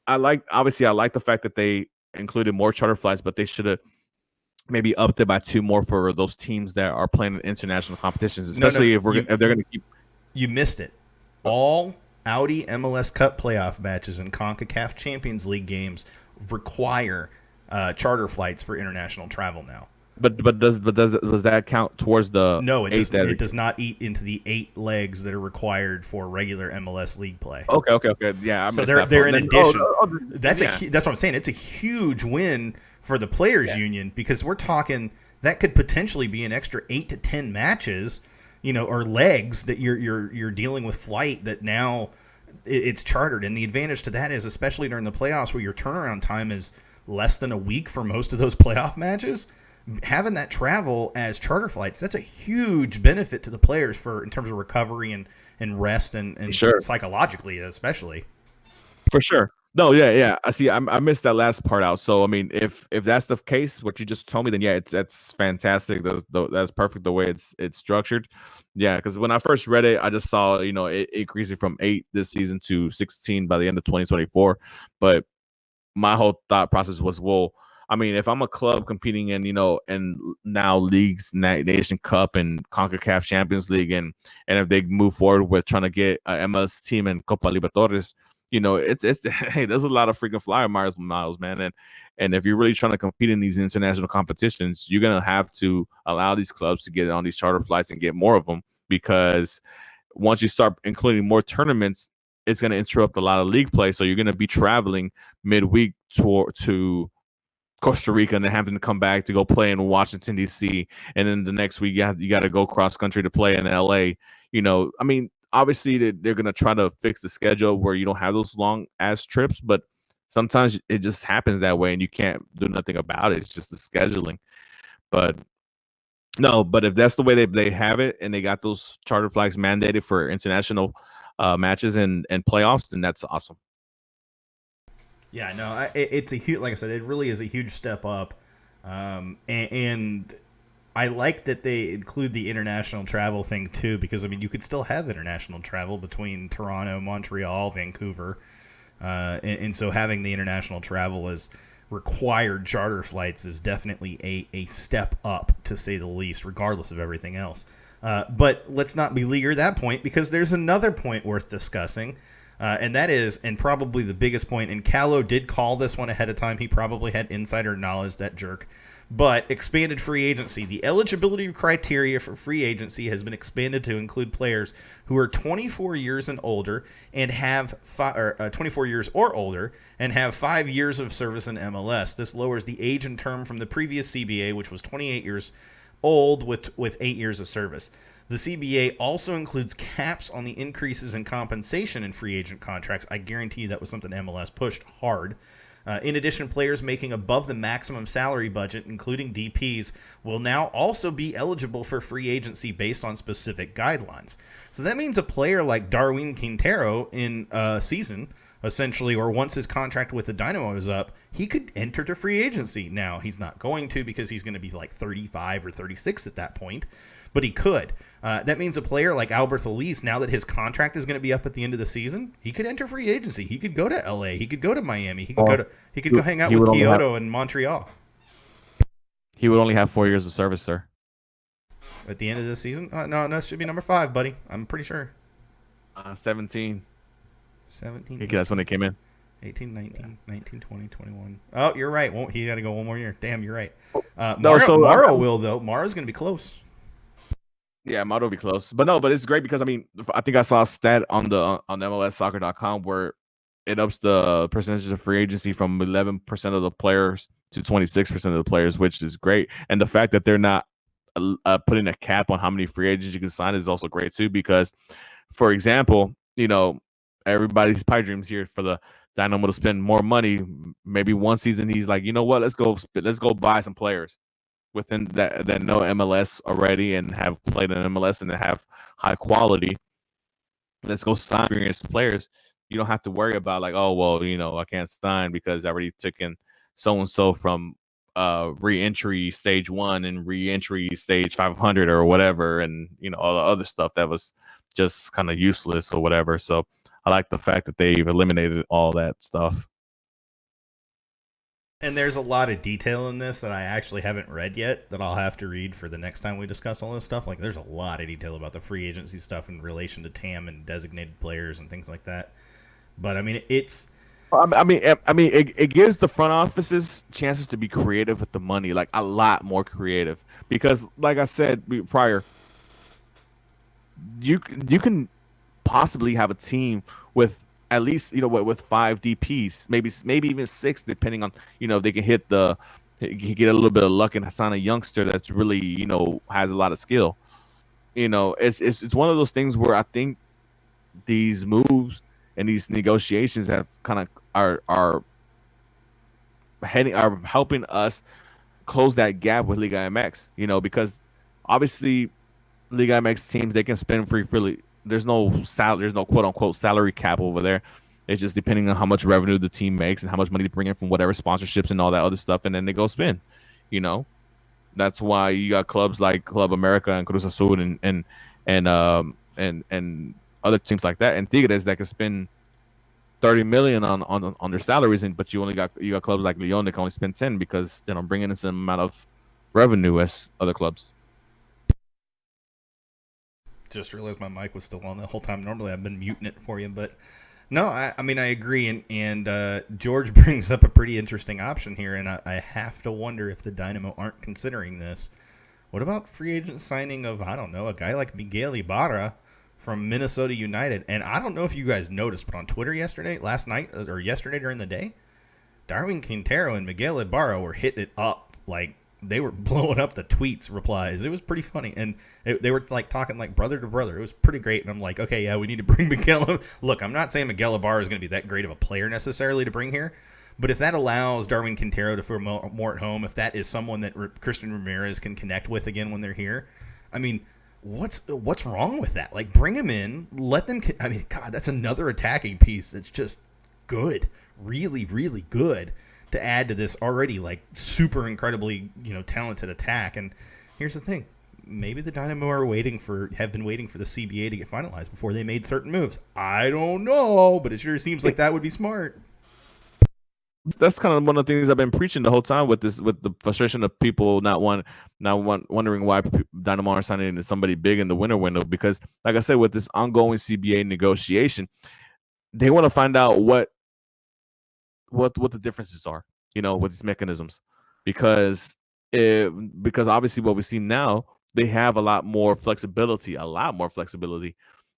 I like the fact that they included more charter flights, but they should have maybe upped it by 2 more for those teams that are playing in international competitions, especially if they're going to keep. You missed it. All Audi MLS Cup playoff matches and CONCACAF Champions League games require charter flights for international travel now. But does that count towards the? No, it does not eat into the 8 legs that are required for regular MLS league play. Okay. Yeah, so they're in addition. That's what I'm saying. It's a huge win for the players' union because we're talking that could potentially be an extra 8 to 10 matches, or legs that you're dealing with flight that now it's chartered. And the advantage to that is, especially during the playoffs where your turnaround time is less than a week for most of those playoff matches, having that travel as charter flights, that's a huge benefit to the players in terms of recovery and rest and sure. Psychologically especially. For sure. No, yeah. I see. I missed that last part out. So I mean, if that's the case, what you just told me, then yeah, that's fantastic. That's perfect the way it's structured. Yeah, because when I first read it, I just saw it increasing from 8 this season to 16 by the end of 2024. But my whole thought process was, well, I mean, if I'm a club competing in, and now leagues, Nation Cup and CONCACAF Champions League, and if they move forward with trying to get an MLS team in Copa Libertadores, it's hey, there's a lot of freaking flyer miles, man. And if you're really trying to compete in these international competitions, you're going to have to allow these clubs to get on these charter flights and get more of them, because once you start including more tournaments, it's going to interrupt a lot of league play. So you're going to be traveling midweek to Costa Rica and then having to come back to go play in Washington, D.C. And then the next week you got to go cross country to play in L.A. I mean, obviously they're going to try to fix the schedule where you don't have those long ass trips, but sometimes it just happens that way and you can't do nothing about it. It's just the scheduling. But if that's the way they have it and they got those charter flags mandated for international matches and playoffs, then that's awesome. Yeah, no, it's a huge, like I said, it really is a huge step up. And I like that they include the international travel thing too, because I mean, you could still have international travel between Toronto, Montreal, Vancouver. And so having the international travel as required charter flights is definitely a step up, to say the least, regardless of everything else. But let's not beleaguer that point, because there's another point worth discussing. And that is, and probably the biggest point, and Callow did call this one ahead of time. He probably had insider knowledge, that jerk. But expanded free agency. The eligibility criteria for free agency has been expanded to include players who are 24 years and older and have 24 years or older and have 5 years of service in MLS. This lowers the age and term from the previous CBA, which was 28 years old with 8 years of service. The CBA also includes caps on the increases in compensation in free agent contracts. I guarantee you that was something MLS pushed hard. In addition, players making above the maximum salary budget, including DPs, will now also be eligible for free agency based on specific guidelines. So that means a player like Darwin Quintero in a season, essentially, or once his contract with the Dynamo is up, he could enter to free agency. Now, he's not going to, because he's going to be like 35 or 36 at that point, but he could. That means a player like Albert Elise, now that his contract is going to be up at the end of the season, he could enter free agency. He could go to LA. He could go to Miami. He could go hang out with Kyoto and Montreal. He would only have 4 years of service, sir. At the end of the season? No, it should be number 5, buddy. I'm pretty sure. 17. 17. That's when it came in. 18, 19, 19, 20, 21. Oh, you're right. He got to go one more year. Damn, you're right. No, so Morrow will though. Morrow's going to be close. yeah, Motto will be close, but no, but it's great because I mean, I think I saw a stat on the on MLSsoccer.com where it ups the percentage of free agency from 11% of the players to 26% of the players, which is great. And the fact that they're not putting a cap on how many free agents you can sign is also great too. Because, for example, everybody's pipe dreams here for the Dynamo to spend more money. Maybe one season he's like, you know what, let's go buy some players within that know MLS already and have played in MLS and have high quality. Let's go sign experienced players. You don't have to worry about like, oh well, I can't sign because I already took in so and so from re-entry stage 1 and re-entry stage 500 or whatever, and all the other stuff that was just kind of useless or whatever. So I like the fact that they've eliminated all that stuff. And there's a lot of detail in this that I actually haven't read yet that I'll have to read for the next time we discuss all this stuff. Like, there's a lot of detail about the free agency stuff in relation to TAM and designated players and things like that. But I mean, it gives the front offices chances to be creative with the money, like a lot more creative. Because, like I said prior, you can possibly have a team with at least with 5 DPs, maybe even 6, depending on if they can get a little bit of luck and sign a youngster that's really has a lot of skill. It's one of those things where I think these moves and these negotiations have kind of are helping us close that gap with Liga MX. Because obviously Liga MX teams, they can spend freely. There's no quote unquote salary cap over there. It's just depending on how much revenue the team makes and how much money they bring in from whatever sponsorships and all that other stuff, and then they go spend. That's why you got clubs like Club America and Cruz Azul and other teams like that, and Tigres that can spend 30 million on their salaries, but you got clubs like Leon that can only spend 10 because they don't bring in the same amount of revenue as other clubs. just realized my mic was still on the whole time. Normally I've been muting it for you, but no, I mean, I agree. And George brings up a pretty interesting option here, and I have to wonder if the Dynamo aren't considering this. What about free agent signing of, I don't know, a guy like Miguel Ibarra from Minnesota United? And I don't know if you guys noticed, but on Twitter last night, or yesterday during the day, Darwin Quintero and Miguel Ibarra were hitting it up like they were blowing up the tweets replies. It was pretty funny, and they were like talking like brother to brother. It was pretty great, and I'm like, okay, yeah, we need to bring Miguel. Look, I'm not saying Miguel Ibarra is going to be that great of a player necessarily to bring here, but if that allows Darwin Quintero to feel more at home, if that is someone that Christian Ramirez can connect with again when they're here, I mean, what's wrong with that? Like, bring him in, let them. I mean, God, that's another attacking piece that's just good, really, really good to add to this already like super incredibly talented attack. And here's the thing: maybe the Dynamo have been waiting for the CBA to get finalized before they made certain moves. I don't know, but it sure seems like that would be smart. That's kind of one of the things I've been preaching the whole time with the frustration of people wondering why Dynamo aren't signing into somebody big in the winter window. Because, like I said, with this ongoing CBA negotiation, they want to find out what the differences are, with these mechanisms, because obviously what we see now, they have a lot more flexibility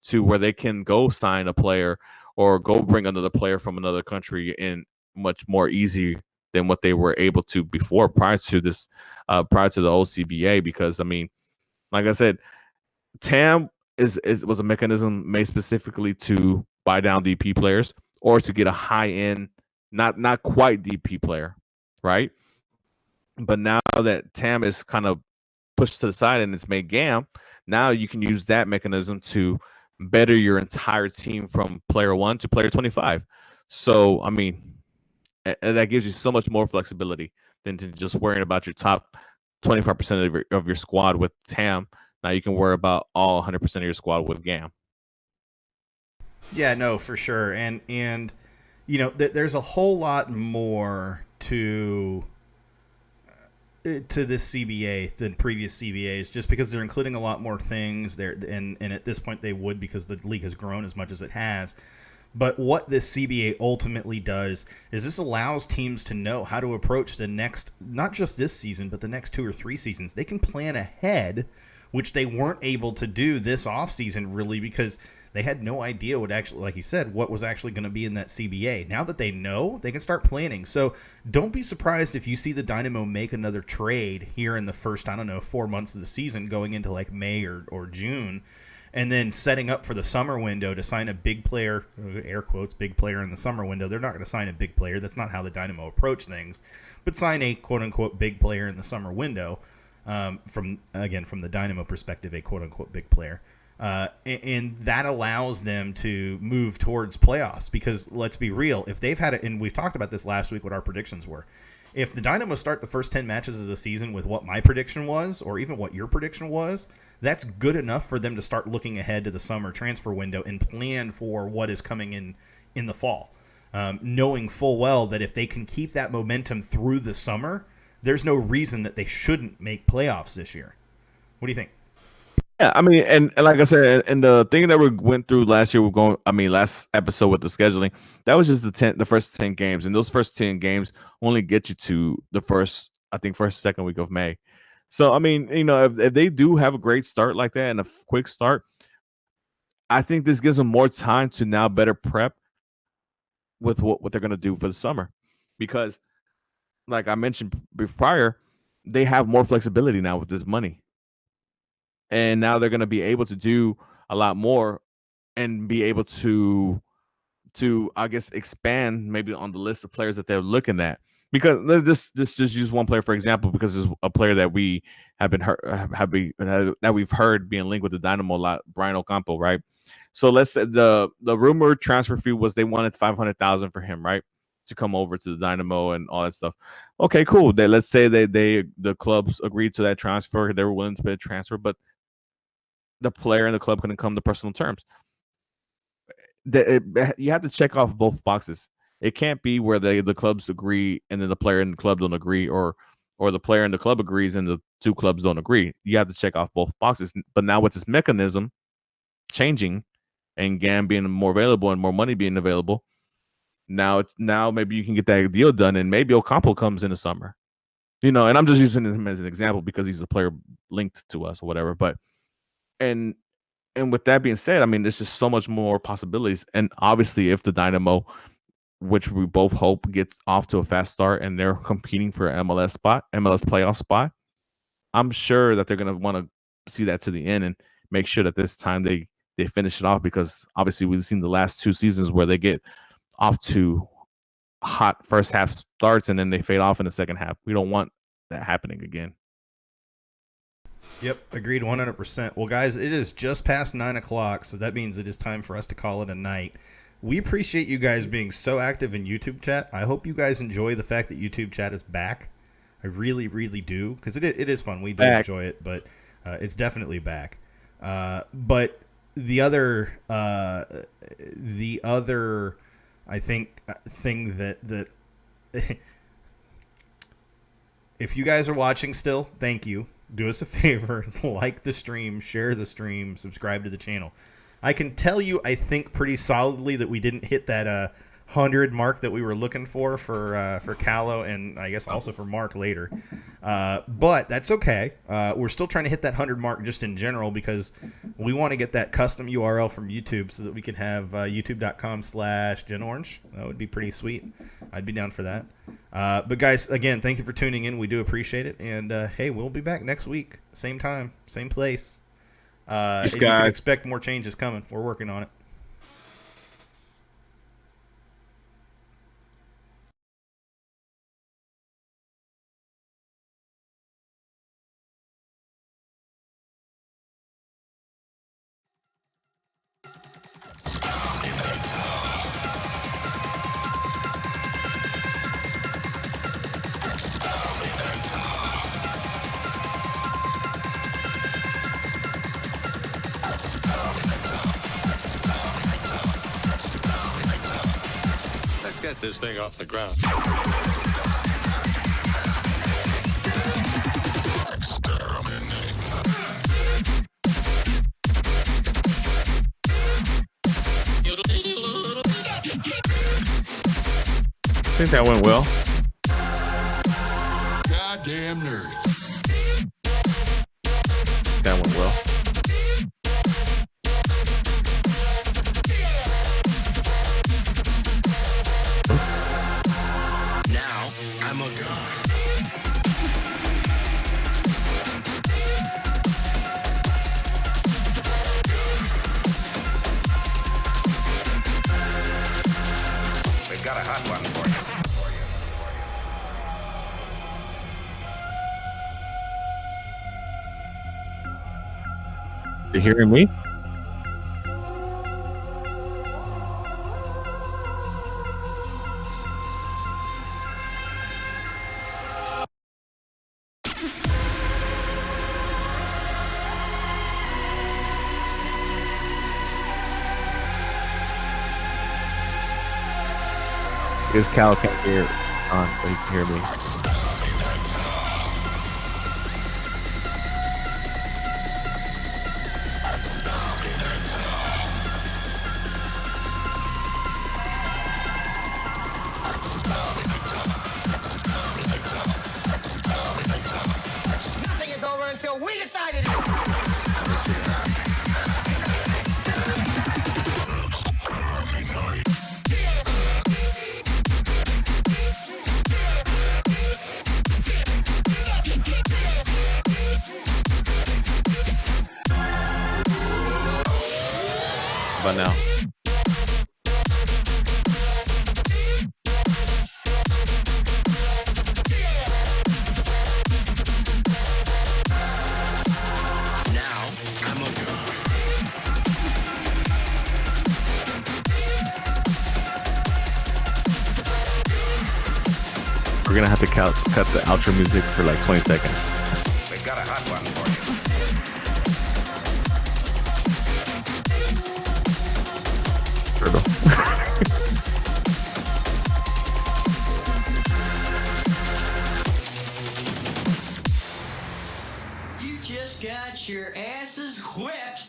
to where they can go sign a player or go bring another player from another country in much more easy than what they were able to before, prior to the old CBA. Because I mean, like I said, TAM was a mechanism made specifically to buy down DP players or to get a high end, not quite DP player, right? But now that TAM is kind of pushed to the side and it's made GAM, now you can use that mechanism to better your entire team from player 1 to player 25. So, I mean, that gives you so much more flexibility than to just worrying about your top 25% of your squad with TAM. Now you can worry about all 100% of your squad with GAM. Yeah, no, for sure. And there's a whole lot more to this CBA than previous CBAs, just because they're including a lot more things there, and at this point they would, because the league has grown as much as it has. But what this CBA ultimately does is this allows teams to know how to approach the next, not just this season, but the next 2 or 3 seasons. They can plan ahead, which they weren't able to do this offseason really because they had no idea what actually, like you said, what was actually going to be in that CBA. Now that they know, they can start planning. So don't be surprised if you see the Dynamo make another trade here in the first, 4 months of the season going into like May or June, and then setting up for the summer window to sign a big player, air quotes, big player in the summer window. They're not going to sign a big player. That's not how the Dynamo approach things. But sign a quote-unquote big player in the summer window from the Dynamo perspective, a quote-unquote big player. And that allows them to move towards playoffs because, let's be real, if they've had it, and we've talked about this last week, what our predictions were. If the Dynamo start the first 10 matches of the season with what my prediction was, or even what your prediction was, that's good enough for them to start looking ahead to the summer transfer window and plan for what is coming in the fall. Knowing full well that if they can keep that momentum through the summer, there's no reason that they shouldn't make playoffs this year. What do you think? Yeah, I mean, and like I said, and the thing that we went through last year, last episode with the scheduling, that was just the first 10 games, and those first 10 games only get you to the second week of May. So, I mean, if they do have a great start like that and a quick start, I think this gives them more time to now better prep with what they're going to do for the summer. Because, like I mentioned prior, they have more flexibility now with this money. And now they're going to be able to do a lot more and be able to I guess expand maybe on the list of players that they're looking at. Because let's just use one player for example, because it's a player that we have been that we've heard being linked with the Dynamo a lot, Brian Ocampo, right? So let's say the rumored transfer fee was they wanted $500,000 for him, right, to come over to the Dynamo and all that stuff. Okay, cool. Let's say the clubs agreed to that transfer, they were willing to pay a transfer, but the player and the club couldn't come to personal terms. You have to check off both boxes. It can't be where the clubs agree and then the player and the club don't agree, or the player and the club agrees and the two clubs don't agree. You have to check off both boxes. But now with this mechanism changing and GAM being more available and more money being available, now maybe you can get that deal done, and maybe Ocampo comes in the summer. And I'm just using him as an example because he's a player linked to us or whatever. But and with that being said, I mean, there's just so much more possibilities. And obviously, if the Dynamo, which we both hope gets off to a fast start and they're competing for an MLS playoff spot, I'm sure that they're going to want to see that to the end and make sure that this time they finish it off, because obviously we've seen the last 2 seasons where they get off to hot first half starts and then they fade off in the second half. We don't want that happening again. Yep, agreed 100%. Well, guys, it is just past 9 o'clock, so that means it is time for us to call it a night. We appreciate you guys being so active in YouTube chat. I hope you guys enjoy the fact that YouTube chat is back. I really, really do, because it is fun. We do enjoy it, but it's definitely back. But the other, I think, thing that if you guys are watching still, thank you. Do us a favor, like the stream, share the stream, subscribe to the channel. I can tell you, I think pretty solidly that we didn't hit that 100 mark that we were looking for Callow, and I guess also for Mark later. But that's okay. We're still trying to hit that 100 mark just in general, because we want to get that custom URL from YouTube so that we can have youtube.com/GenOrange. That would be pretty sweet. I'd be down for that. But guys, again, thank you for tuning in. We do appreciate it. And hey, we'll be back next week. Same time, same place. You can expect more changes coming. We're working on it. Get this thing off the ground. Exterminate. think that went well. Goddamn nerds. That went well. Now I'm a god. We've got a hot one for you. You hearing me? Because Cal can't hear on, but he can hear me. Nothing is over until we decided it. But now. Now I'm a god. We're gonna have to cut the outro music for like 20 seconds. We've got a hot one for you. Turtle. You just got your asses whipped